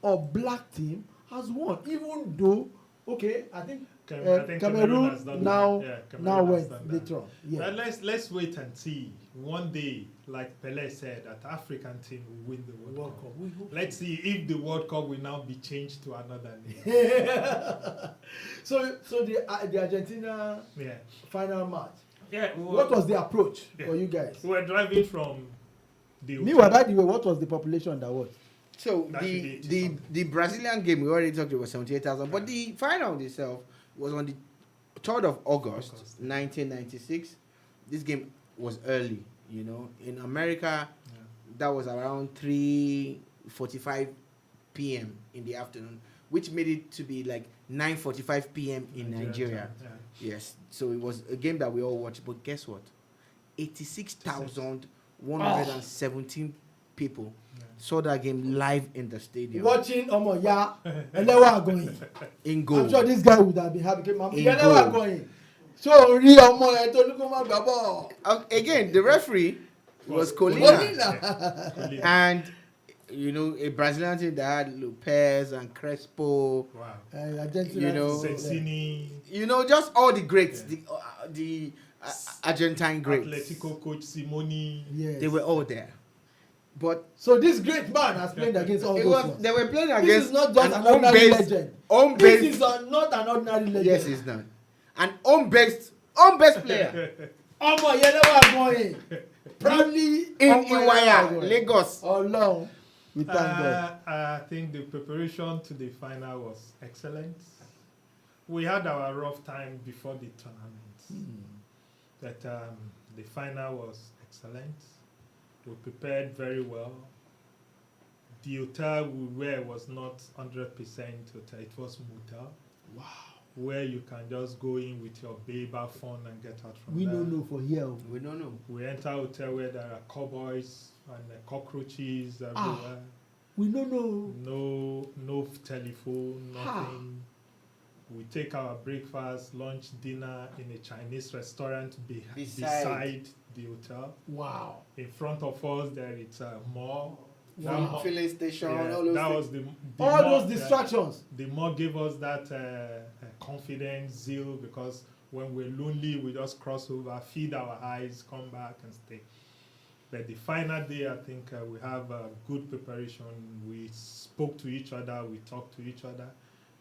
Speaker 2: or black team has won, even though, okay, I think Cameroon
Speaker 3: has done
Speaker 2: now
Speaker 3: that. Yeah, Cameroon
Speaker 2: now
Speaker 3: has
Speaker 2: went
Speaker 3: done
Speaker 2: the
Speaker 3: that.
Speaker 2: throne. Yeah.
Speaker 3: But let's wait and see. One day, like Pele said, that African team will win the World Cup.
Speaker 2: We hope
Speaker 3: Let's see if the World Cup will now be changed to another name.
Speaker 2: so the Argentina
Speaker 3: Yeah.
Speaker 2: final match.
Speaker 3: Yeah.
Speaker 2: What was the approach
Speaker 3: Yeah.
Speaker 2: for you guys?
Speaker 3: We were driving from the
Speaker 2: Meanwhile, by the way, what was the population that was?
Speaker 1: So
Speaker 3: That should be
Speaker 1: the
Speaker 3: 80,000.
Speaker 1: the Brazilian game we already talked about 78,000, but the final itself was on the 3rd of August 1996. This game was early, you know. In America, that was around 3:45 p.m. in the afternoon, which made it to be like 9:45 p.m. in Nigeria.
Speaker 3: Yeah.
Speaker 1: Yes, so it was a game that we all watched. But guess what? 86,117 people saw that game live in the stadium.
Speaker 2: Watching Omoya Elewa going.
Speaker 1: In goal.
Speaker 2: I'm sure this guy would have been happy.
Speaker 1: In
Speaker 2: Elewa
Speaker 1: goal.
Speaker 2: going. So rí ọmọ ẹ tó ní kó má gbá ball.
Speaker 1: Again, the referee was Colina.
Speaker 2: Colina.
Speaker 1: And, you know, a Brazilian team that had Lopez and Crespo.
Speaker 3: Wow.
Speaker 2: Argentina.
Speaker 1: You know,
Speaker 3: Sensini,
Speaker 1: You know, just all the greats, the Argentine greats.
Speaker 3: Atletico coach Simoni.
Speaker 2: Yes.
Speaker 1: They were all there. But
Speaker 2: So this great man has played against all
Speaker 1: it
Speaker 2: those
Speaker 1: was,
Speaker 2: ones.
Speaker 1: they were playing
Speaker 2: This
Speaker 1: against
Speaker 2: is not just
Speaker 1: an
Speaker 2: an ordinary
Speaker 1: home-based,
Speaker 2: legend.
Speaker 1: home-based.
Speaker 2: This is not an ordinary legend.
Speaker 1: Yes, it's not. An home-based player
Speaker 2: Ọmọ yẹn Elewa going. Proudly
Speaker 1: in
Speaker 2: ọmọ yẹn
Speaker 1: Iwaya,
Speaker 2: Elewa going.
Speaker 1: Lagos.
Speaker 2: Ọlọ́run, we thank God.
Speaker 3: I think the preparation to the final was excellent. We had our rough time before the tournament, but the final was excellent. We prepared very well. The hotel we were was not 100% hotel; it was motel.
Speaker 2: Wow.
Speaker 3: Where you can just go in with your baby phone and get out from
Speaker 2: We
Speaker 3: there.
Speaker 2: don't know for here.
Speaker 1: We don't know.
Speaker 3: We enter a hotel where there are cowboys and cockroaches everywhere.
Speaker 2: We don't know.
Speaker 3: No telephone, nothing. We take our breakfast, lunch, dinner in a Chinese restaurant beside the hotel.
Speaker 2: Wow.
Speaker 3: In front of us, there is a mall.
Speaker 2: Wow.
Speaker 1: Filling station,
Speaker 3: Yeah,
Speaker 1: all those
Speaker 3: that
Speaker 1: things.
Speaker 3: was the
Speaker 2: All
Speaker 3: mall,
Speaker 2: those distractions.
Speaker 3: The mall gave us that confidence, zeal, because when we're lonely, we just cross over, feed our eyes, come back and stay. But the final day, I think we have a good preparation. We spoke to each other, we talked to each other.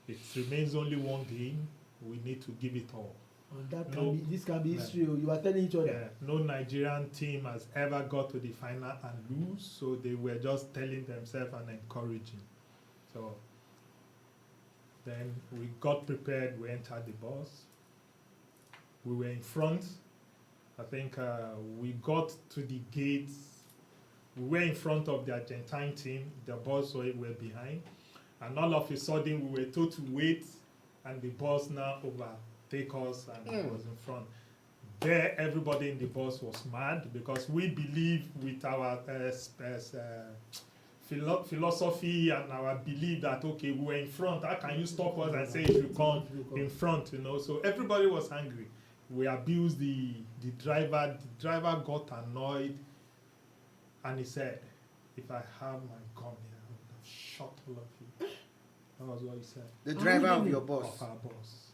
Speaker 3: It remains only one game. We need to give it all.
Speaker 2: And that
Speaker 3: No.
Speaker 2: this can be
Speaker 3: Yeah.
Speaker 2: history. You are telling each other.
Speaker 3: Yeah, no Nigerian team has ever got to the final and lose, so they were just telling themselves and encouraging. So then we got prepared, we entered the bus. We were in front. I think we got to the gates. We were in front of the Argentine team. The bus were behind. And all of a sudden, we were told to wait, and the bus now overtake us, and it was in front. There, everybody in the bus was mad because we believe with our philosophy and our belief that, okay, we were in front, how can you stop us and say you come in front, you know? So everybody was angry. We abused the driver. The driver got annoyed, and he said, if I have my gun here, I would have shot all of you. That was what he said.
Speaker 1: The driver of your boss.
Speaker 3: Of our boss.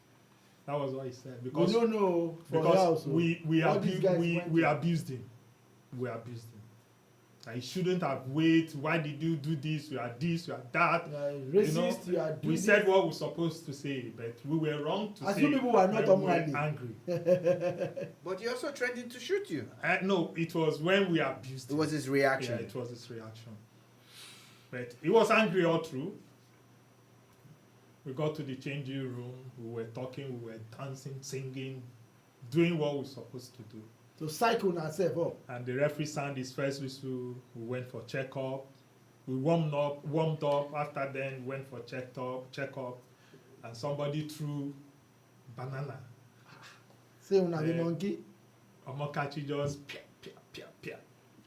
Speaker 3: That was what he said. Because
Speaker 2: we don't know
Speaker 3: because we abused him. We abused him. And he shouldn't have waited. Why did you do this? You are this, you are that.
Speaker 2: Racist, you are
Speaker 3: we said what we were supposed to say, but we were wrong to say.
Speaker 2: People were not
Speaker 3: angry.
Speaker 1: But he also threatened to shoot you.
Speaker 3: No, it was when we abused him.
Speaker 1: It was his reaction.
Speaker 3: Yeah, it was his reaction. But he was angry all through. We got to the changing room. We were talking, we were dancing, singing, doing what we were supposed to do.
Speaker 2: To cycle ourselves up.
Speaker 3: And the referee sounded his first whistle. We went for checkup. We warmed up. After then, we went for checkup. And somebody threw banana.
Speaker 2: Say una the monkey.
Speaker 3: Omokachi just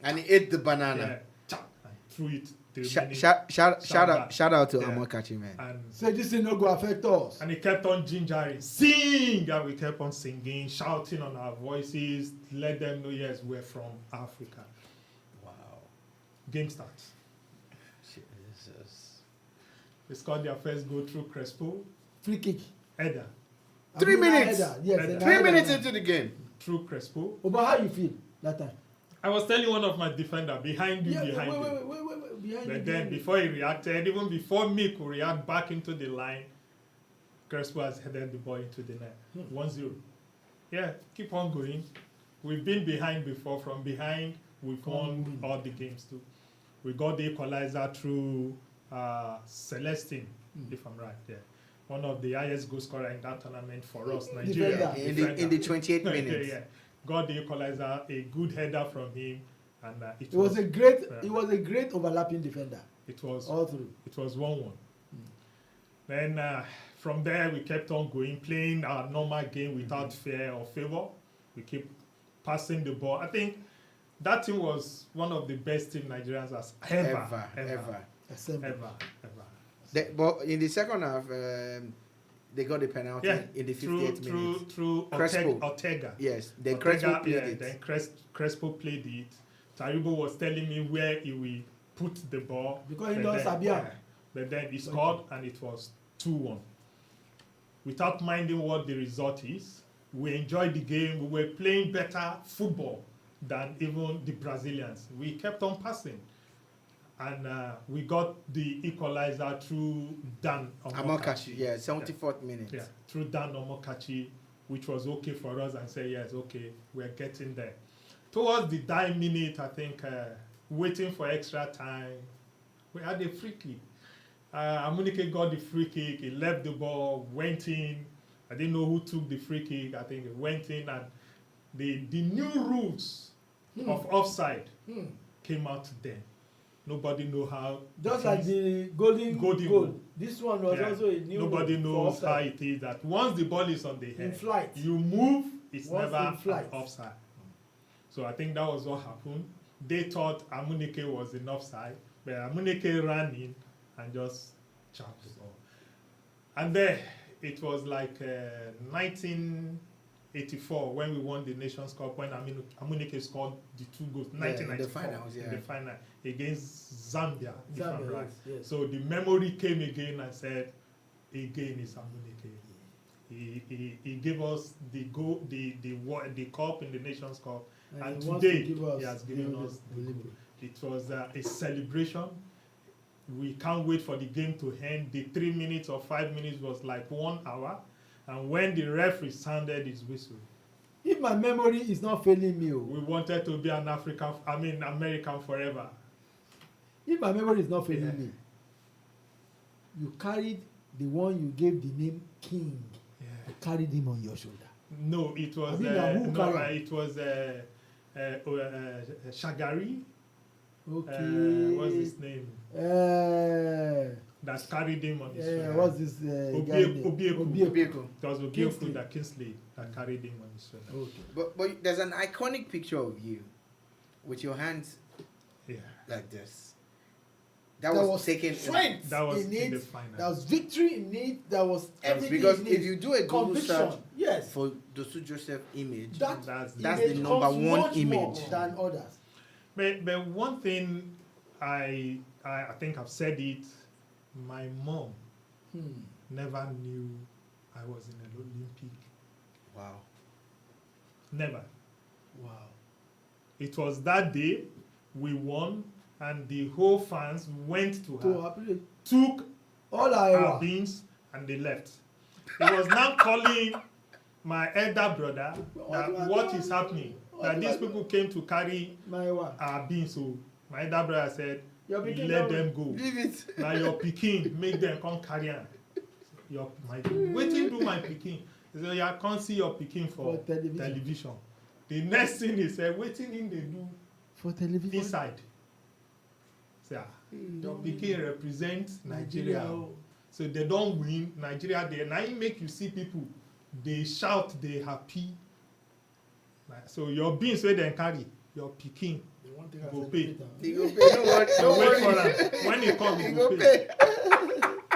Speaker 1: And he ate the banana.
Speaker 3: Yeah, and threw it.
Speaker 1: Shout out to Omokachi, man.
Speaker 3: And
Speaker 2: say this thing no go affect us.
Speaker 3: And he kept on gingering, sing, and we kept on singing, shouting on our voices, let them know, yes, we're from Africa.
Speaker 1: Wow.
Speaker 3: Game starts.
Speaker 1: Jesus.
Speaker 3: They scored their first goal through Crespo.
Speaker 2: Free kick.
Speaker 3: Header.
Speaker 1: 3 minutes.
Speaker 2: Yes,
Speaker 1: 3 minutes into the game.
Speaker 3: Through Crespo.
Speaker 2: Oh, but how you feel that time?
Speaker 3: I was telling one of my defenders, behind you.
Speaker 2: Wait,
Speaker 3: But
Speaker 2: behind
Speaker 3: then
Speaker 2: you.
Speaker 3: before he reacted, even before me could react back into the line, Crespo has headed the ball into the net. 1-0. Yeah, keep on going. We've been behind before. From behind, we've won all the games too. We got the equalizer through Celestine, if I'm right. Yeah, one of the highest goal scorer in that tournament for us, Nigeria.
Speaker 1: In the 28th minute.
Speaker 3: Yeah. Got the equalizer, a good header from him, and
Speaker 2: it was a great overlapping defender.
Speaker 3: It was
Speaker 2: all through.
Speaker 3: It was 1-1. Then from there we kept on going, playing our normal game without fear or favor. We keep passing the ball. I think that team was one of the best team Nigerians has ever.
Speaker 1: But in the second half, they got the penalty in the 58th minute.
Speaker 3: Through Ortega.
Speaker 1: Yes, then Crespo played it.
Speaker 3: Then Crespo played it. Taribo was telling me where he will put the ball.
Speaker 2: Because he knows Sabia.
Speaker 3: But then he scored, and it was 2-1. Without minding what the result is, we enjoyed the game. We were playing better football than even the Brazilians. We kept on passing. And we got the equalizer through Dan Omokachi.
Speaker 1: Yeah, 74th minute.
Speaker 3: Yeah, through Dan Omokachi, which was okay for us, and say, yes, okay, we're getting there. Towards the dying minute, I think, waiting for extra time, we had a free kick. Amunike got the free kick, he left the ball, went in. I didn't know who took the free kick. I think it went in, and the new rules of offside came out then. Nobody know how.
Speaker 2: Just like the golden goal. This one was also a new.
Speaker 3: Nobody knows how it is that once the ball is on the head,
Speaker 2: in flight,
Speaker 3: you move, it's
Speaker 2: once
Speaker 3: never an offside. So I think that was what happened. They thought Amunike was in offside, but Amunike ran in and just chopped the ball. And then it was like 1984 when we won the Nations Cup, when Amunike scored the 2 goals. 1994 in the final against Zambia, if I'm right. Yes. So the memory came again and said, again is Amunike. He gave us the cup in the Nations Cup, and today he has given us the goal. It was a celebration. We can't wait for the game to end. The 3 minutes or 5 minutes was like 1 hour. And when the referee sounded his whistle,
Speaker 2: if my memory is not failing me,
Speaker 3: we wanted to be an American forever.
Speaker 2: If my memory is not failing me, you carried the one you gave the name King. You carried him on your shoulder.
Speaker 3: No, it was it was Shagari.
Speaker 2: Okay.
Speaker 3: What's his name? That carried him on his shoulder.
Speaker 2: What's this guy name?
Speaker 1: Obieku.
Speaker 3: It was Obieku that Kingsley that carried him on his shoulder.
Speaker 2: Okay.
Speaker 1: But there's an iconic picture of you with your hands like this. That was taken.
Speaker 2: Strength
Speaker 3: that was
Speaker 2: in
Speaker 3: in the
Speaker 2: it.
Speaker 3: final.
Speaker 2: That was victory in it. That was everything.
Speaker 1: Because
Speaker 2: in
Speaker 1: if
Speaker 2: it.
Speaker 1: you do a Google
Speaker 2: Conviction,
Speaker 1: search
Speaker 2: yes,
Speaker 1: for Dosu Joseph image,
Speaker 3: That's
Speaker 1: the
Speaker 2: image
Speaker 1: number
Speaker 2: comes
Speaker 1: one
Speaker 2: much more
Speaker 1: image.
Speaker 2: than others.
Speaker 3: But one thing I think I've said it, my mom never knew I was in an Olympic.
Speaker 1: Wow.
Speaker 3: Never.
Speaker 2: Wow.
Speaker 3: It was that day we won and the whole fans went to her, took
Speaker 2: all
Speaker 3: our beans and they left. He was now calling my elder brother that what is happening, that these people came to carry our beans. So my elder brother said, let them go.
Speaker 1: Leave it.
Speaker 3: Now your pikin make them come carry am. Wetin do my pikin? He say I can't see your pikin for television. The next thing he said, wetin him dey do
Speaker 2: for television
Speaker 3: inside? Say your pikin represent Nigeria. So they don win Nigeria there. Na im make you see people dey shout, dey happy. So your beans wey dem carry, your pikin go pay.
Speaker 1: He go pay. Don't
Speaker 3: Wait
Speaker 1: worry.
Speaker 3: for am. When he come, he go pay.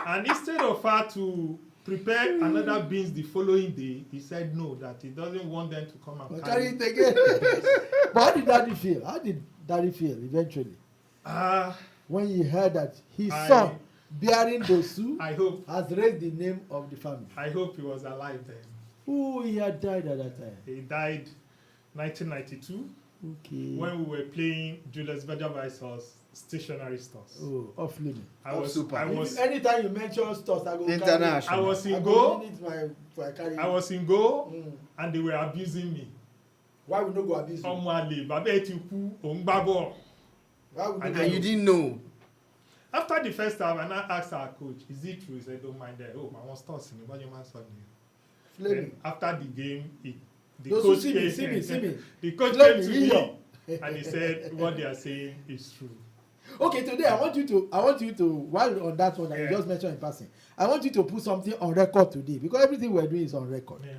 Speaker 3: And instead of her to prepare another beans the following day, he said no, that he doesn't want them to come and
Speaker 2: carry it again. But how did Daddy feel? How did Daddy feel eventually? When he heard that his son, bearing Dosu, has raised the name of the family.
Speaker 3: I hope he was alive then.
Speaker 2: Oh, he had died at that time.
Speaker 3: He died 1992.
Speaker 2: Okay.
Speaker 3: When we were playing Julius Berger versus stationary stores.
Speaker 2: Oh, off limit.
Speaker 3: I was
Speaker 2: anytime you mention stores, I go
Speaker 1: international.
Speaker 3: I was in goal.
Speaker 2: I
Speaker 3: was in goal, and they were abusing me.
Speaker 2: Why would no go abuse you? Why would
Speaker 1: and you didn't know.
Speaker 3: After the first time, and I asked our coach, "Is it true?" He said, "Don't mind that. Oh, I want stores in the man Then after the game, the coach came to me and he said, "What they are saying is true."
Speaker 2: Okay, today I want you to while on that one that you just mentioned in passing, I want you to put something on record today because everything we're doing is on record.
Speaker 3: Yeah.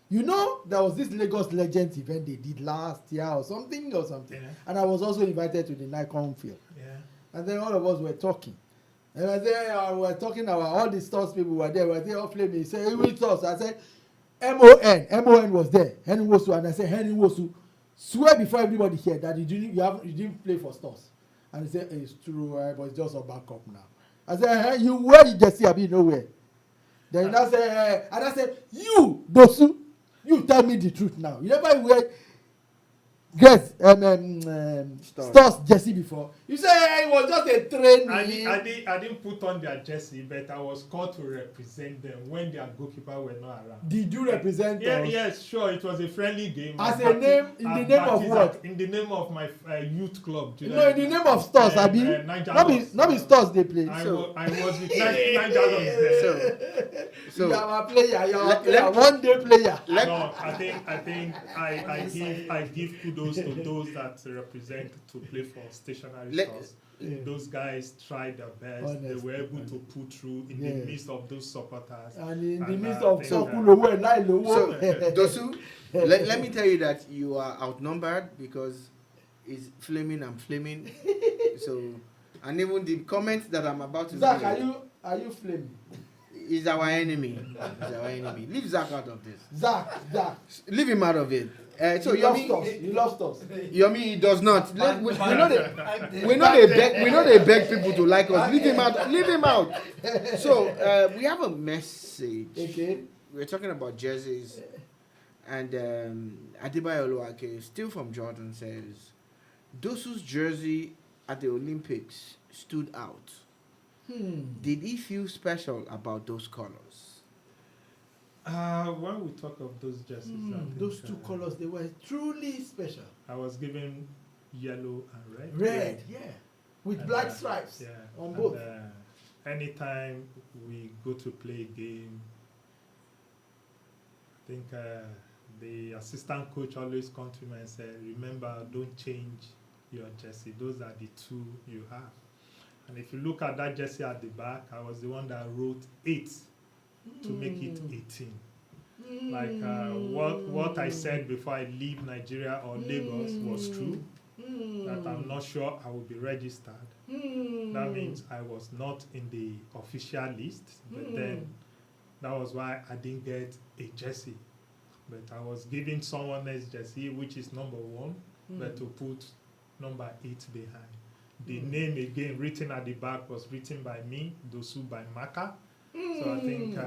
Speaker 2: You know, there was this Lagos Legends event they did last year or something, and I was also invited to the Nikon field.
Speaker 3: Yeah.
Speaker 2: And then all of us were talking. And I said, we were talking about all the stores people were there. We were there, off-flame. He said, which stores? I said, MON was there. Henry Wosu. And I said, Henry Wosu, swear before everybody here that you didn't play for stores. And he said, it's true, but it's just a backup now. I said, you wear the jersey, I be nowhere. Then I said, and I said, you, Dosu, you tell me the truth now. You never wear stores jersey before. You say it was just a training.
Speaker 3: I didn't put on their jersey, but I was called to represent them when their goalkeeper were not around.
Speaker 2: Did you represent them?
Speaker 3: Yes, sure. It was a friendly game.
Speaker 2: As a name, in the name of what?
Speaker 3: In the name of my youth club.
Speaker 2: No, in the name of stores, Abi. Not be stores they play.
Speaker 3: I was with Nigerian there.
Speaker 2: So you are a player. You are a one-day player.
Speaker 3: No, I think I give kudos to those that represent to play for stationary stores. Those guys tried their best. Honestly, they were able to put through in the midst of those supporters.
Speaker 2: And in the midst of Sokulowo and Nailowo.
Speaker 1: Dosu, let me tell you that you are outnumbered because it's flaming and flaming. So, and even the comments that I'm about to
Speaker 2: Zach,
Speaker 1: say.
Speaker 2: are you flaming?
Speaker 1: He's our enemy. He's our enemy. Leave Zach out of this.
Speaker 2: Zach.
Speaker 1: Leave him out of it. So
Speaker 2: you lost us.
Speaker 1: Yomi, he does not. We know they beg people to like us. Leave him out. So we have a message.
Speaker 2: Okay.
Speaker 1: We're talking about jerseys, and Adebayo Oluwake, still from Jordan, says Dosu's jersey at the Olympics stood out. Did he feel special about those colors?
Speaker 3: When we talk of those jerseys,
Speaker 2: those two colors, they were truly special.
Speaker 3: I was given yellow and red.
Speaker 2: Red, yeah. With black stripes on both.
Speaker 3: Anytime we go to play a game, I think the assistant coach always comes to me and said, remember, don't change your jersey. Those are the two you have. And if you look at that jersey at the back, I was the one that wrote 8 to make it 18. Like what I said before I leave Nigeria or Lagos was true. That I'm not sure I will be registered. That means I was not in the official list, but then that was why I didn't get a jersey. But I was giving someone else jersey, which is number 1, but to put number 8 behind. The name again written at the back was written by me, Dosu by Maka. So I think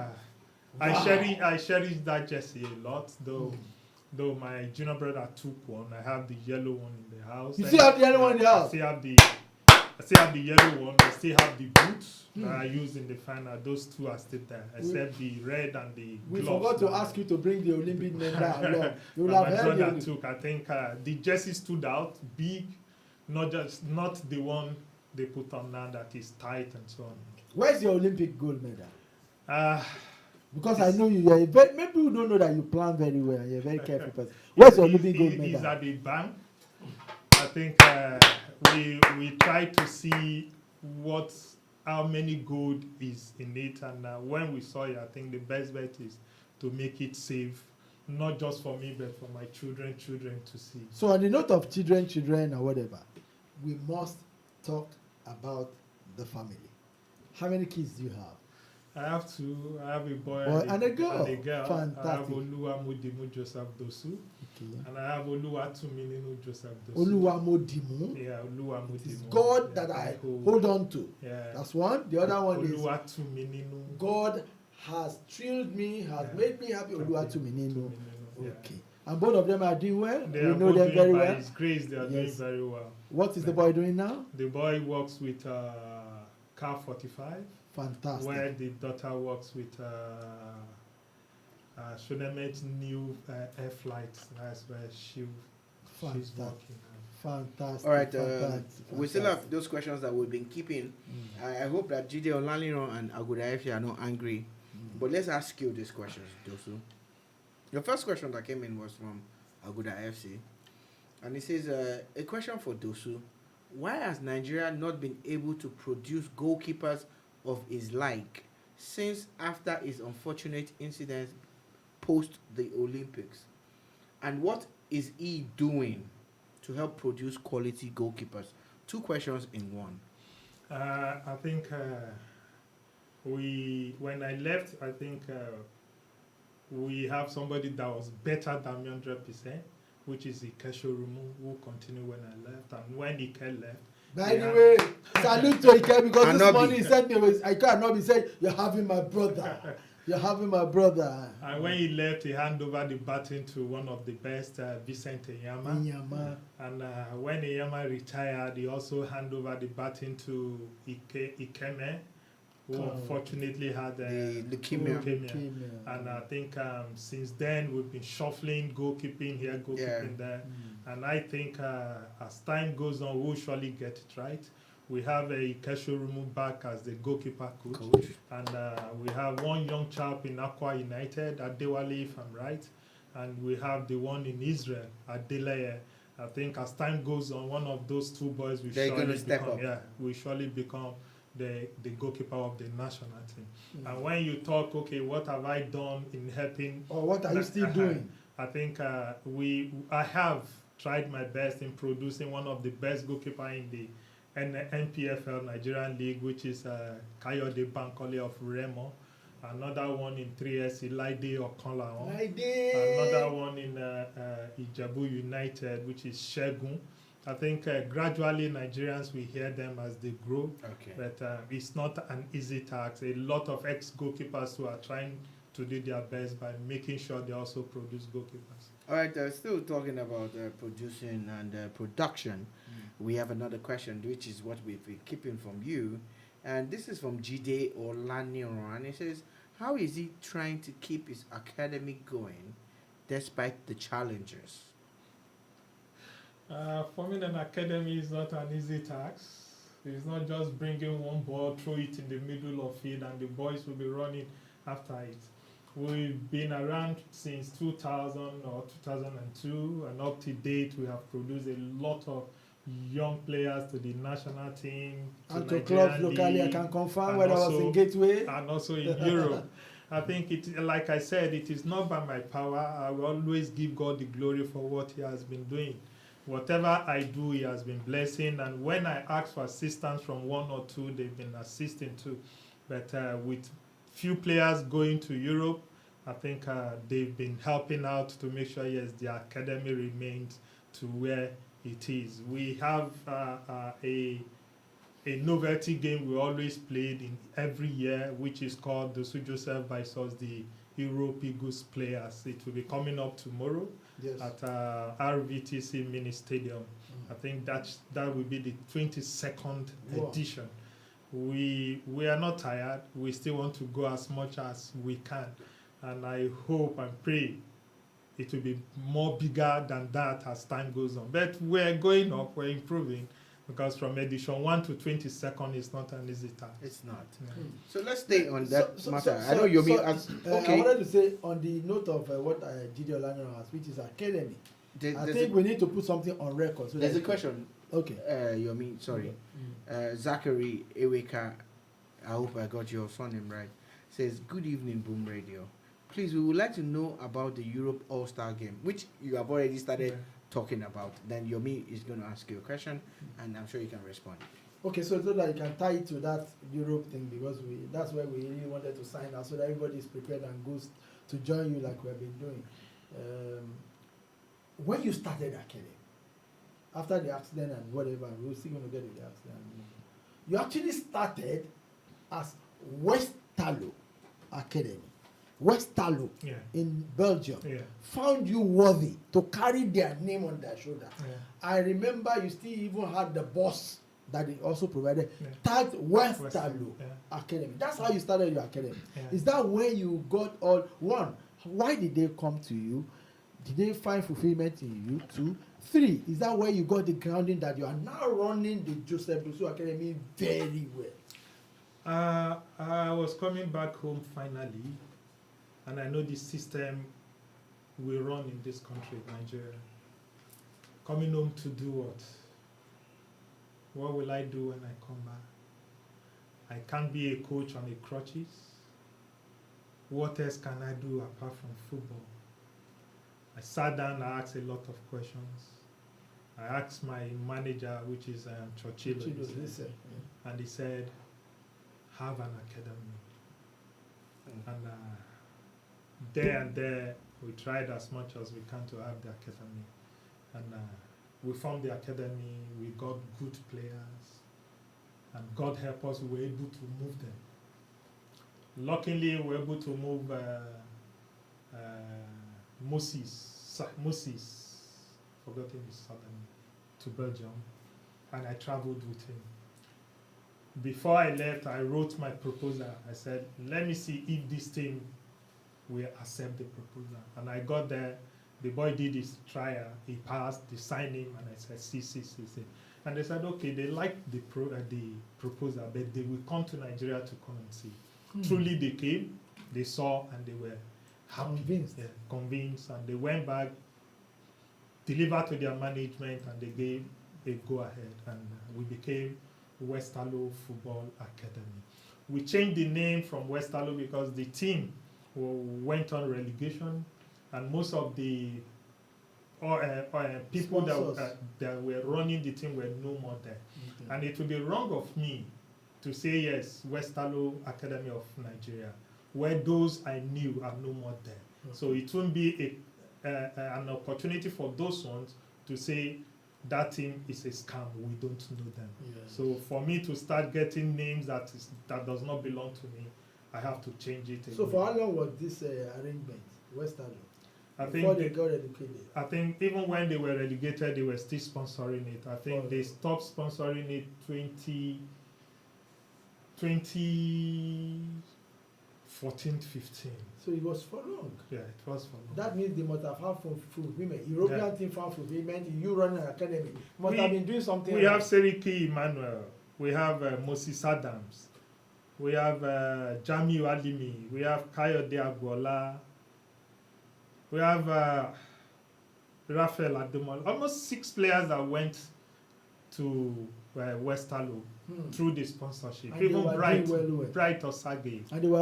Speaker 3: I cherish that jersey a lot, though my junior brother took one. I have the yellow one in the house.
Speaker 2: You still have the yellow one in the house?
Speaker 3: I still have the yellow one. I still have the boots that I used in the final. Those 2 are still there, except the red and the
Speaker 2: We
Speaker 3: gloves.
Speaker 2: forgot to ask you to bring the Olympic medal along. You will
Speaker 3: my
Speaker 2: have heard
Speaker 3: brother
Speaker 2: the
Speaker 3: took. I think the jersey stood out big, not the one they put on now that is tight and so on.
Speaker 2: Where's your Olympic gold medal? Because I know you are very, many people don't know that you plan very well. You're a very careful person. Where's your Olympic gold medal?
Speaker 3: It's at the bank. I think we try to see how many gold is in it, and when we saw it, I think the best bet is to make it safe, not just for me but for my children to see.
Speaker 2: So on the note of children or whatever, we must talk about the family. How many kids do you have?
Speaker 3: I have 2. I have a boy
Speaker 2: and a girl.
Speaker 3: Fantastic. I have Oluwamodimu Joseph Dosu.
Speaker 2: Okay.
Speaker 3: And I have Oluwatumininu Joseph Dosu.
Speaker 2: Oluwamodimu.
Speaker 3: Yeah, Oluwamodimu.
Speaker 2: It is God that I hold on to.
Speaker 3: Yeah.
Speaker 2: That's one. The other one is
Speaker 3: Oluwatumininu.
Speaker 2: God has thrilled me, has made me happy. Oluwatumininu.
Speaker 3: Yeah.
Speaker 2: Okay. And both of them are doing well.
Speaker 3: They
Speaker 2: we
Speaker 3: are
Speaker 2: know them very well.
Speaker 3: By His grace, they are doing very well.
Speaker 2: What is the boy doing now?
Speaker 3: The boy works with Car 45.
Speaker 2: Fantastic.
Speaker 3: Where the daughter works with Shonemet's new air flight. That's where she's working.
Speaker 2: Fantastic.
Speaker 1: All right,
Speaker 2: fantastic.
Speaker 1: we still have those questions that we've been keeping. I hope that Jide Olaniro and Aguda FC are not angry. But let's ask you these questions, Dosu. The first question that came in was from Aguda FC. And it says, a question for Dosu. Why has Nigeria not been able to produce goalkeepers of his like since after his unfortunate incident post the Olympics? And what is he doing to help produce quality goalkeepers? 2 questions in one.
Speaker 3: I think when I left, I think we have somebody that was better than me 100%, which is Ikesho Rumu, who continued when I left. And when Ike left,
Speaker 2: by the way, salute to Ike, because this morning he sent me with Ike Anobi said, "You're having my brother. You're having my brother."
Speaker 3: And when he left, he handed over the baton to one of the best, Vincent Enyama. And when Enyama retired, he also handed over the baton to Ikeme, who unfortunately had leukemia. And I think since then we've been shuffling, goalkeeping here, goalkeeping there. And I think as time goes on, we'll surely get it right. We have Ikesho Rumu back as the goalkeeper coach. And we have one young chap in Aqua United, Adewale, if I'm right. And we have the one in Israel, Adeleye. I think as time goes on, one of those 2 boys will surely become the goalkeeper of the national team. And when you talk, okay, what have I done in helping?
Speaker 2: Or what are you still doing?
Speaker 3: I think I have tried my best in producing one of the best goalkeeper in the NPFL Nigerian League, which is Kayode Bankole of Remo. Another one in 3S, Ilaide Okanlawon. Another one in Ijebu United, which is Shegun. I think gradually Nigerians will hear them as they grow. Okay. But it's not an easy task. A lot of ex-goalkeepers who are trying to do their best by making sure they also produce goalkeepers.
Speaker 1: All right, still talking about producing and production. We have another question, which is what we've been keeping from you. And this is from Jide Olaniro. And it says, how is he trying to keep his academy going despite the challenges?
Speaker 3: Forming an academy is not an easy task. It's not just bringing one ball, throw it in the middle of field, and the boys will be running after it. We've been around since 2000 or 2002, and up to date, we have produced a lot of young players to the national team,
Speaker 2: And to
Speaker 3: Nigerian
Speaker 2: clubs locally, I
Speaker 3: league,
Speaker 2: can confirm
Speaker 3: and
Speaker 2: when I was in Gateway.
Speaker 3: and also in Europe. I think it, like I said, it is not by my power. I will always give God the glory for what He has been doing. Whatever I do, He has been blessing. And when I ask for assistance from one or two, they've been assisting too. But with few players going to Europe, I think they've been helping out to make sure, yes, the academy remains to where it is. We have a novelty game we always played in every year, which is called Dosu Joseph versus the Europe Eagles players. It will be coming up tomorrow at RVTC Mini Stadium. I think that will be the 22nd edition. We are not tired. We still want to go as much as we can. And I hope and pray it will be more bigger than that as time goes on. But we're going up, we're improving, because from edition 1 to 22nd is not an easy task.
Speaker 1: It's not.
Speaker 3: Yeah.
Speaker 1: So let's stay on that matter. I know you mean as okay.
Speaker 2: I wanted to say on the note of what Gideon Lano asked, which is academy. I think we need to put something on record. So
Speaker 1: there's a question.
Speaker 2: Okay.
Speaker 1: Yomi, sorry. Zachary Eweka, I hope I got your surname right, says, "Good evening, Boom Radio. Please, we would like to know about the Europe All-Star game, which you have already started talking about. Then Yomi is going to ask you a question, and I'm sure you can respond."
Speaker 2: Okay, so that you can tie it to that Europe thing, because that's why we really wanted to sign out, so that everybody is prepared and goes to join you like we have been doing. When you started academy, after the accident and whatever, we're still going to get to the accident. You actually started as Westerlo Academy. Westerlo in Belgium found you worthy to carry their name on their shoulder. I remember you still even had the boss that they also provided, tagged Westerlo Academy. That's how you started your academy. Is that where you got all, one, why did they come to you? Did they find fulfillment in you? 2, 3, is that where you got the grounding that you are now running the Joseph Dosu Academy very well?
Speaker 3: I was coming back home finally, and I know the system we run in this country, Nigeria. Coming home to do what? What will I do when I come back? I can't be a coach on a crutches. What else can I do apart from football? I sat down and asked a lot of questions. I asked my manager, which is Churchill, and he said, have an academy. And there, we tried as much as we can to have the academy. And we formed the academy, we got good players, and God help us, we were able to move them. Luckily, we were able to move Moses, forgotten his surname, to Belgium, and I traveled with him. Before I left, I wrote my proposal. I said, let me see if this team will accept the proposal. And I got there, the boy did his trial, he passed, they signed him, and I said, see. And they said, okay, they liked the proposal, but they will come to Nigeria to come and see. Truly they came, they saw, and they were happy, convinced, and they went back, delivered to their management, and they gave a go-ahead, and we became Westerlo Football Academy. We changed the name from Westerlo because the team went on relegation, and most of the people that were running the team were no more there. And it would be wrong of me to say, yes, Westerlo Academy of Nigeria, where those I knew are no more there. So it won't be an opportunity for those ones to say that team is a scam, we don't know them. So for me to start getting names that does not belong to me, I have to change it.
Speaker 2: So for how long was this arrangement, Westerlo?
Speaker 3: I
Speaker 2: Before
Speaker 3: think
Speaker 2: they got educated?
Speaker 3: I think even when they were relegated, they were still sponsoring it. I think they stopped sponsoring it 2014-15.
Speaker 2: So it was for long.
Speaker 3: Yeah, it was for long.
Speaker 2: That means they must have had fulfillment. European team found fulfillment. You run an academy. Must have been doing something.
Speaker 3: We have Seriki Emmanuel. We have Moses Adams. We have Jamiu Alimi. We have Kayode Agbola. We have Raphael Ademola. Almost 6 players that went to Westerlo through the sponsorship.
Speaker 2: And
Speaker 3: Even
Speaker 2: they were
Speaker 3: Bright,
Speaker 2: doing well.
Speaker 3: Bright or Sage,
Speaker 2: And they were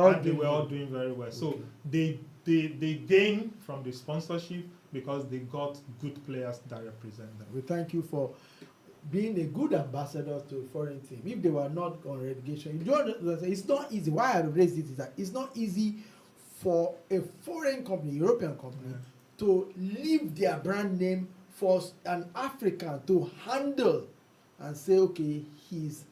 Speaker 2: all,
Speaker 3: doing very well. So
Speaker 2: Okay.
Speaker 3: they gain from the sponsorship because they got good players that represent them.
Speaker 2: We thank you for being a good ambassador to a foreign team. If they were not on relegation, you don't, it's not easy. Why I raised it is that it's not easy for a foreign company, European company, to leave their brand name for an African to handle and say, okay, he's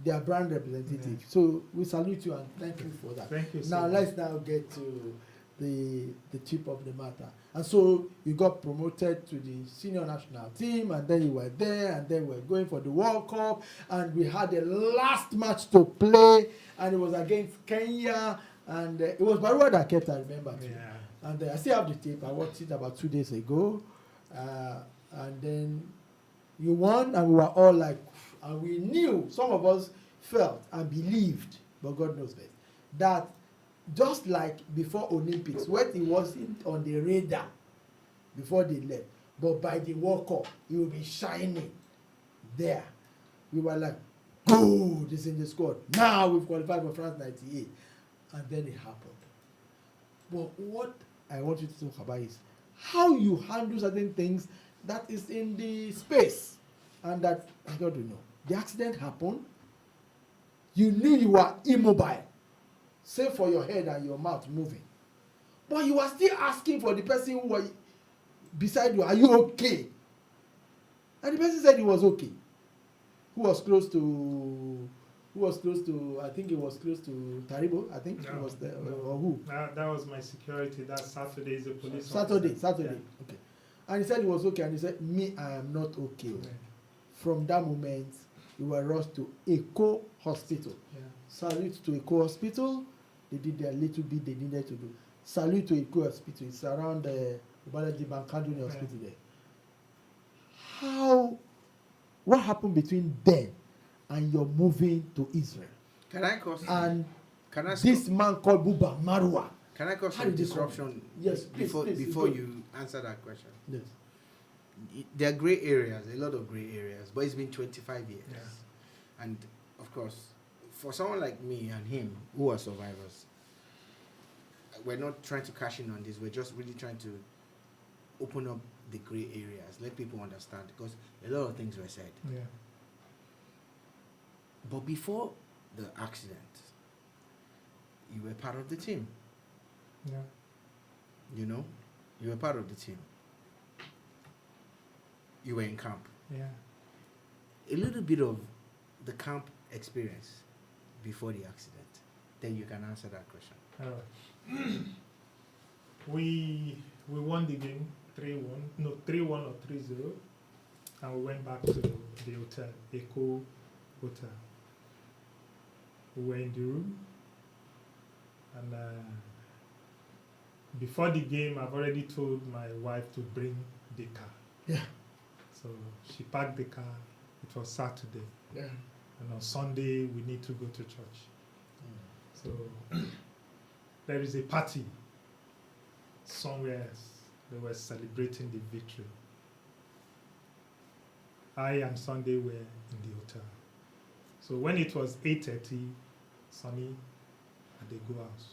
Speaker 2: their brand representative. So we salute you and thank you for that.
Speaker 3: Thank you.
Speaker 2: Now let's now get to the tip of the matter. And so you got promoted to the senior national team, and then you were there, and then we're going for the World Cup, and we had the last match to play, and it was against Kenya, and it was Marwa that kept, I remember too.
Speaker 3: Yeah.
Speaker 2: And I still have the tape. I watched it about 2 days ago, and then you won, and we were all like, and we knew, some of us felt and believed, but God knows best, that just like before Olympics, when he wasn't on the radar before they left, but by the World Cup, he will be shining there. We were like, oh, this in the squad. Now we've qualified for France 98. And then it happened. But what I want you to talk about is how you handle certain things that is in the space. And that, I got to know, the accident happened. You knew you were immobile, save for your head and your mouth moving. But you were still asking for the person who was beside you, are you okay? And the person said he was okay. Who was close to, I think it was close to Taribo, I think.
Speaker 3: No,
Speaker 2: it was there,
Speaker 3: no.
Speaker 2: or who?
Speaker 3: That was my security. That Saturday is a police
Speaker 2: Saturday,
Speaker 3: officer.
Speaker 2: Saturday.
Speaker 3: Yeah.
Speaker 2: Okay. And he said he was okay, and he said, me, I am not okay.
Speaker 3: Yeah.
Speaker 2: From that moment, we were rushed to Eco Hospital.
Speaker 3: Yeah.
Speaker 2: Salute to Eco Hospital. They did their little bit they needed to do. Salute to Eco Hospital. It's around the Kanu Nwankwo Hospital there. What happened between then and your moving to Israel?
Speaker 1: Can I cause
Speaker 2: This man called Buba Marwa.
Speaker 1: Can I cause
Speaker 2: How
Speaker 1: some
Speaker 2: did they
Speaker 1: disruption?
Speaker 2: Yes, please,
Speaker 1: before you answer that question.
Speaker 2: Yes.
Speaker 1: There are gray areas, a lot of gray areas, but it's been 25 years.
Speaker 3: Yeah.
Speaker 1: And of course, for someone like me and him, who are survivors, we're not trying to cash in on this. We're just really trying to open up the gray areas, let people understand, because a lot of things were said.
Speaker 3: Yeah.
Speaker 1: But before the accident, you were part of the team.
Speaker 3: Yeah.
Speaker 1: You know, you were part of the team. You were in camp.
Speaker 3: Yeah.
Speaker 1: A little bit of the camp experience before the accident. Then you can answer that question.
Speaker 3: All right. We won the game 3-1 or 3-0, and we went back to the hotel, Eco Hotel. We were in the room, and before the game, I've already told my wife to bring the car.
Speaker 2: Yeah.
Speaker 3: So she parked the car. It was Saturday,
Speaker 2: Yeah.
Speaker 3: and on Sunday we need to go to church. So there is a party somewhere else. They were celebrating the victory. I and Sunday were in the hotel. So when it was 8:30, Sonny at the go house.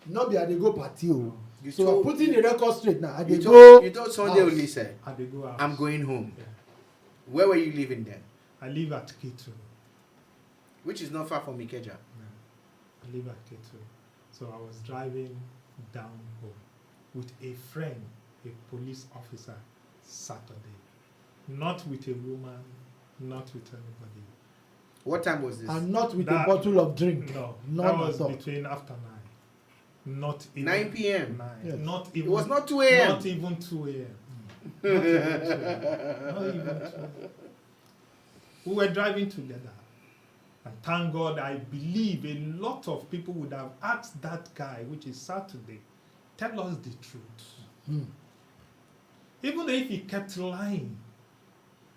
Speaker 2: Not be at the go party. Oh.
Speaker 1: You
Speaker 2: So
Speaker 1: told,
Speaker 2: putting the record straight now. At the
Speaker 1: you
Speaker 2: go.
Speaker 1: told Sunday
Speaker 2: house.
Speaker 1: only said,
Speaker 3: At the go house.
Speaker 1: I'm going home.
Speaker 3: Yeah.
Speaker 1: Where were you living then?
Speaker 3: I live at K2.
Speaker 1: Which is not far from Ikeja.
Speaker 3: Yeah. I live at K2. So I was driving down home with a friend, a police officer, Saturday. Not with a woman, not with anybody.
Speaker 1: What time was this?
Speaker 2: And not with
Speaker 3: That-
Speaker 2: a bottle of drink.
Speaker 3: No,
Speaker 2: None
Speaker 3: that was
Speaker 2: at all.
Speaker 3: between after 9. Not even
Speaker 1: 9 p.m.
Speaker 3: 9.
Speaker 2: Yes.
Speaker 3: Not
Speaker 1: It
Speaker 3: even.
Speaker 1: was not 2 a.m.
Speaker 3: Not even 2 a.m. Not even 2 a.m. Not even 2 a.m. We were driving together. And thank God, I believe a lot of people would have asked that guy, which is Saturday, tell us the truth.
Speaker 2: Hmm.
Speaker 3: Even if he kept lying,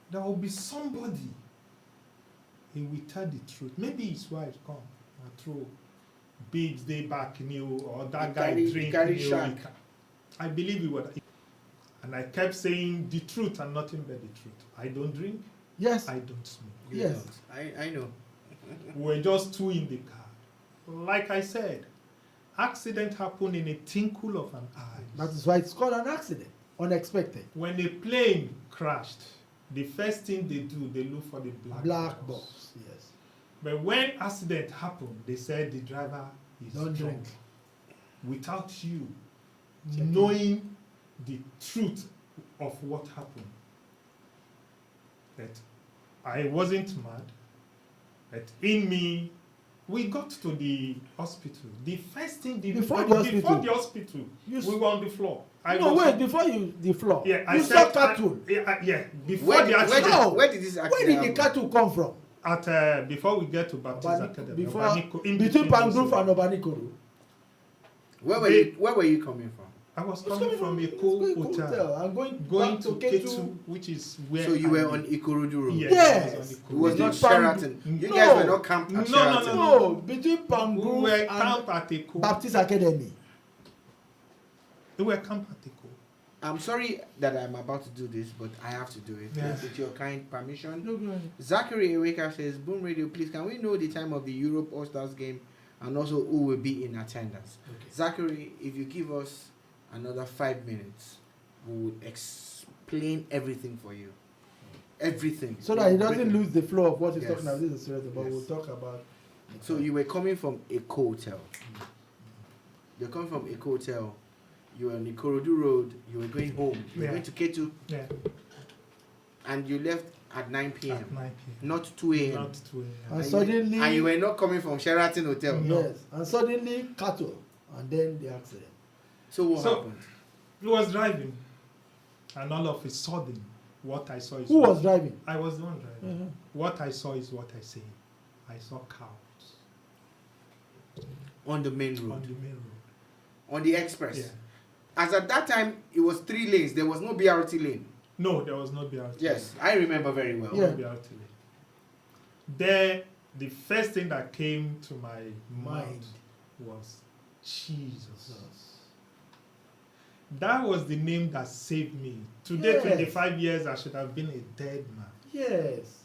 Speaker 3: there will be somebody. He will tell the truth. Maybe his wife come and throw babes day back new, or that
Speaker 1: He
Speaker 3: guy drink
Speaker 1: carry
Speaker 3: new.
Speaker 1: shark.
Speaker 3: I believe he would. And I kept saying the truth and nothing but the truth. I don't drink.
Speaker 2: Yes.
Speaker 3: I don't smoke.
Speaker 1: You
Speaker 2: Yes.
Speaker 1: don't. I know.
Speaker 3: We were just two in the car. Like I said, accident happened in a twinkle of an eye.
Speaker 2: That is why it's called an accident. Unexpected.
Speaker 3: When a plane crashed, the first thing they do, they look for the black box.
Speaker 2: box. Yes.
Speaker 3: But when accident happened, they said the driver is
Speaker 2: Don't
Speaker 3: drunk.
Speaker 2: drink.
Speaker 3: Without you
Speaker 2: Checking.
Speaker 3: knowing the truth of what happened. That I wasn't mad. That in me, we got to the hospital. The first thing
Speaker 2: Before the hospital? You
Speaker 3: we were on the floor.
Speaker 2: Before the floor.
Speaker 3: Yeah, I
Speaker 2: you
Speaker 3: said
Speaker 2: saw cattle.
Speaker 3: yeah. Before the accident.
Speaker 2: No.
Speaker 1: Where did this accident
Speaker 2: Where did the
Speaker 1: happen?
Speaker 2: cattle come from?
Speaker 3: At before we get to Baptist Academy,
Speaker 2: Before,
Speaker 3: Obaniko, in
Speaker 2: between Pangrove
Speaker 3: those-
Speaker 2: and Obanikoro.
Speaker 1: Where were you coming from?
Speaker 3: I was
Speaker 2: It's
Speaker 3: coming from a cool hotel,
Speaker 2: I'm going
Speaker 3: going
Speaker 2: back
Speaker 3: to
Speaker 2: Ketu.
Speaker 3: Ketu, which is where.
Speaker 1: So you
Speaker 3: I
Speaker 1: were
Speaker 3: live.
Speaker 1: on Ikorodu Road.
Speaker 3: Yes.
Speaker 2: Yes.
Speaker 3: I was on the
Speaker 1: It was
Speaker 3: cool
Speaker 1: not
Speaker 2: Between
Speaker 1: Sheraton. You
Speaker 2: No.
Speaker 1: guys were not camped at
Speaker 3: No, no,
Speaker 1: Sheraton.
Speaker 2: No, between
Speaker 3: We
Speaker 2: Pangrove
Speaker 3: were
Speaker 2: and
Speaker 3: camped at a cool.
Speaker 2: Baptist Academy.
Speaker 3: We were camped at a cool.
Speaker 1: I'm sorry that I'm about to do this, but I have to do it.
Speaker 3: Yeah.
Speaker 1: With your kind permission.
Speaker 2: No, no.
Speaker 1: Zachary Eweka says, Boom Radio, please, can we know the time of the Europe Allstars game and also who will be in attendance?
Speaker 2: Okay.
Speaker 1: Zachary, if you give us another 5 minutes, we will explain everything for you. Everything.
Speaker 2: So that he doesn't
Speaker 1: Everything.
Speaker 2: lose the flow of what he's
Speaker 1: Yes.
Speaker 2: talking about. This is serious, but
Speaker 1: Yes.
Speaker 2: we'll talk about.
Speaker 1: So you were coming from a hotel. You're coming from a hotel. You were on the Ikorodu Road. You were going home. You were
Speaker 3: Yeah.
Speaker 1: going to Ketu,
Speaker 3: Yeah.
Speaker 1: and you left at 9 p.m.
Speaker 3: At 9 p.m.
Speaker 1: Not 2 a.m.
Speaker 3: Not 2 a.m.
Speaker 2: And suddenly,
Speaker 1: and you were not coming from Sheraton Hotel.
Speaker 3: No.
Speaker 2: yes, and suddenly cattle, and then the accident.
Speaker 1: So what
Speaker 3: So-
Speaker 1: happened?
Speaker 3: He was driving, and all of a sudden, what I saw is.
Speaker 2: Who was driving?
Speaker 3: I was the one driving.
Speaker 2: Uh-huh.
Speaker 3: What I saw is what I say. I saw cows
Speaker 1: On the main road.
Speaker 3: on the main road.
Speaker 1: On the express.
Speaker 3: Yeah.
Speaker 1: As at that time, it was 3 lanes. There was no BRT lane.
Speaker 3: No, there was no BRT.
Speaker 1: Yes, I remember very well.
Speaker 2: Yeah.
Speaker 3: No BRT lane. There, the first thing that came to my
Speaker 2: Mind.
Speaker 3: mind was Jesus. That was the name that saved me. Today,
Speaker 2: Yes.
Speaker 3: 25 years, I should have been a dead man.
Speaker 2: Yes.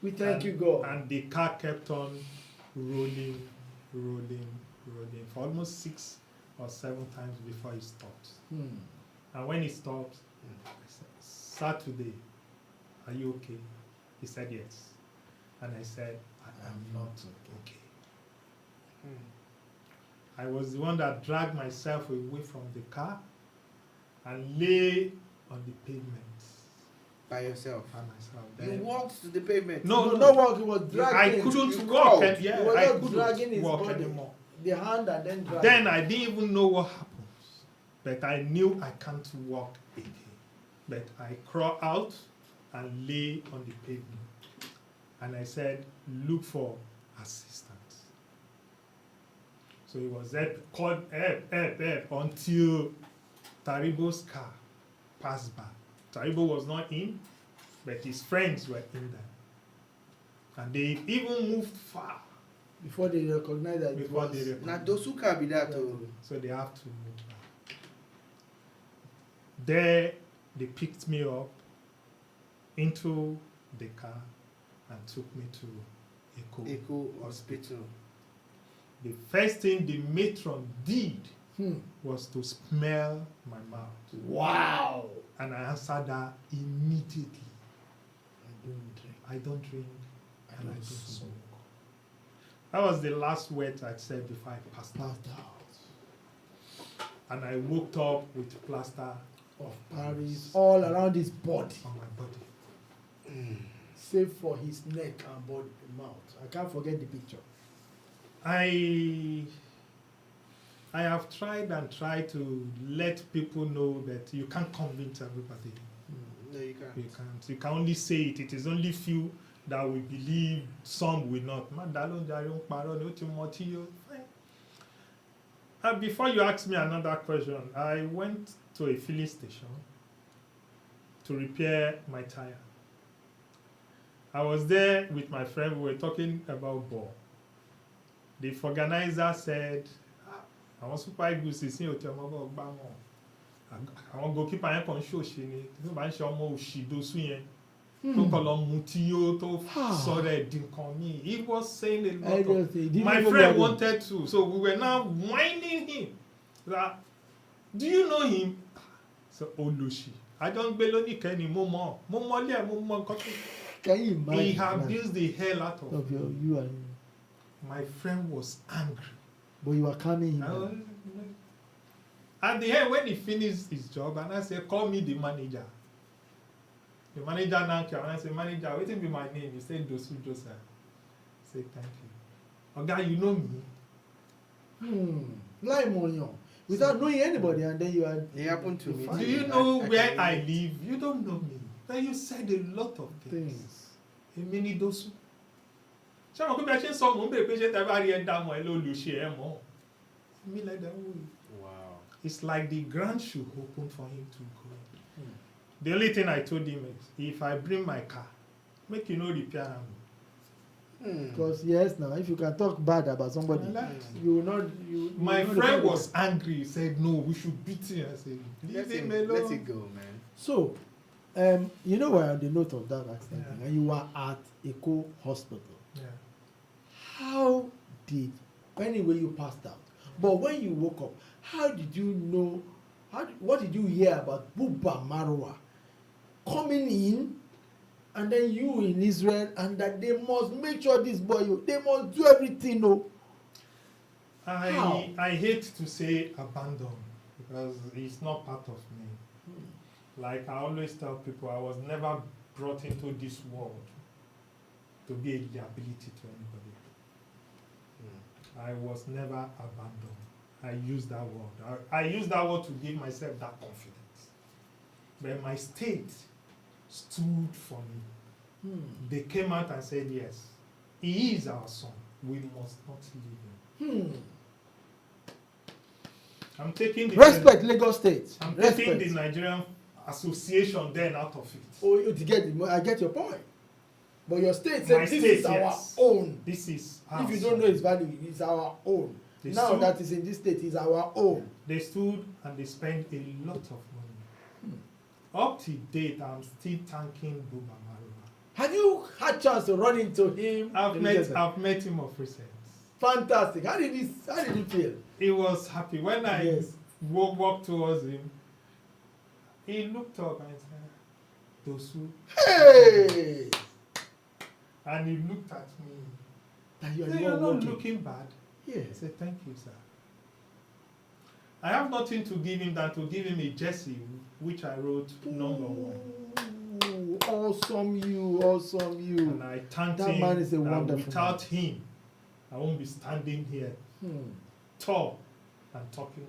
Speaker 2: We thank
Speaker 3: And-
Speaker 2: you, God.
Speaker 3: And the car kept on rolling for almost 6 or 7 times before it stopped.
Speaker 2: Hmm.
Speaker 3: And when it stopped, I said, Saturday, are you okay? He said yes. And I said, I am not okay. I was the one that dragged myself away from the car and lay on the pavement
Speaker 1: By yourself.
Speaker 3: by myself.
Speaker 1: You
Speaker 3: Then
Speaker 1: walked to the pavement.
Speaker 3: No,
Speaker 2: No walk, he was
Speaker 3: I
Speaker 2: dragging.
Speaker 3: couldn't
Speaker 1: You
Speaker 3: walk.
Speaker 1: crawled.
Speaker 3: And,
Speaker 2: He
Speaker 3: yeah,
Speaker 2: was
Speaker 3: I
Speaker 2: not dragging
Speaker 3: couldn't
Speaker 2: his
Speaker 3: walk
Speaker 2: body.
Speaker 3: anymore.
Speaker 2: The hand and then dragging.
Speaker 3: Then I didn't even know what happens. But I knew I can't walk again. But I crawled out and lay on the pavement. And I said, look for assistance. So it was called help until Taribo's car passed by. Taribo was not in, but his friends were in there. And they even moved far
Speaker 2: Before they recognize that it
Speaker 3: before
Speaker 2: was.
Speaker 3: they
Speaker 1: Now,
Speaker 3: recognized.
Speaker 1: Dosu can be that too.
Speaker 3: So they have to move back. There, they picked me up into the car and took me to
Speaker 1: Eco Hospital.
Speaker 3: The first thing the matron did
Speaker 2: Hmm.
Speaker 3: was to smell my mouth.
Speaker 2: Wow.
Speaker 3: And I answered her immediately.
Speaker 2: I don't drink.
Speaker 3: I don't drink
Speaker 2: I
Speaker 3: and I
Speaker 2: don't
Speaker 3: don't
Speaker 2: smoke.
Speaker 3: smoke. That was the last word I said before I passed out.
Speaker 2: Passed out.
Speaker 3: And I woke up with plaster
Speaker 2: Of Paris all around his body,
Speaker 3: on my body.
Speaker 2: save for his neck and body, mouth. I can't forget the picture.
Speaker 3: I have tried to let people know that you can't convince everybody.
Speaker 1: No, you can't.
Speaker 3: You can't. You can only say it. It is only few that will believe, some will not. Before you ask me another question, I went to a filling station to repair my tire. I was there with my friend. We were talking about ball. The organizer said, àwọn Super Eagles sí hotel ọmọ bọ́ gbá wọn àwọn goalkeeper yẹn kàn ń ṣòṣì ni tí wọ́n bá ń ṣe ọmọ òṣì Dosu yẹn tó kọ̀ lọ mutí ó tó sọ̀rọ̀ ẹ̀dín kan mi. He was saying a lot of. My friend wanted to, so we were now whining him that, do you know him? So Olushi. I don't believe any more.
Speaker 2: Can you imagine?
Speaker 3: He abused the hell out of
Speaker 2: you and
Speaker 3: my friend was angry.
Speaker 2: But you were calming him.
Speaker 3: At the end, when he finished his job, and I said, call me the manager. The manager now came, and I said, manager, what will be my name? He said, Dosu Joseph. I said, thank you. Okay, you know me.
Speaker 2: Lie money without knowing anybody, and then you are.
Speaker 1: It happened to me.
Speaker 3: Do you know where I live? You don't know me. Then you said a lot of things. A mini Dosu. Wow. It's like the ground should open for him to go. The only thing I told him is, if I bring my car, make you no repair am.
Speaker 2: Because yes, now if you can talk bad about somebody, you will not.
Speaker 3: My friend was angry. He said, "No, we should beat him." I said, "Leave him alone."
Speaker 1: Let it go, man.
Speaker 2: So, you know, we're on the note of that accident, and you were at Eco Hospital.
Speaker 3: Yeah.
Speaker 2: How did, anyway, you passed out? But when you woke up, how did you know? What did you hear about Buba Marwa coming in, and then you in Israel, and that they must make sure this boy, they must do everything, no?
Speaker 3: I hate to say abandon because it's not part of me. Like I always tell people, I was never brought into this world to be a liability to anybody. I was never abandoned. I use that word. I use that word to give myself that confidence. But my state stood for me. They came out and said, yes, he is our son. We must not leave him. I'm taking the
Speaker 2: respect Lagos State.
Speaker 3: I'm taking the Nigerian association then out of it.
Speaker 2: Oh, I get your point. But your state said this is our own.
Speaker 3: This is
Speaker 2: if you don't know its value, it's our own. Now that is in this state, is our own.
Speaker 3: They stood and they spent a lot of money. Up to date, I'm still thanking Buba Marwa.
Speaker 2: Have you had chance to run into him?
Speaker 3: I've met him of recent.
Speaker 2: Fantastic. How did he feel?
Speaker 3: He was happy. When I walked towards him, he looked up and said, Dosu.
Speaker 2: Hey!
Speaker 3: And he looked at me.
Speaker 2: That
Speaker 3: you're not looking bad.
Speaker 2: Yeah.
Speaker 3: I said, thank you, sir. I have nothing to give him than to give him a jersey, which I wrote number 1.
Speaker 2: Awesome you.
Speaker 3: And I thanked him.
Speaker 2: That man is a wonderful
Speaker 3: without him, I won't be standing here tall and talking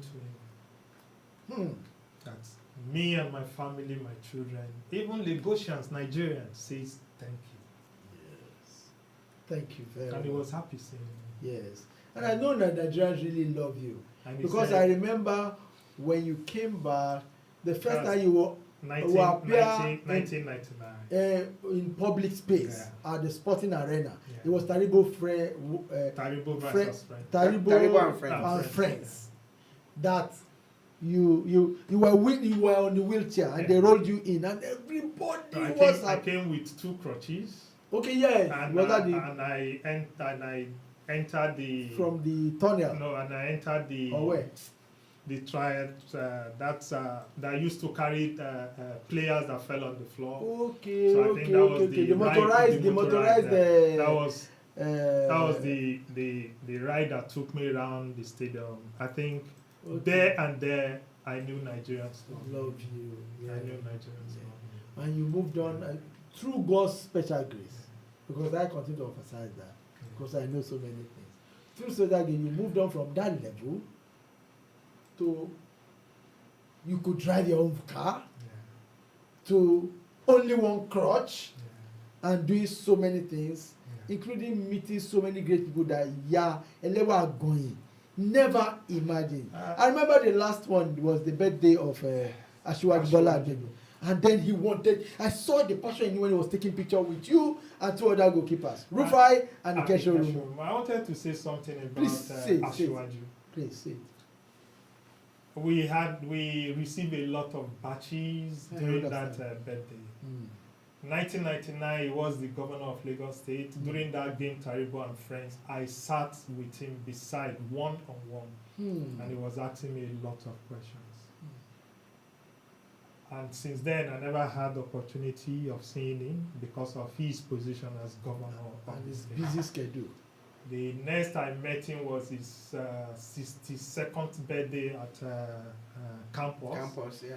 Speaker 3: to him. That's me and my family, my children, even Lagosians, Nigerians, says thank you.
Speaker 2: Yes. Thank you very much.
Speaker 3: And he was happy saying it.
Speaker 2: Yes. And I know that Nigerians really love you. Because I remember when you came back, the first time you were
Speaker 3: 1999.
Speaker 2: In public space at the sporting arena. It was Taribo and friends. That you were on the wheelchair and they rolled you in and everybody was
Speaker 3: I came with 2 crutches.
Speaker 2: Okay, yeah.
Speaker 3: And I entered the
Speaker 2: from the tunnel.
Speaker 3: No, and I entered the
Speaker 2: where?
Speaker 3: The triad that used to carry players that fell on the floor.
Speaker 2: Okay,
Speaker 3: so I think that was
Speaker 2: the motorized.
Speaker 3: That was the ride that took me around the stadium. I think there I knew Nigerians
Speaker 2: loved you.
Speaker 3: Yeah. I knew Nigerians loved me.
Speaker 2: And you moved on through God's special grace, because I continue to emphasize that because I know so many things. Through so that you moved on from that level to you could drive your own car to only one crutch and doing so many things, including meeting so many great people that are going. Never imagined. I remember the last one was the birthday of Asiwaju Bola Ahmed Tinubu. And then he wanted, I saw the passion in you when he was taking picture with you and 2 other goalkeepers, Rufai and Kesho.
Speaker 3: I wanted to say something about Asiwaju.
Speaker 2: Please say it.
Speaker 3: We received a lot of batches during that birthday. 1999, he was the governor of Lagos State. During that game, Taribo and Friends, I sat with him beside one-on-one, and he was asking me a lot of questions. And since then, I never had the opportunity of seeing him because of his position as governor of
Speaker 2: And
Speaker 3: the
Speaker 2: his
Speaker 3: state.
Speaker 2: busy schedule.
Speaker 3: The next I met him was his 62nd birthday at campus.
Speaker 1: Campus, yeah.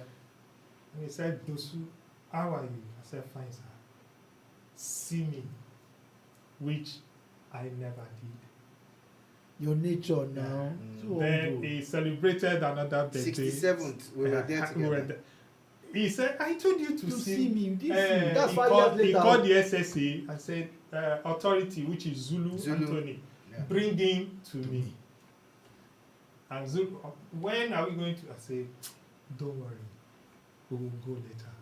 Speaker 3: And he said, Dosu, how are you? I said, fine, sir. See me, which I never did.
Speaker 2: Your nature now. So
Speaker 3: Then
Speaker 2: humble.
Speaker 3: he celebrated another birthday.
Speaker 1: 67th, we were there together.
Speaker 3: there. He said, I told you to see
Speaker 2: me. You did see me. That's
Speaker 3: he
Speaker 2: 5
Speaker 3: called,
Speaker 2: years
Speaker 3: he
Speaker 2: later.
Speaker 3: called the SSA. I said, authority, which is Zulu. Anthony,
Speaker 1: Yeah.
Speaker 3: bring him to me. And Zulu, when are we going to? I said, don't worry, we will go later.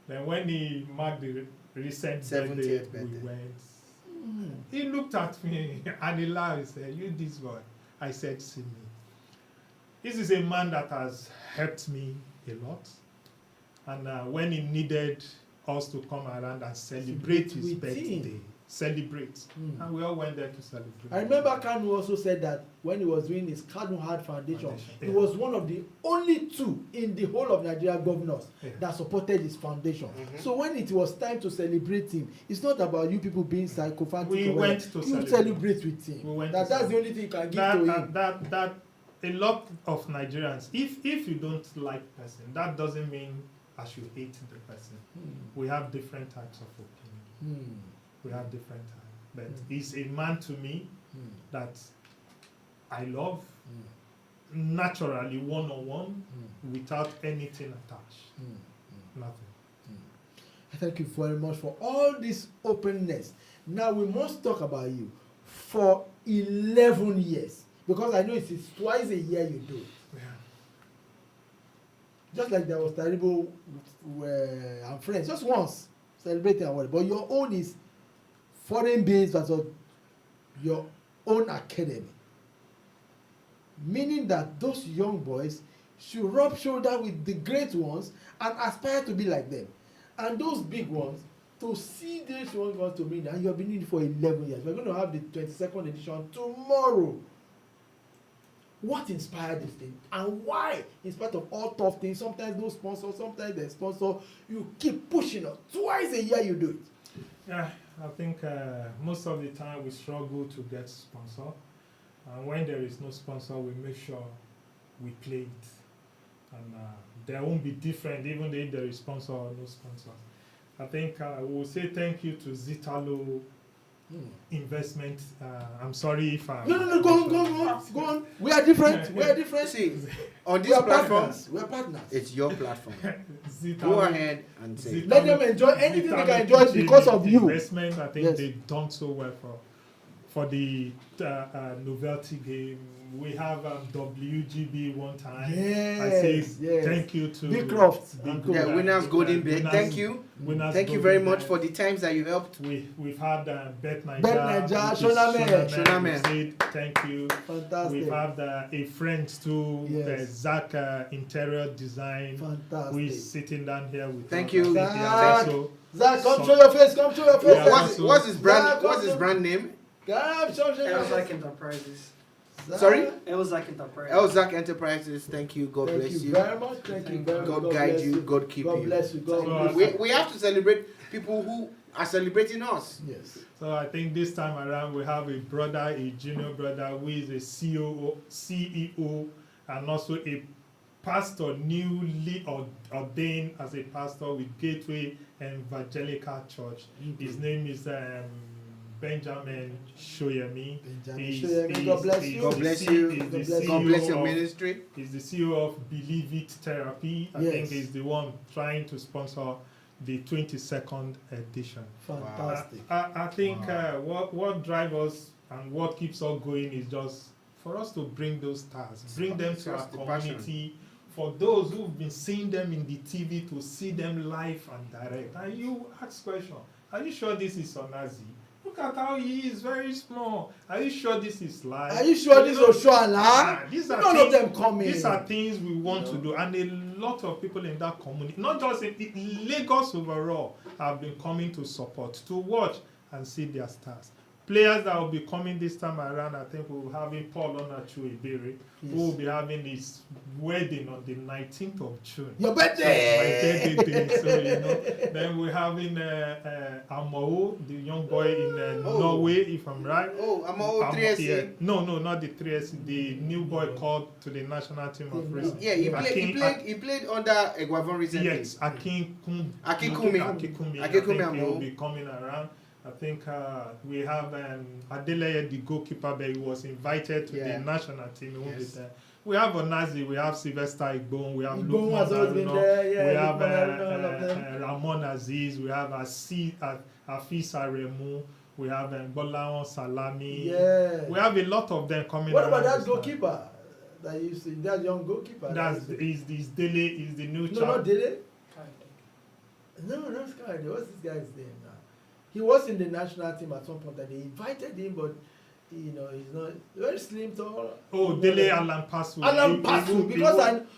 Speaker 3: Then when he marked the recent
Speaker 1: 70th
Speaker 3: birthday, we
Speaker 1: birthday.
Speaker 3: went. He looked at me and he laughed. He said, you this boy. I said, see me. This is a man that has helped me a lot. And when he needed us to come around and celebrate his
Speaker 2: with
Speaker 3: birthday,
Speaker 2: him.
Speaker 3: Celebrate.
Speaker 2: Mm.
Speaker 3: And we all went there to celebrate.
Speaker 2: I remember Kanu also said that when he was doing his Kanu Heart Foundation, he was one of the only 2 in the whole of Nigeria governors that supported his foundation. So when it was time to celebrate him, it's not about you people being sycophantic.
Speaker 3: We
Speaker 2: or
Speaker 3: went
Speaker 2: whatever.
Speaker 3: to
Speaker 2: You
Speaker 3: celebrate
Speaker 2: with him.
Speaker 3: We went
Speaker 2: That's
Speaker 3: to
Speaker 2: the only thing you can give
Speaker 3: that,
Speaker 2: to him.
Speaker 3: that a lot of Nigerians, if you don't like person, that doesn't mean I should hate the person. We have different types of opinion. We have different types. But he's a man to me that I love naturally, one-on-one, without anything attached. Nothing.
Speaker 2: Thank you very much for all this openness. Now we must talk about you for 11 years, because I know it is twice a year you do it.
Speaker 3: Yeah.
Speaker 2: Just like there was Taribo and Friends, just once celebrating and whatever. But your own is foreign based versus your own academy. Meaning that those young boys should rub shoulder with the great ones and aspire to be like them. And those big ones, to see these young ones to mean that you have been in it for 11 years. We're going to have the 22nd edition tomorrow. What inspired this thing and why, in spite of all tough things, sometimes no sponsor, sometimes they sponsor, you keep pushing us. Twice a year you do it.
Speaker 3: Yeah, I think most of the time we struggle to get sponsor. And when there is no sponsor, we make sure we play it. And there won't be different, even if there is sponsor or no sponsor. I think we will say thank you to Zitalo Investment. I'm sorry if I'm...
Speaker 2: No, go on. We are different. We are different.
Speaker 1: See, on this platform,
Speaker 2: we are partners.
Speaker 1: it's your platform.
Speaker 3: Zitalo,
Speaker 1: Go ahead and say.
Speaker 3: Zitalo-
Speaker 2: Let them enjoy anything they
Speaker 3: Zitalo
Speaker 2: can enjoy because of you.
Speaker 3: Investment, I think
Speaker 2: Yes.
Speaker 3: they've done so well for the novelty game. We have WGB one time. I say thank you to
Speaker 2: Big Croft and co.
Speaker 1: Yeah, winners Golden Big. Thank you. Thank you very much for the times that you helped.
Speaker 3: We've had Bet Naija.
Speaker 2: Naija,
Speaker 3: which is
Speaker 2: Shoname.
Speaker 3: We said thank you.
Speaker 2: Fantastic.
Speaker 3: We've had a friend too,
Speaker 2: Yes.
Speaker 3: Zach Interior Design, who
Speaker 2: Fantastic.
Speaker 3: is sitting down here with
Speaker 1: Thank
Speaker 3: us.
Speaker 1: you.
Speaker 3: He has
Speaker 2: Zach.
Speaker 3: also-
Speaker 2: Zach, come show your face. Come show your face.
Speaker 3: Yeah,
Speaker 1: What's his brand?
Speaker 2: Zach,
Speaker 1: What's his brand name?
Speaker 2: Come show your
Speaker 4: Elzak
Speaker 2: face.
Speaker 4: Enterprises.
Speaker 2: Zach,
Speaker 1: Sorry?
Speaker 4: Elzak Enterprises.
Speaker 1: Elzak Enterprises. Thank you. God
Speaker 2: Thank
Speaker 1: bless
Speaker 2: you
Speaker 1: you.
Speaker 2: very much. Thank you very much.
Speaker 1: God guide
Speaker 2: bless
Speaker 1: you. God keep
Speaker 2: God
Speaker 1: you.
Speaker 2: bless you. God
Speaker 3: So,
Speaker 2: bless you.
Speaker 1: We have to celebrate people who are celebrating us.
Speaker 2: Yes.
Speaker 3: So I think this time around we have a brother, a junior brother, who is a CEO, and also a pastor, newly ordained as a pastor with Gateway Evangelical Church. His name is Benjamin Shoyemi.
Speaker 2: Benjamin Shoyemi, God bless you.
Speaker 1: God bless you. God bless your
Speaker 3: of,
Speaker 1: ministry.
Speaker 3: He's the CEO of Believe It Therapy. I
Speaker 2: Yes.
Speaker 3: think he's the one trying to sponsor the 22nd edition.
Speaker 2: Fantastic.
Speaker 3: I think what drives us and what keeps us going is just for us to bring those stars, bring them to our
Speaker 1: Just the passion.
Speaker 3: community. For those who've been seeing them in the TV, to see them live and direct. And you ask question, are you sure this is Onazi? Look at how he is, very small. Are you sure this is live?
Speaker 2: Are you sure this is Oshoala?
Speaker 3: These are
Speaker 2: None of them coming.
Speaker 3: These are things we want to do, and a lot of people in that community, not just in Lagos overall, have been coming to support, to watch and see their stars. Players that will be coming this time around, I think we'll have Paul Onachu Iberi, who will be having his wedding on the 19th of June.
Speaker 2: Your birthday!
Speaker 3: So my birthday day, so you know. Then we're having Amao, the young boy in Norway, if I'm right.
Speaker 1: Oh, Amao 3SC?
Speaker 3: Yeah. No, not the 3SC, the new boy called to the national team of wrestling.
Speaker 1: Yeah, he played under Eguavon recently.
Speaker 3: Yes, Akínkúnmi.
Speaker 1: Akínkúnmi
Speaker 3: I think he will
Speaker 1: Amao.
Speaker 3: be coming around. I think we have Adeleye, the goalkeeper, but he was invited to the national team. He won't be there. We have Onazi, we have Sylvester Igbon, we have Lukman Haruna, we have Ramon Aziz, we have Afis Aremu, we have Bolaon Salami.
Speaker 2: Yeah.
Speaker 3: We have a lot of them coming.
Speaker 2: What about that goalkeeper? That you see, that young goalkeeper?
Speaker 3: Is Dele, is the new
Speaker 2: No, not Dele. No, not Sky. What's this guy's name now? He was in the national team at some point, and they invited him, but you know, he's not very slim, tall.
Speaker 3: Oh, Dele Alan Pasu.
Speaker 2: Alan Pasu,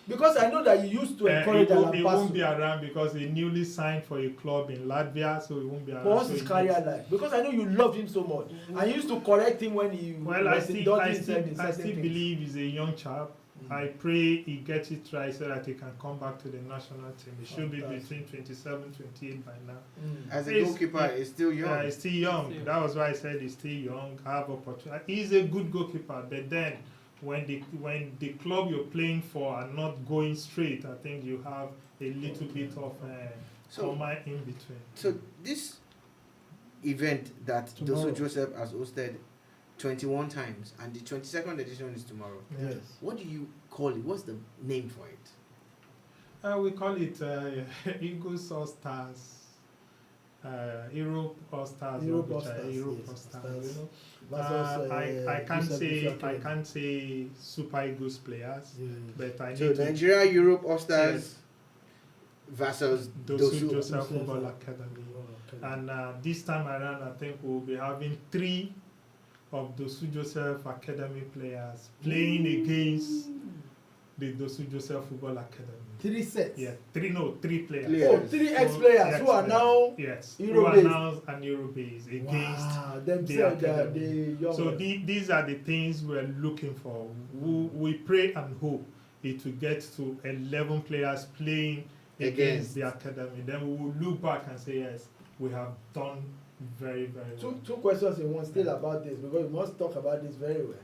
Speaker 2: because I know that you used to encourage Alan Pasu.
Speaker 3: He won't be around because he newly signed for a club in Latvia, so he won't be around.
Speaker 2: But what's his career like? Because I know you loved him so much. I used to correct him when he
Speaker 3: I still believe he's a young chap. I pray he gets it right so that he can come back to the national team. He should be between 27, 28 by now.
Speaker 1: As a goalkeeper, he's still young.
Speaker 3: Yeah, he's still young. That was why I said he's still young, have opportunity. He's a good goalkeeper, but then when the club you're playing for are not going straight, I think you have a little bit of coma in between.
Speaker 1: So this event that Dosu Joseph has hosted 21 times, and the 22nd edition is tomorrow.
Speaker 2: Yes.
Speaker 1: What do you call it? What's the name for it?
Speaker 3: We call it Eagles Allstars, Europe Allstars,
Speaker 2: Europe Allstars.
Speaker 3: You know? I can't say Super Eagles players, but I need
Speaker 1: Nigeria Europe Allstars versus
Speaker 3: Dosu Joseph Bola Academy. And this time around, I think we'll be having 3 of Dosu Joseph Academy players playing against the Dosu Joseph Football Academy.
Speaker 2: 3 sets?
Speaker 3: Yeah, 3 players.
Speaker 2: Oh, 3 ex-players who are now
Speaker 3: Euro-based against
Speaker 2: the young.
Speaker 3: So these are the things we're looking for. We pray and hope it will get to 11 players playing against the academy. Then we will look back and say, yes, we have done very, very well.
Speaker 2: Two questions in one still about this, because we must talk about this very well.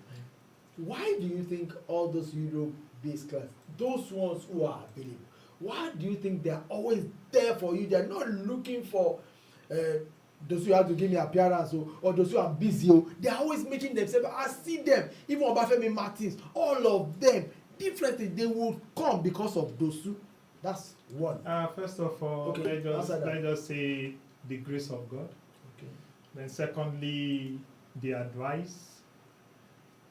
Speaker 2: Why do you think all those Europe-based clubs, those ones who are available, why do you think they're always there for you? They're not looking for those who have to give me appearance or those who are busy. They're always making themselves. I see them, even Obafemi Martins, all of them, differently, they will come because of Dosu. That's one.
Speaker 3: First of all, let's just say the grace of God. Then secondly, the advice.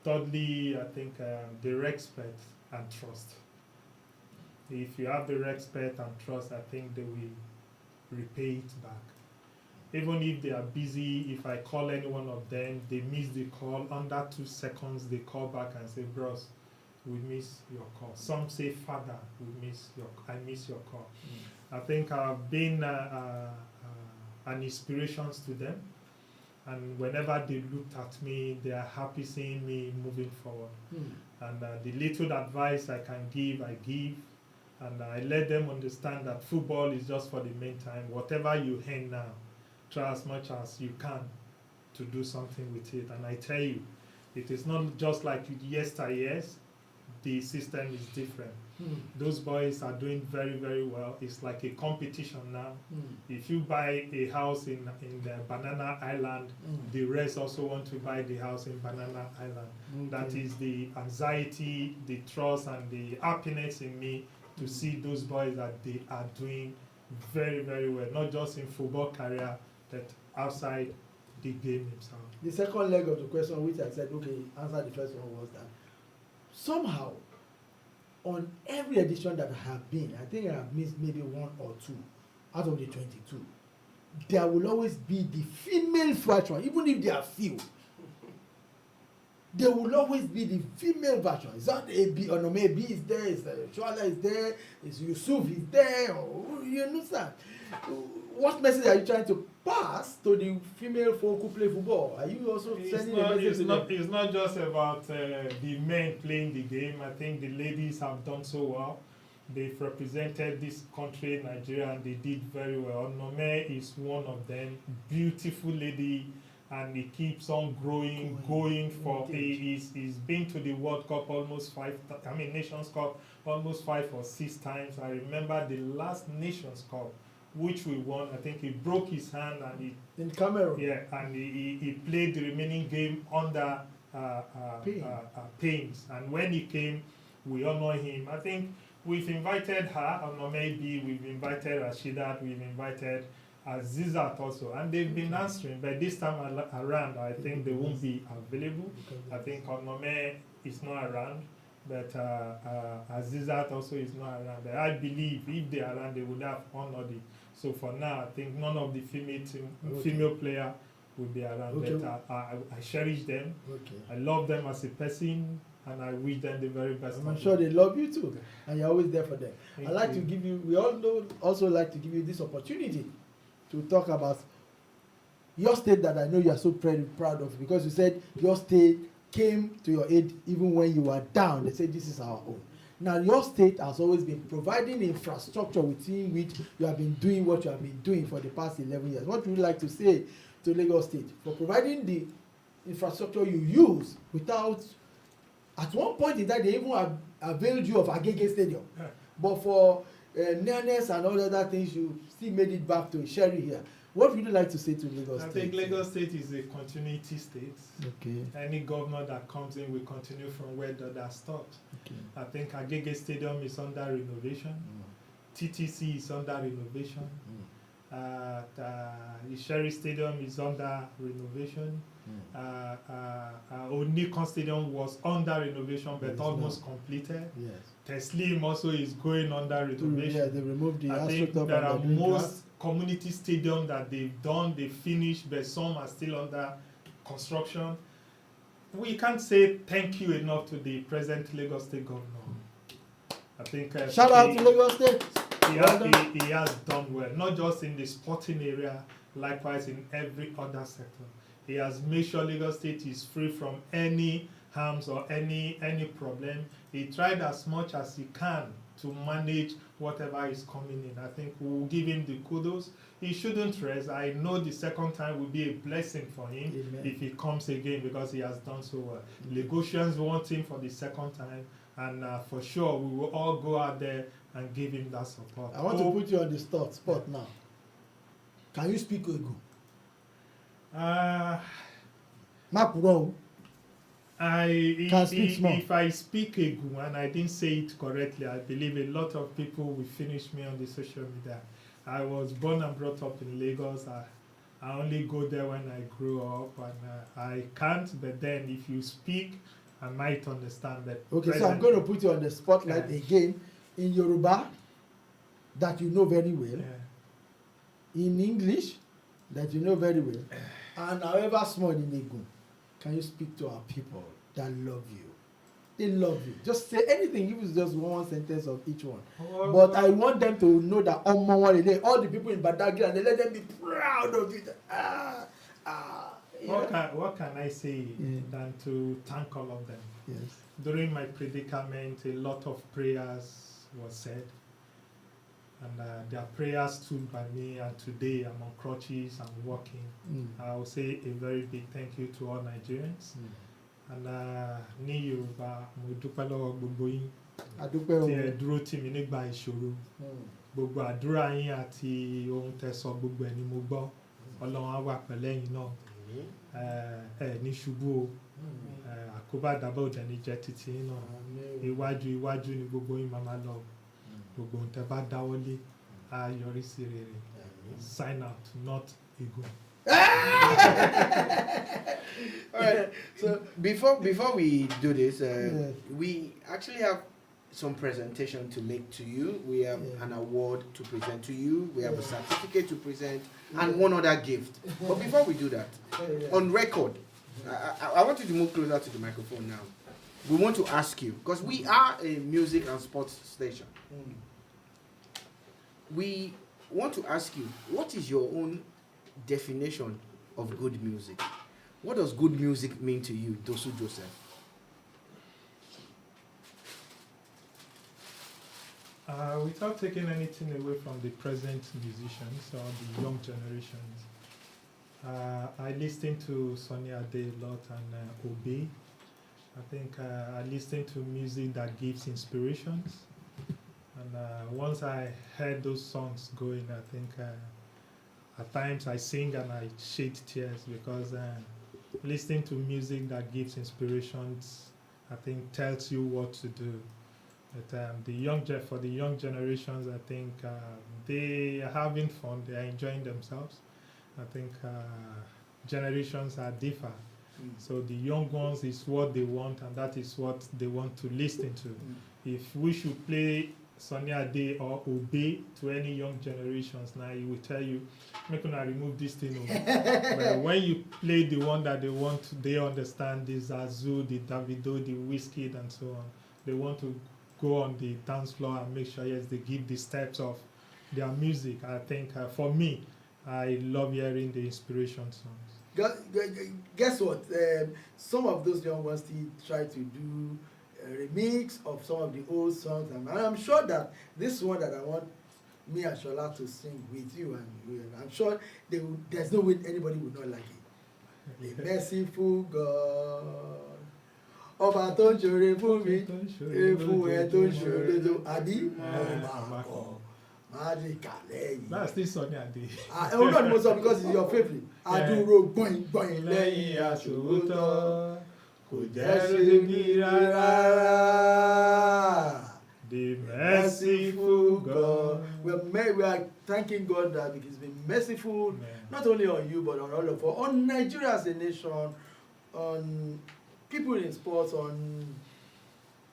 Speaker 3: Thirdly, I think the respect and trust. If you have the respect and trust, I think they will repay it back. Even if they are busy, if I call any one of them, they miss the call, under 2 seconds they call back and say, bros, we miss your call. Some say, father, I miss your call. I think I've been an inspiration to them. And whenever they looked at me, they are happy seeing me moving forward. And the little advice I can give, I give. And I let them understand that football is just for the meantime. Whatever you earn now, try as much as you can to do something with it. And I tell you, it is not just like yesteryears. The system is different. Those boys are doing very, very well. It's like a competition now. If you buy a house in the Banana Island, the rest also want to buy the house in Banana Island. That is the anxiety, the trust, and the happiness in me to see those boys that they are doing very, very well. Not just in football career, but outside the game itself.
Speaker 2: The second leg of the question, which I said, okay, answer the first one, was that somehow, on every edition that I have been, I think I have missed maybe 1 or 2 out of the 22. there will always be the female version, even if there are few. There will always be the female version. Is that AB or no? Maybe is there, is Shuala is there, is Yusuf is there, or, you understand? What message are you trying to pass to the female folk who play football? Are you also sending a message to them?
Speaker 3: It's not just about the men playing the game. I think the ladies have done so well. They've represented this country, Nigeria, and they did very well. Onome is one of them. Beautiful lady. And he keeps on going for he's been to the World Cup almost Nations Cup almost 5 or 6 times. I remember the last Nations Cup which we won. I think he broke his hand and he
Speaker 2: in Cameroon.
Speaker 3: Yeah, and he played the remaining game under pains. And when he came, we honor him. I think we've invited her, or maybe we've invited Rashida, we've invited Azizat also, and they've been answering, but this time around I think they won't be available. I think Onome is not around, but Azizat also is not around. But I believe if they are around, they would have honored it. So for now, I think none of the female player will be around.
Speaker 2: Okay.
Speaker 3: But I cherish them.
Speaker 2: Okay.
Speaker 3: I love them as a person, and I wish them the very best.
Speaker 2: I'm sure they love you too, and you're always there for them.
Speaker 3: Thank
Speaker 2: I like
Speaker 3: you.
Speaker 2: to give you. We all know, also like to give you this opportunity to talk about your state that I know you are so proud of, because you said your state came to your aid even when you were down. They said this is our own. Now your state has always been providing infrastructure within which you have been doing what you have been doing for the past 11 years. What would you like to say to Lagos State for providing the infrastructure you use without, at one point in time they even availed you of Agege Stadium, but for nearness and all other things, you still made it back to Sherry here. What would you like to say to Lagos State?
Speaker 3: I think Lagos State is a continuity state.
Speaker 2: Okay.
Speaker 3: Any governor that comes in will continue from where the other stopped.
Speaker 2: Okay.
Speaker 3: I think Agege Stadium is under renovation. TTC is under renovation. Sherry Stadium is under renovation. Onikon Stadium was under renovation but almost completed.
Speaker 2: Yes.
Speaker 3: Teslim also is going under renovation.
Speaker 2: Yeah, they removed the
Speaker 3: I think
Speaker 2: AstroTurf
Speaker 3: there are
Speaker 2: and they're doing
Speaker 3: most community stadiums that they've done, they finished, but some are still under construction. We can't say thank you enough to the present Lagos State governor. I think
Speaker 2: shout out to Lagos State.
Speaker 3: He has done well, not just in the sporting area, likewise in every other sector. He has made sure Lagos State is free from any harms or any problem. He tried as much as he can to manage whatever is coming in. I think we will give him the kudos. He shouldn't rest. I know the second time will be a blessing for him. Amen. If he comes again, because he has done so well. Lagosians want him for the second time, and for sure we will all go out there and give him that support.
Speaker 2: I want to put you on the spot now. Can you speak Egu? Makuro.
Speaker 3: If I speak Egu and I didn't say it correctly, I believe a lot of people will finish me on the social media. I was born and brought up in Lagos. I only go there when I grow up, and I can't. But then, if you speak, I might understand that.
Speaker 2: Okay, so I'm going to put you on the spotlight again in Yoruba, that you know very well. In English, that you know very well, and however small in Egu. Can you speak to our people that love you? They love you. Just say anything, if it's just one sentence of each one. But I want them to know that all the people in Badagry, and they let them be proud of it.
Speaker 3: What can I say than to thank all of them?
Speaker 2: Yes.
Speaker 3: During my predicament, a lot of prayers were said. And their prayers stood by me, and today I'm on crutches, I'm walking. I will say a very big thank you to all Nigerians. And ní Yorùbá, mo dúpẹ́ lọ́wọ́ gbogbo yín tí ẹ dúró tì mí nígbà ìṣòro. Gbogbo àdúrà yín àti ohun tẹ́ sọ gbogbo ẹ̀ ni mo gbọ́. Ọlọ́run á wà pẹ̀lú ẹ̀yin náà. Ẹ ní ṣubú o. Àkóbá àdàbọ̀ òjẹ̀ ní jẹ́ títí yín náà. Iwájú ni gbogbo yín máa lọ. Gbogbo ohun tẹ́ bá dáwọ́lé á yọrí sí rere. Sign out, not ego.
Speaker 1: All right. So before we do this, we actually have some presentation to make to you. We have
Speaker 2: Yeah.
Speaker 1: an award to present to you. We have a
Speaker 2: Yeah.
Speaker 1: certificate to present,
Speaker 2: Yeah.
Speaker 1: and one other gift. But before we do that, on record, I want you to move closer to the microphone now. We want to ask you, because we are a music and sports station.
Speaker 2: Mm.
Speaker 1: We want to ask you, what is your own definition of good music? What does good music mean to you, Dosu Joseph?
Speaker 3: Without taking anything away from the present musicians or the young generations, I listen to Sonny Ade a lot and Obe. I think I listen to music that gives inspirations. And once I heard those songs going, I think at times I sing and I shed tears because listening to music that gives inspirations, I think tells you what to do. But for the young generations, I think they are having fun, they are enjoying themselves. I think generations are different. So the young ones is what they want, and that is what they want to listen to. If we should play Sonny Ade or Obe to any young generations now, he will tell you, make una remove this thing. But when you play the one that they want, they understand the Zazu, the Davido, the Wizkid, and so on. They want to go on the dance floor and make sure, yes, they give the steps of their music. I think for me, I love hearing the inspiration songs.
Speaker 2: Guess what? Some of those young ones still try to do a remix of some of the old songs, and I'm sure that this one that I want me and Shola to sing with you, and I'm sure there's no way anybody would not like it. The merciful God. Ọba tó ń ṣoore fún mi, fún ẹ tó ń ṣoore lójó, àbí ọba kọ, máa di kàlẹ́ yìí.
Speaker 3: That's still Sonny Ade.
Speaker 2: Hold on, most of because it's your favorite. Adúró gbọ̀ngbọ̀n lẹ́yìn aṣòwòtọ́, kò jẹ́ ṣe bí rárá.
Speaker 3: The merciful God.
Speaker 2: We are thanking God that He's been merciful,
Speaker 3: Amen.
Speaker 2: not only on you but on all of us, on Nigeria as a nation, on people in sports, on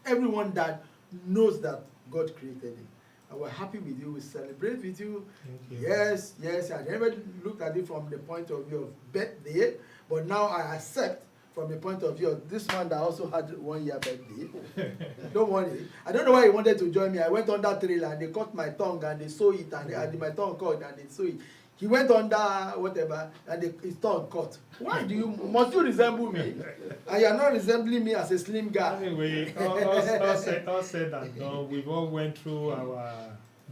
Speaker 2: everyone that knows that God created it. And we're happy with you, we celebrate with you.
Speaker 3: Thank you.
Speaker 2: Yes, I never looked at it from the point of view of birthday, but now I accept from the point of view of this man that also had 1 year birthday. Don't worry. I don't know why he wanted to join me. I went on that trailer and they cut my tongue and they sew it, and my tongue cut and they sew it. He went under whatever and his tongue cut. Why must you resemble me? And you are not resembling me as a slim guy.
Speaker 3: Anyway, all said and done, we've all went through our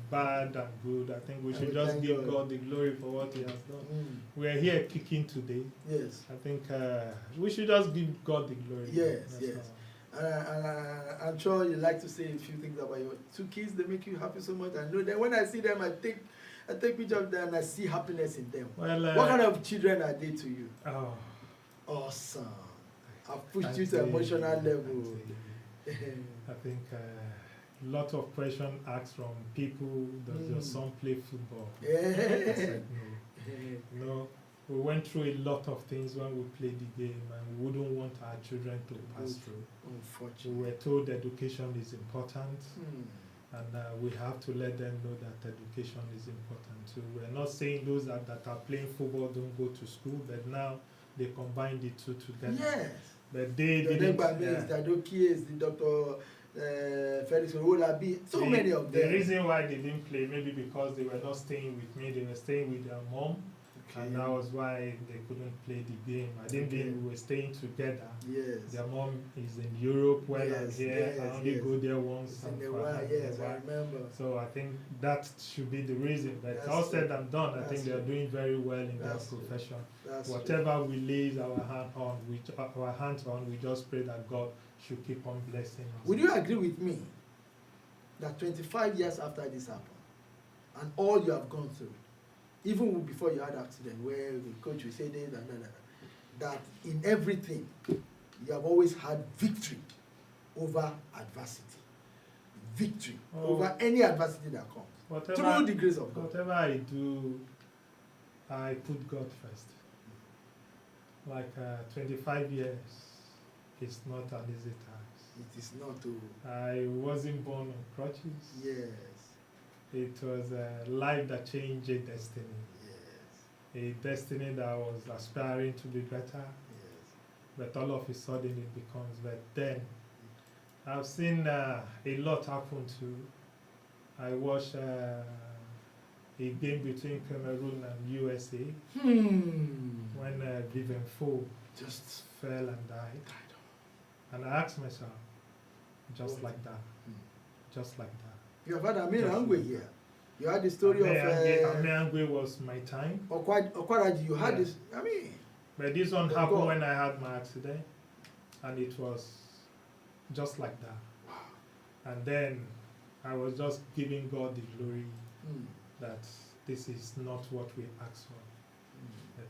Speaker 3: bad and good. I think we should just give God the glory for what He has done. We are here kicking today.
Speaker 2: Yes.
Speaker 3: I think we should just give God the glory.
Speaker 2: Yes. I'm sure you like to say a few things about your 2 kids. They make you happy so much. I know that when I see them, I take picture of them and I see happiness in them.
Speaker 3: Well,
Speaker 2: what kind of children are they to you?
Speaker 3: Oh,
Speaker 2: awesome. I've pushed you to emotional level.
Speaker 3: I think a lot of question asked from people, does your son play football?
Speaker 2: Yeah.
Speaker 3: I said no. No, we went through a lot of things when we played the game, and we wouldn't want our children to pass through.
Speaker 2: Unfortunately.
Speaker 3: We were told education is important. And we have to let them know that education is important too. We're not saying those that are playing football don't go to school, but now they combine the two together.
Speaker 2: Yes.
Speaker 3: But they didn't.
Speaker 2: The Dr. Felix Owolabi, many of them.
Speaker 3: The reason why they didn't play, maybe because they were not staying with me, they were staying with their mom. And that was why they couldn't play the game. I didn't mean we were staying together.
Speaker 2: Yes.
Speaker 3: Their mom is in Europe while I'm here. I only go there once.
Speaker 2: In a while, yes, I remember.
Speaker 3: So I think that should be the reason. But all said and done, I think they are doing very well in their profession. Whatever we lay our hands on, we just pray that God should keep on blessing us.
Speaker 2: Would you agree with me that 25 years after this happened, and all you have gone through, even before you had accident where the coach will say this and that in everything you have always had victory over adversity, victory over any adversity that comes through the grace of God?
Speaker 3: Whatever I do, I put God first. Like 25 years is not an easy task.
Speaker 2: It is not to.
Speaker 3: I wasn't born on crutches.
Speaker 2: Yes.
Speaker 3: It was a life that changed a destiny.
Speaker 2: Yes.
Speaker 3: A destiny that was aspiring to be better,
Speaker 2: Yes.
Speaker 3: but all of a sudden it becomes. But then, I've seen a lot happen too. I watched a game between Cameroon and USA when Vivian Foe
Speaker 2: Just
Speaker 3: fell and died. And I asked myself, just like that, just like that.
Speaker 2: You have had Amir Angwe here. You had the story of
Speaker 3: Amir Angwe was my time.
Speaker 2: Okwaraji. You had
Speaker 3: Yeah.
Speaker 2: this. I mean,
Speaker 3: But this one
Speaker 2: Oh,
Speaker 3: happened
Speaker 2: God.
Speaker 3: when I had my accident, and it was just like that. And then I was just giving God the glory that this is not what we asked for. But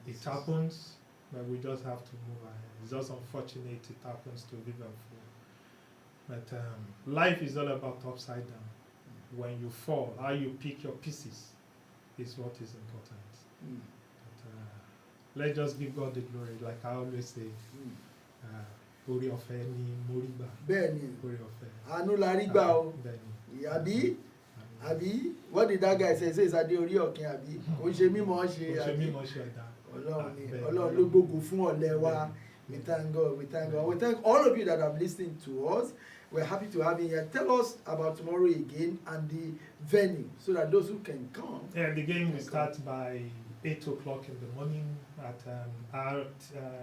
Speaker 3: it happens, but we just have to move ahead. It's just unfortunate it happens to Liverpool. But life is all about upside down. When you fall, how you pick your pieces is what is important. But, let's just give God the glory, like I always say. Orí ọ̀fẹ́ ni mo rí gbà.
Speaker 2: Bẹ́ẹ̀ni,
Speaker 3: Orí ọ̀fẹ́.
Speaker 2: àánú la rí gbà o.
Speaker 3: Bẹ́ẹ̀ni.
Speaker 2: Àbí what did that guy say? Say Adé orí ọ̀kìn àbí? Ó ṣe mímọ́ ṣe
Speaker 3: Ó ṣe
Speaker 2: àbí?
Speaker 3: mímọ́ ṣe ẹ̀dá.
Speaker 2: Ọlọ́run ni
Speaker 3: Bẹ́ẹ̀ni.
Speaker 2: Ọlọ́run ló gbógun fún ọ̀lẹ wa. We thank God. We thank God. We thank all of you that have listened to us. We're happy to have you here. Tell us about tomorrow again and the venue so that those who can come.
Speaker 3: Yeah, the game will start by 8 o'clock in the morning at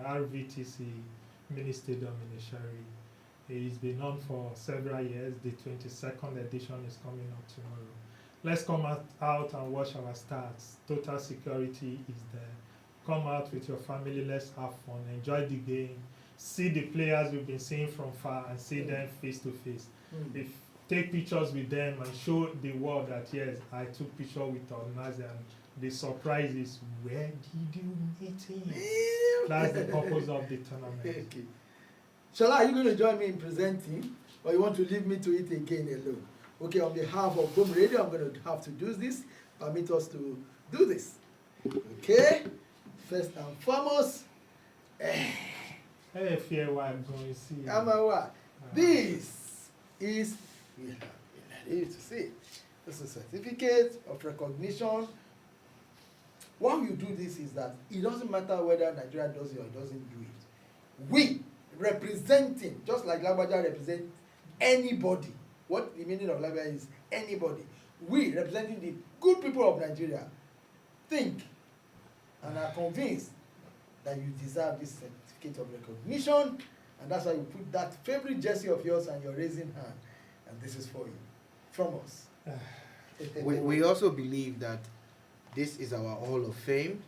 Speaker 3: RVTC Mini Stadium in Ishari. It's been on for several years. The 22nd edition is coming up tomorrow. Let's come out and watch our stars. Total security is there. Come out with your family. Let's have fun. Enjoy the game. See the players we've been seeing from far and see them face to face. If take pictures with them and show the world that yes, I took picture with Onazi, and the surprise is, where did you meet him? That's the purpose of the tournament.
Speaker 2: Okay. Shala, are you going to join me in presenting, or you want to leave me to it again alone? Okay, on behalf of Boom Radio, I'm going to have to do this. Permit us to do this. Okay? First and foremost,
Speaker 3: Hey, fear what I'm going to see.
Speaker 2: Amawa, this is, you to see, this is a certificate of recognition. Why you do this is that it doesn't matter whether Nigeria does it or doesn't do it. We representing, just like Lagbaja represent anybody. What the meaning of Lagbaja is anybody. We representing the good people of Nigeria think and are convinced that you deserve this certificate of recognition, and that's why you put that favorite jersey of yours and your raising hand, and this is for you, from us.
Speaker 1: We also believe that this is our Hall of Fame,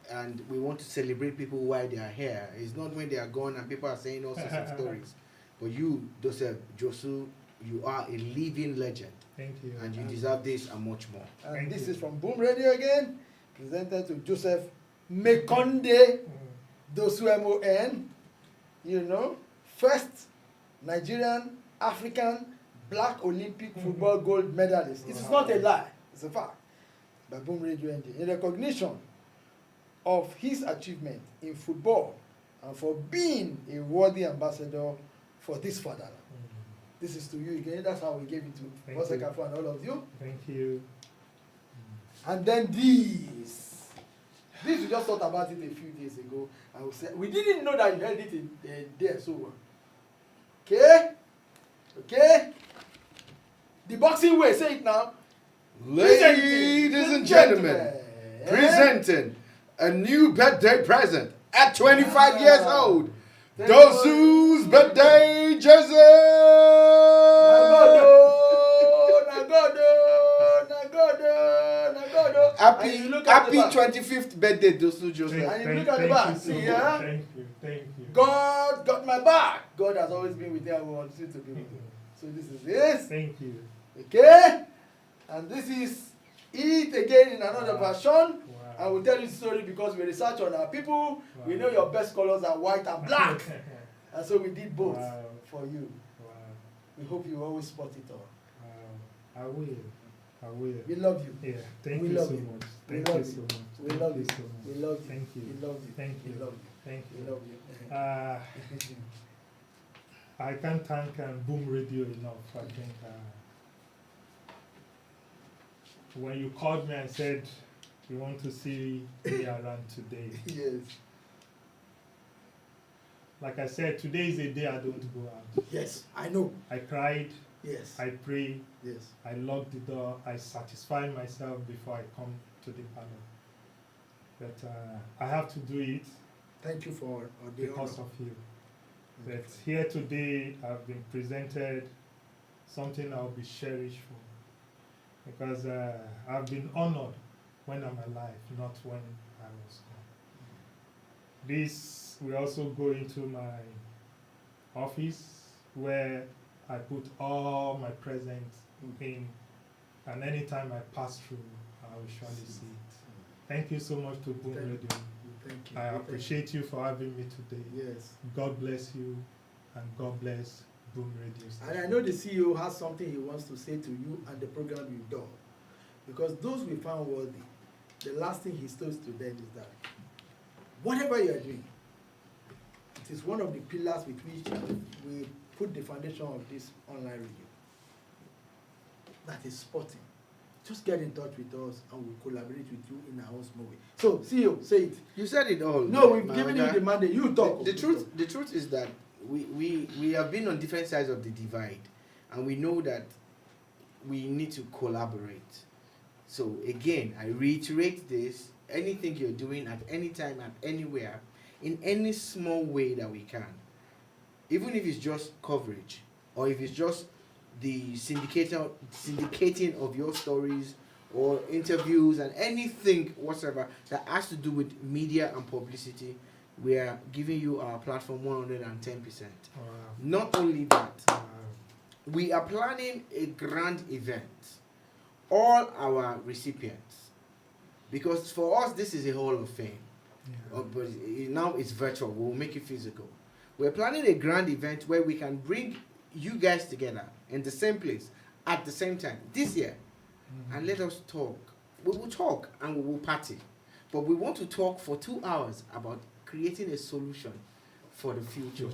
Speaker 1: and we want to celebrate people while they are here. It's not when they are gone and people are saying all sorts of stories. But you, Dosu Joseph, you are a living legend.
Speaker 3: Thank you.
Speaker 1: And you deserve this and much more.
Speaker 2: And
Speaker 3: Thank
Speaker 2: this
Speaker 3: you.
Speaker 2: is from Boom Radio again, presented to Joseph Mekonde, Dosu MON, you know, first Nigerian, African, Black Olympic football gold medalist. It is not a lie, it's a fact. By Boom Radio ND, in recognition of his achievement in football and for being a worthy ambassador for this fatherland. This is to you again. That's how we gave it to
Speaker 3: Thank
Speaker 2: Bosekafu and all of you.
Speaker 3: Thank you.
Speaker 2: And then this we just thought about it a few days ago, and we didn't know that you held it in there so well. Okay. The boxing way, say it now.
Speaker 1: Ladies and gentlemen, presenting a new birthday present at 25 years old. Dosu's birthday jersey. Happy 25th birthday, Dosu Joseph.
Speaker 2: And you look at the back, see, yeah?
Speaker 3: Thank you.
Speaker 2: God got my back. God has always been with you and will continue to be with you. So this is this.
Speaker 3: Thank you.
Speaker 2: Okay? And this is it again in another version.
Speaker 3: Wow.
Speaker 2: I will tell you the story because we research on our people. Wow. We know your best colors are white and black. And so we did both for you.
Speaker 3: Wow.
Speaker 2: We hope you always spot it all.
Speaker 3: Wow. I will.
Speaker 2: We love you.
Speaker 3: Yeah. Thank
Speaker 2: We
Speaker 3: you
Speaker 2: love
Speaker 3: so
Speaker 2: you.
Speaker 3: much.
Speaker 2: We
Speaker 3: Thank
Speaker 2: love
Speaker 3: you
Speaker 2: you.
Speaker 3: so much.
Speaker 2: We
Speaker 3: Thank
Speaker 2: love
Speaker 3: you
Speaker 2: you.
Speaker 3: so much.
Speaker 2: We love you.
Speaker 3: Thank you.
Speaker 2: We love you.
Speaker 3: Thank you.
Speaker 2: We love you.
Speaker 3: Thank
Speaker 2: We
Speaker 3: you.
Speaker 2: love you.
Speaker 3: I can't thank Boom Radio enough. I think when you called me and said you want to see me around today,
Speaker 2: Yes.
Speaker 3: like I said, today is a day I don't go out.
Speaker 2: Yes, I know.
Speaker 3: I cried,
Speaker 2: Yes.
Speaker 3: I pray,
Speaker 2: Yes.
Speaker 3: I lock the door, I satisfy myself before I come to the panel. But I have to do it
Speaker 2: Thank you for the
Speaker 3: because
Speaker 2: honor.
Speaker 3: of you. But here today, I've been presented something I'll be cherished for. Because I've been honored when I'm alive, not when I was gone. This will also go into my office where I put all my presents in, and anytime I pass through, I will surely see it. Thank you so much to Boom
Speaker 2: Thank
Speaker 3: Radio.
Speaker 2: Thank you.
Speaker 3: I appreciate you for having me today.
Speaker 2: Yes.
Speaker 3: God bless you, and God bless Boom Radio
Speaker 2: And
Speaker 3: station.
Speaker 2: I know the CEO has something he wants to say to you and the program you've done. Because those we found worthy, the last thing he says to them is that whatever you are doing, it is one of the pillars with which we put the foundation of this online radio. That is sporting. Just get in touch with us and we'll collaborate with you in our own small way. So, CEO, say it.
Speaker 1: You said it all.
Speaker 2: No, we've
Speaker 1: my
Speaker 2: given you
Speaker 1: brother.
Speaker 2: the mandate. You talk.
Speaker 1: The truth is that we have been on different sides of the divide, and we know that we need to collaborate. So again, I reiterate this: anything you're doing at any time, at anywhere, in any small way that we can, even if it's just coverage, or if it's just the syndicating of your stories or interviews and anything whatsoever that has to do with media and publicity, we are giving you our platform 110%.
Speaker 3: Wow.
Speaker 1: Not only that,
Speaker 3: Wow.
Speaker 1: we are planning a grand event. All our recipients, because for us this is a Hall of Fame,
Speaker 3: Yeah.
Speaker 1: but now it's virtual. We'll make it physical. We're planning a grand event where we can bring you guys together in the same place at the same time this year, and let us talk. We will talk and we will party, but we want to talk for 2 hours about creating a solution for the future.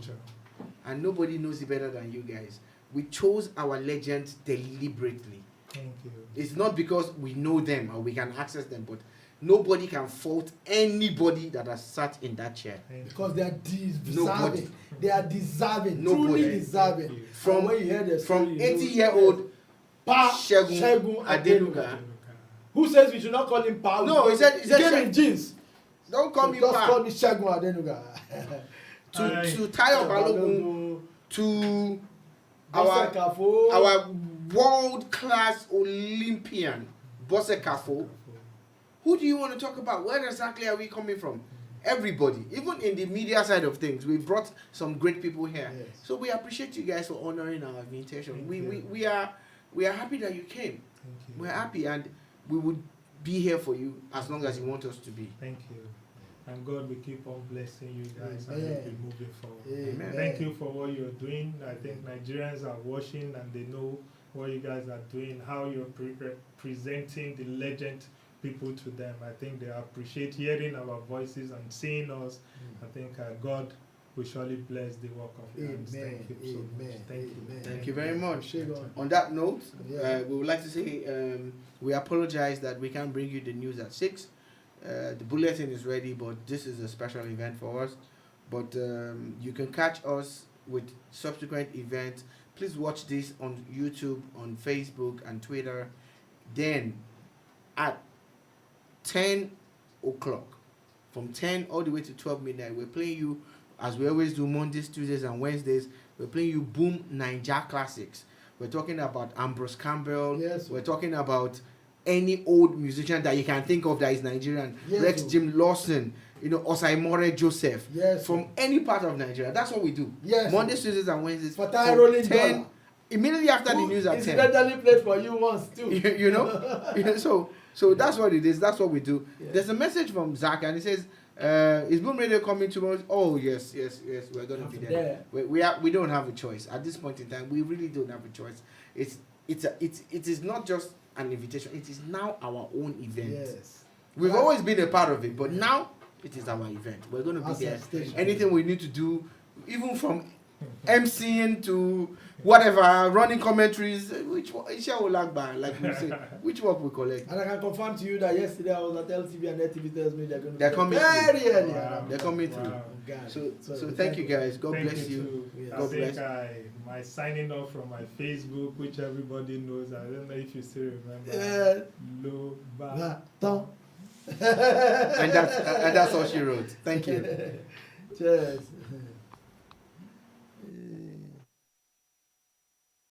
Speaker 1: And nobody knows it better than you guys. We chose our legends deliberately.
Speaker 3: Thank you.
Speaker 1: It's not because we know them or we can access them, but nobody can fault anybody that has sat in that chair.
Speaker 3: Thank
Speaker 2: Because they are deserving.
Speaker 1: Nobody.
Speaker 2: They are deserving.
Speaker 1: Nobody.
Speaker 2: Truly deserving.
Speaker 3: Thank you.
Speaker 1: From
Speaker 2: And when you hear the
Speaker 1: from
Speaker 2: story, you know,
Speaker 1: 80-year-old
Speaker 2: Pa
Speaker 1: Segun Adenuga.
Speaker 2: Who says we should not call him Pa?
Speaker 1: No, he said
Speaker 2: came in jeans.
Speaker 1: Don't call
Speaker 2: So
Speaker 1: me
Speaker 2: just call
Speaker 1: Pa.
Speaker 2: me Segun Adenuga.
Speaker 1: To Tayo Balogun, to our
Speaker 2: Kafo.
Speaker 1: our world-class Olympian Bose Kafo. Who do you want to talk about? Where exactly are we coming from? Everybody, even in the media side of things, we brought some great people here.
Speaker 2: Yes.
Speaker 1: So we appreciate you guys for honoring our invitation.
Speaker 3: Thank
Speaker 1: We
Speaker 3: you.
Speaker 1: we are happy that you came.
Speaker 3: Thank you.
Speaker 1: We're happy, and we would be here for you as long as you want us to be.
Speaker 3: Thank you. And God will keep on blessing you guys and
Speaker 2: Amen.
Speaker 3: we'll be moving forward.
Speaker 2: Amen.
Speaker 3: Thank you for what you're doing. I think Nigerians are watching and they know what you guys are doing, how you're presenting the legend people to them. I think they appreciate hearing our voices and seeing us. I think God will surely bless the work of your hands.
Speaker 2: Amen.
Speaker 3: Thank you so much.
Speaker 2: Amen.
Speaker 3: Thank you.
Speaker 2: Amen.
Speaker 1: Thank you very much.
Speaker 2: Segun.
Speaker 1: On that note,
Speaker 2: Yeah.
Speaker 1: we would like to say we apologize that we can't bring you the news at 6. The bulletin is ready, but this is a special event for us. But you can catch us with subsequent events. Please watch this on YouTube, on Facebook, and Twitter. Then at 10 o'clock, from 10 all the way to 12 midnight, we're playing you, as we always do, Mondays, Tuesdays, and Wednesdays. We're playing you Boom Naija Classics. We're talking about Ambrose Campbell.
Speaker 2: Yes.
Speaker 1: We're talking about any old musician that you can think of that is Nigerian.
Speaker 2: Yes.
Speaker 1: Rex Jim Lawson, Osaimore Joseph.
Speaker 2: Yes.
Speaker 1: From any part of Nigeria. That's what we do.
Speaker 2: Yes.
Speaker 1: Mondays, Tuesdays, and Wednesdays.
Speaker 2: For
Speaker 1: from
Speaker 2: rolling
Speaker 1: 10
Speaker 2: dollar.
Speaker 1: immediately after the news at 10.
Speaker 2: Incidentally played for you once too.
Speaker 1: You know? So that's what it is. That's what we do.
Speaker 2: Yeah.
Speaker 1: There's a message from Zach, and he says, is Boom Radio coming tomorrow? Oh, yes. We're going to be there. We don't have a choice. At this point in time, we really don't have a choice. It is not just an invitation. It is now our own event.
Speaker 2: Yes.
Speaker 1: We've always been a part of it, but now it is our event. We're going to be
Speaker 2: As a
Speaker 1: there.
Speaker 2: station.
Speaker 1: Anything we need to do, even from MCing to whatever, running commentaries. Which one? Isha Olagba, like we say. Which work we collect?
Speaker 2: And I can confirm to you that yesterday I was at LTV and LTV tells me they're going to
Speaker 1: They're
Speaker 2: be
Speaker 1: coming
Speaker 2: very
Speaker 1: through.
Speaker 2: early.
Speaker 3: Wow.
Speaker 1: They're coming through.
Speaker 3: Wow.
Speaker 2: God.
Speaker 1: So thank you guys. God
Speaker 3: Thank
Speaker 1: bless you.
Speaker 3: too.
Speaker 2: Yes.
Speaker 3: I
Speaker 1: God
Speaker 3: think
Speaker 1: bless.
Speaker 3: my signing off from my Facebook, which everybody knows. I don't know if you still remember.
Speaker 2: Yeah.
Speaker 3: Loba.
Speaker 1: And that's all she wrote. Thank you.
Speaker 2: Cheers.